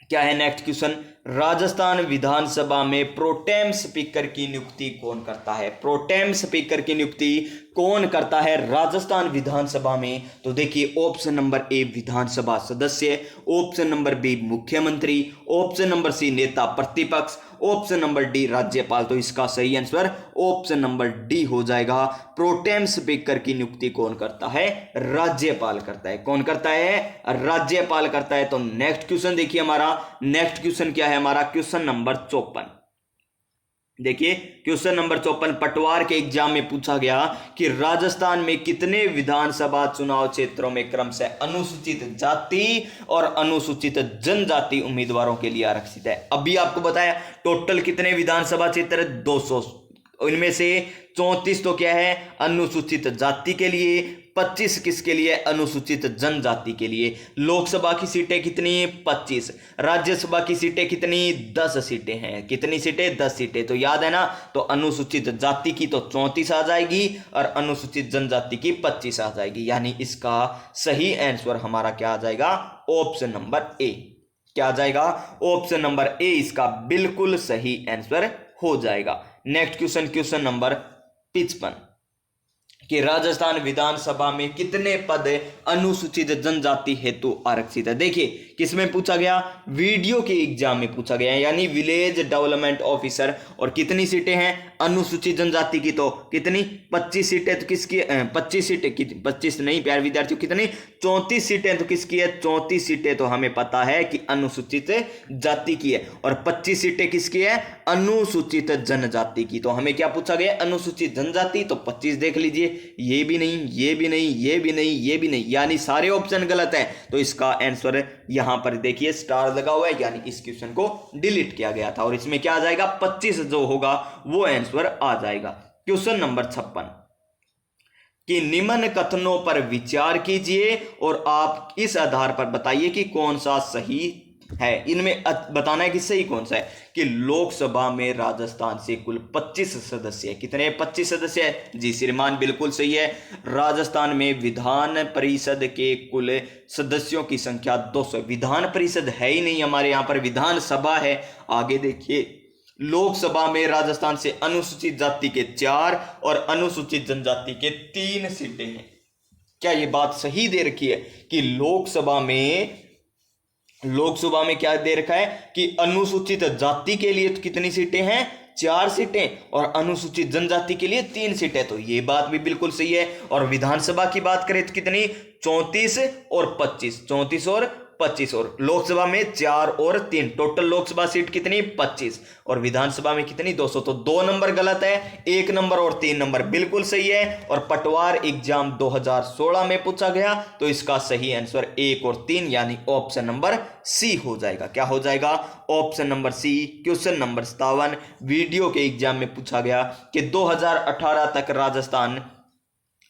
[SPEAKER 1] क्या है नेक्स्ट क्वेश्चन? राजस्थान विधानसभा में प्रोटेम स्पीकर की नियुक्ति कौन करता है? प्रोटेम स्पीकर की नियुक्ति कौन करता है राजस्थान विधानसभा में? तो देखिए ऑप्शन नंबर ए विधानसभा सदस्य, ऑप्शन नंबर बी मुख्यमंत्री, ऑप्शन नंबर सी नेता प्रतिपक्ष, ऑप्शन नंबर डी राज्यपाल। तो इसका सही आंसर ऑप्शन नंबर डी हो जाएगा। प्रोटेम स्पीकर की नियुक्ति कौन करता है? राज्यपाल करता है। कौन करता है? राज्यपाल करता है। तो नेक्स्ट क्वेश्चन देखिए हमारा, नेक्स्ट क्वेश्चन क्या है हमारा? Question number 54। देखिए क्वेश्चन नंबर 54 पटवार के एग्जाम में पूछा गया कि राजस्थान में कितने विधानसभा चुनाव क्षेत्रों में क्रमशः अनुसूचित जाति और अनुसूचित जनजाति उम्मीदवारों के लिए आरक्षित है। अभी आपको बताया टोटल कितने विधानसभा क्षेत्र? 200। इनमें से 34 तो क्या है? अनुसूचित जाति के लिए, 25 किसके लिए? अनुसूचित जनजाति के लिए। लोकसभा की सीटें कितनी? 25। राज्यसभा की सीटें कितनी? 10 सीटें हैं। कितनी सीटें? 10 सीटें। तो याद है ना? तो अनुसूचित जाति की तो 34 आ जाएगी और अनुसूचित जनजाति की 25 आ जाएगी। यानी इसका सही आंसर हमारा क्या आ जाएगा? ऑप्शन नंबर ए। क्या आ जाएगा? ऑप्शन नंबर ए इसका बिल्कुल सही आंसर हो जाएगा। नेक्स्ट क्वेश्चन, क्वेश्चन नंबर 55 कि राजस्थान विधानसभा में कितने पद अनुसूचित जनजाति हेतु आरक्षित है? देखिए किसमें पूछा गया? वीडियो के एग्जाम में पूछा गया, यानी विलेज डेवलपमेंट ऑफिसर। और कितनी सीटें हैं अनुसूचित जनजाति की? तो कितनी? 25 सीटें। तो किसकी? 25 सीटें, 25 नहीं प्यारे विद्यार्थियों, कितनी? 34 सीटें। तो किसकी है? 34 सीटें तो हमें पता है कि अनुसूचित जाति की है। और 25 सीटें किसकी है? अनुसूचित जनजाति की। तो हमें क्या पूछा गया? अनुसूचित जनजाति। तो 25 देख लीजिए, ये भी नहीं, ये भी नहीं, ये भी नहीं, ये भी नहीं, यानी सारे ऑप्शन गलत हैं। तो इसका आंसर यहां पर देखिए स्टार लगा हुआ है, यानी इस क्वेश्चन को डिलीट किया गया था। और इसमें क्या आ जाएगा? 25 जो होगा वो आंसर आ जाएगा। क्वेश्चन नंबर 56 कि निम्न कथनों पर विचार कीजिए और आप इस आधार पर बताइए कि कौन सा सही है। इनमें बताना है कि सही कौन सा है। कि लोकसभा में राजस्थान से कुल 25 सदस्य है। कितने? 25 सदस्य है। जी श्रीमान बिल्कुल सही है। राजस्थान में विधान परिषद के कुल सदस्यों की संख्या 200। विधान परिषद है ही नहीं हमारे यहाँ पर, विधानसभा है। आगे देखिए लोकसभा में राजस्थान से अनुसूचित जाति के 4 और अनुसूचित जनजाति के 3 सीटें हैं। क्या ये बात सही दे रखी है कि लोकसभा में क्या दे रखा है कि अनुसूचित जाति के लिए कितनी सीटें हैं? 4 सीटें और अनुसूचित जनजाति के लिए 3 सीटें। तो ये बात भी बिल्कुल सही है। और विधानसभा की बात करें तो कितनी, 34 और 25, 34 और 25, और लोकसभा में 4 और 3, टोटल लोकसभा सीट कितनी, 25, और विधानसभा में कितनी, 200। तो 2 नंबर गलत है, 1 नंबर और 3 नंबर बिल्कुल सही है। और पटवार एग्जाम 2016 में पूछा गया, तो इसका सही आंसर 1 और 3 यानी ऑप्शन नंबर सी हो जाएगा। क्या हो जाएगा, option number C. Question number 57 video के एग्जाम में पूछा गया कि 2018 तक राजस्थान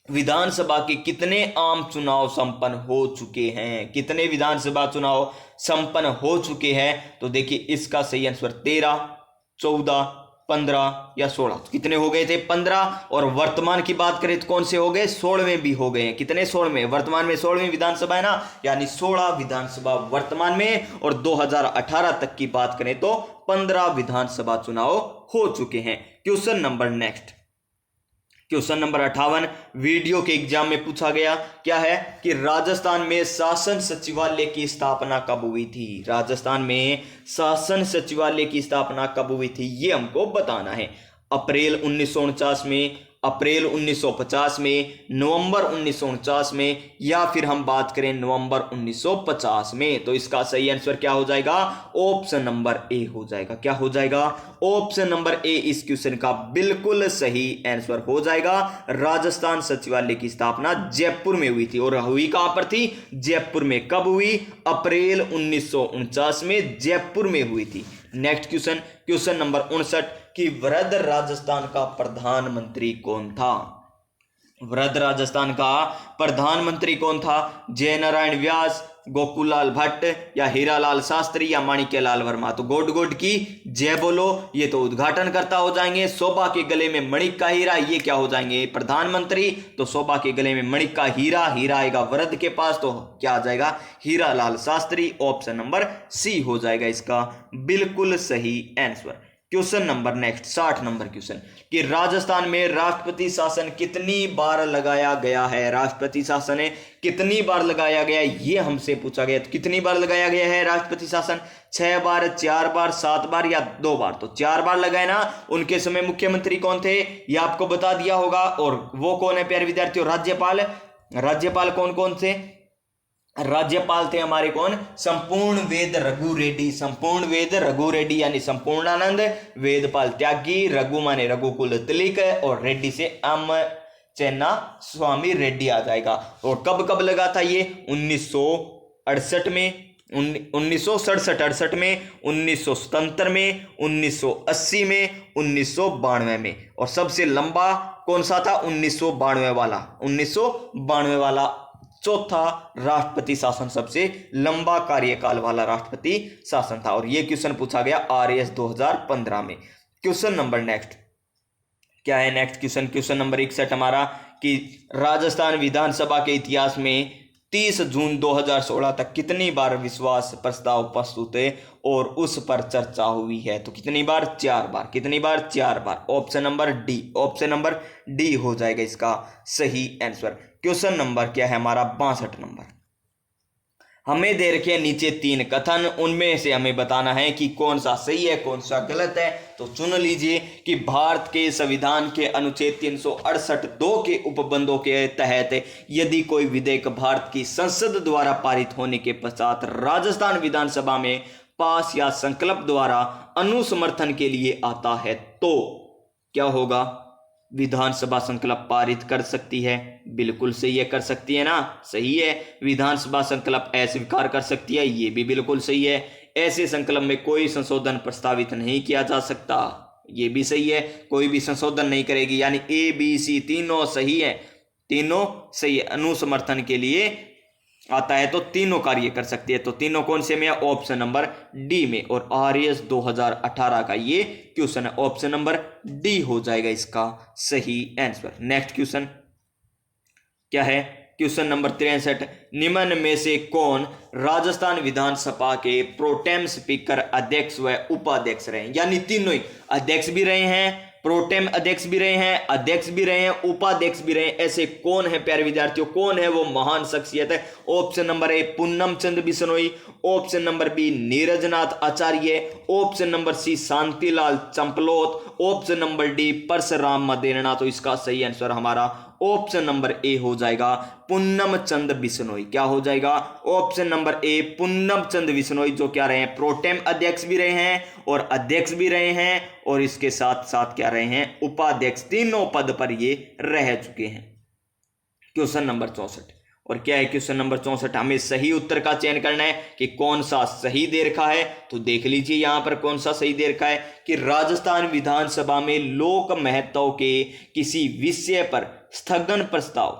[SPEAKER 1] विधानसभा के कितने आम चुनाव संपन्न हो चुके हैं, कितने विधानसभा चुनाव संपन्न हो चुके हैं। तो देखिए इसका सही आंसर 13, 14, 15 या 16। कितने हो गए थे, 15। और वर्तमान की बात करें तो कौन से हो गए, 16वें भी हो गए हैं। कितने, 16वें, वर्तमान में 16वीं विधानसभा है ना, यानी 16 विधानसभा वर्तमान में। और 2018 तक की बात करें तो 15 विधानसभा चुनाव हो चुके हैं। Question number next, question number 58 video के एग्जाम में पूछा गया, क्या है कि राजस्थान में शासन सचिवालय की स्थापना कब हुई थी। राजस्थान में शासन सचिवालय की स्थापना कब हुई थी, ये हमको बताना है। अप्रैल 1949 में, अप्रैल 1950 में, नवंबर 1949 में, या फिर हम बात करें नवंबर 1950 में। तो इसका सही आंसर क्या हो जाएगा, ऑप्शन नंबर ए हो जाएगा। क्या हो जाएगा, ऑप्शन नंबर ए इस क्वेश्चन का बिल्कुल सही आंसर हो जाएगा। राजस्थान सचिवालय की स्थापना जयपुर में हुई थी, और हुई कहां पर थी, जयपुर में। कब हुई, अप्रैल 1949 में जयपुर में हुई थी। नेक्स्ट क्वेश्चन, क्वेश्चन नंबर 59 कि वृद्ध राजस्थान का प्रधानमंत्री कौन था। वृद्ध राजस्थान का प्रधानमंत्री कौन था, जयनारायण व्यास, गोकुललाल भट्ट, या हीरालाल शास्त्री, या माणिक्यलाल वर्मा। तो गोड गोड की जय बोलो, ये तो उद्घाटन करता हो जाएंगे। शोभा के गले में मणिक का हीरा, ये क्या हो जाएंगे, प्रधानमंत्री। तो शोभा के गले में मणिक का हीरा, हीरा आएगा वृद्ध के पास, तो क्या आ जाएगा, Hiralal Shastri. Option number C हो जाएगा इसका बिल्कुल सही answer. Question number next 60 number question कि राजस्थान में राष्ट्रपति शासन कितनी बार लगाया गया है। राष्ट्रपति शासन कितनी बार लगाया गया, ये हमसे पूछा गया। तो कितनी बार लगाया गया है राष्ट्रपति शासन, 6 बार, 4 बार, 7 बार या 2 बार। तो 4 बार लगाए ना। उनके समय मुख्यमंत्री कौन थे, ये आपको बता दिया होगा। और वो कौन है प्यारे विद्यार्थियों, राज्यपाल। राज्यपाल कौन कौन से, राज्यपाल थे हमारे कौन, संपूर्ण वेद रघु रेड्डी। संपूर्ण वेद रघु रेड्डी यानी संपूर्णानंद, वेदपाल त्यागी, रघु माने रघुकुल तिलक, और रेड्डी से चेन्ना स्वामी रेड्डी आ जाएगा। और कब कब लगा था ये, 1968 में, 1967 में, 1977 में, 1980 में, 1992 में। और सबसे लंबा कौन सा था, 1992 वाला। 1992 वाला चौथा राष्ट्रपति शासन सबसे लंबा कार्यकाल वाला राष्ट्रपति शासन था। और यह क्वेश्चन पूछा गया RAS 2015 में। क्वेश्चन नंबर नेक्स्ट क्या है, नेक्स्ट क्वेश्चन, क्वेश्चन नंबर 61 हमारा कि राजस्थान विधानसभा के इतिहास में 30 जून 2016 तक कितनी बार विश्वास प्रस्ताव प्रस्तुत है और उस पर चर्चा हुई है। तो कितनी बार, 4 बार। कितनी बार, 4 बार। Option number D, option number D हो जाएगा इसका सही आंसर। क्वेश्चन नंबर क्या है हमारा, 62 नंबर। हमें दे रखे नीचे 3 कथन, उनमें से हमें बताना है कि कौन सा सही है कौन सा गलत है। तो चुन लीजिए कि भारत के संविधान के अनुच्छेद 368(2) के उपबंधों के तहत यदि कोई विधेयक भारत की संसद द्वारा पारित होने के पश्चात राजस्थान विधानसभा में पास या संकल्प द्वारा अनुसमर्थन के लिए आता है तो क्या होगा, विधानसभा संकल्प पारित कर सकती है। बिल्कुल सही है, कर सकती है ना, सही है। विधानसभा संकल्प अस्वीकार कर सकती है, ये भी बिल्कुल सही है। ऐसे संकल्प में कोई संशोधन प्रस्तावित नहीं किया जा सकता, ये भी सही है। कोई भी संशोधन नहीं करेगी, यानी ABC तीनों सही है, तीनों सही है। अनुसमर्थन के लिए आता है तो तीनों कार्य कर सकती है। तो तीनों कौन से में है, ऑप्शन नंबर डी में। और RAS 2018 का ये क्वेश्चन है, ऑप्शन नंबर डी हो जाएगा इसका सही आंसर। नेक्स्ट क्वेश्चन क्या है, क्वेश्चन नंबर 63। निम्न में से कौन राजस्थान विधानसभा के प्रोटेम स्पीकर, अध्यक्ष व उपाध्यक्ष रहे, यानी तीनों ही अध्यक्ष भी रहे हैं, प्रोटेम अध्यक्ष भी रहे हैं, अध्यक्ष भी रहे हैं, उपाध्यक्ष भी रहे हैं। ऐसे कौन है प्यारे विद्यार्थियों, कौन है वो महान शख्सियत है? Option number A Poonam Chand Bishnoi, option number B Neeraj Nath Acharya, option number C Shantilal Champalot, option number D Parshuram Maderna. तो इसका सही आंसर हमारा ऑप्शन नंबर ए हो जाएगा पूनम चंद बिश्नोई। क्या हो जाएगा? Option number A Poonam Chand Bishnoi, जो क्या रहे हैं? प्रोटेम अध्यक्ष भी रहे हैं और अध्यक्ष भी रहे हैं और इसके साथ साथ क्या रहे हैं? उपाध्यक्ष। तीनों पद पर ये रह चुके हैं। क्वेश्चन नंबर 64 और क्या है क्वेश्चन नंबर 64? हमें सही उत्तर का चयन करना है कि कौन सा सही दे रखा है। तो देख लीजिए यहां पर कौन सा सही दे रखा है कि राजस्थान विधानसभा में लोक महत्व के किसी विषय पर स्थगन प्रस्ताव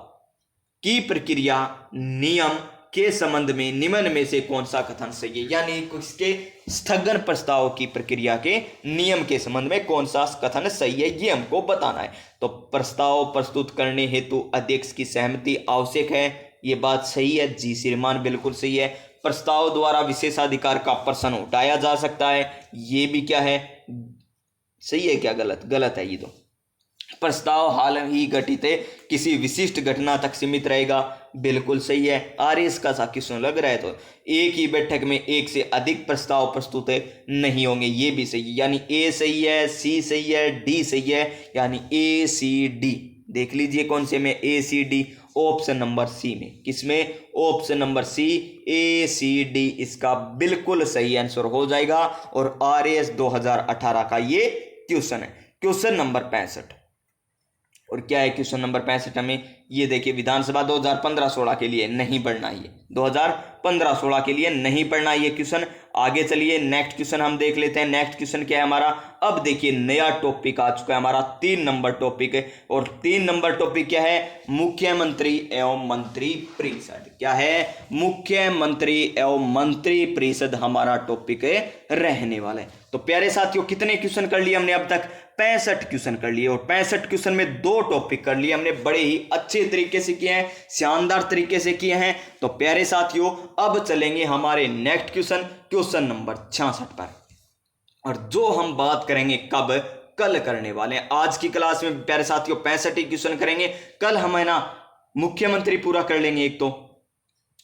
[SPEAKER 1] की प्रक्रिया नियम के संबंध में निम्न में से कौन सा कथन सही है? यानी इसके स्थगन प्रस्ताव की प्रक्रिया के नियम के संबंध में कौन सा कथन सही है, ये हमको बताना है। तो प्रस्ताव प्रस्तुत करने हेतु अध्यक्ष की सहमति आवश्यक है, ये बात सही है। जी श्रीमान बिल्कुल सही है। प्रस्ताव द्वारा विशेषाधिकार का प्रश्न उठाया जा सकता है, ये भी क्या है? सही है क्या गलत? गलत है ये तो। प्रस्ताव हाल ही घटित किसी विशिष्ट घटना तक सीमित रहेगा, बिल्कुल सही है। आरएस का सा क्वेश्चन लग रहा है तो एक ही बैठक में एक से अधिक प्रस्ताव प्रस्तुत नहीं होंगे, ये भी सही है। यानी ए सही है, सी सही है, डी सही है, यानी ए सी डी। देख लीजिए कौन से में? A C D, option number C में। किसमें? Option number C, A C D इसका बिल्कुल सही आंसर हो जाएगा और आरएस 2018 का ये क्वेश्चन है। क्वेश्चन नंबर 65 और क्या है क्वेश्चन नंबर 65? हमें ये देखिए, विधानसभा 2015-16 के लिए नहीं पढ़ना, ये 2015-16 के लिए नहीं पढ़ना ये क्वेश्चन। आगे चलिए नेक्स्ट क्वेश्चन हम देख लेते हैं। नेक्स्ट क्वेश्चन क्या है हमारा? अब देखिए नया टॉपिक आ चुका है हमारा, 3 नंबर टॉपिक है। और 3 नंबर टॉपिक क्या है? मुख्यमंत्री एवं मंत्री परिषद। क्या है? मुख्यमंत्री एवं मंत्री परिषद हमारा टॉपिक रहने वाला है। तो प्यारे साथियों कितने क्वेश्चन कर लिए हमने अब तक? 65 क्वेश्चन कर लिए और 65 क्वेश्चन में 2 टॉपिक कर लिए हमने। बड़े ही अच्छे तरीके से किए हैं, शानदार तरीके से किए हैं। तो प्यारे साथियों अब चलेंगे हमारे नेक्स्ट क्वेश्चन, क्वेश्चन नंबर 66 पर। और जो हम बात करेंगे कब? कल करने वाले हैं। आज की क्लास में प्यारे साथियों 65 ही क्वेश्चन करेंगे। कल हम है ना मुख्यमंत्री पूरा कर लेंगे एक तो,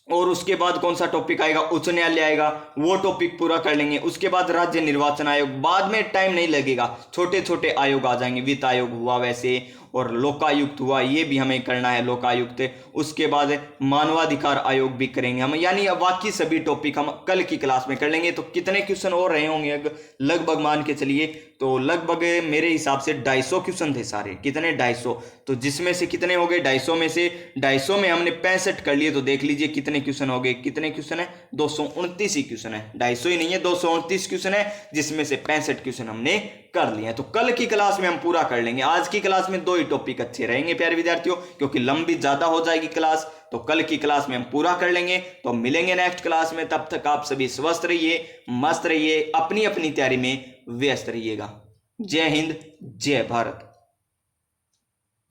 [SPEAKER 1] और उसके बाद कौन सा टॉपिक आएगा? उच्च न्यायालय आएगा, वो टॉपिक पूरा कर लेंगे। उसके बाद राज्य निर्वाचन आयोग, बाद में टाइम नहीं लगेगा, छोटे छोटे आयोग आ जाएंगे। वित्त आयोग हुआ वैसे, और लोकायुक्त हुआ, ये भी हमें करना है लोकायुक्त। उसके बाद मानवाधिकार आयोग भी करेंगे हम, यानी बाकी सभी टॉपिक हम कल की क्लास में कर लेंगे। तो कितने क्वेश्चन और रहे होंगे लगभग मान के चलिए, तो लगभग मेरे हिसाब से 250 क्वेश्चन थे सारे। कितने? 250। तो जिसमें से कितने हो गए? 250 में से 250 में हमने 65 कर लिए। तो देख लीजिए कितने क्वेश्चन हो गए। कितने क्वेश्चन है? 229 ही क्वेश्चन है, 250 ही नहीं है, 229 क्वेश्चन है, जिसमें से 65 क्वेश्चन हमने कर लिए हैं। तो कल की क्लास में हम पूरा कर लेंगे। आज की क्लास में 2 ही टॉपिक अच्छे रहेंगे प्यारे विद्यार्थियों, क्योंकि लंबी ज्यादा हो जाएगी क्लास। तो कल की क्लास में हम पूरा कर लेंगे। तो मिलेंगे नेक्स्ट क्लास में, तब तक आप सभी स्वस्थ रहिए, मस्त रहिए, अपनी अपनी तैयारी में व्यस्त रहिएगा। जय हिंद, जय भारत।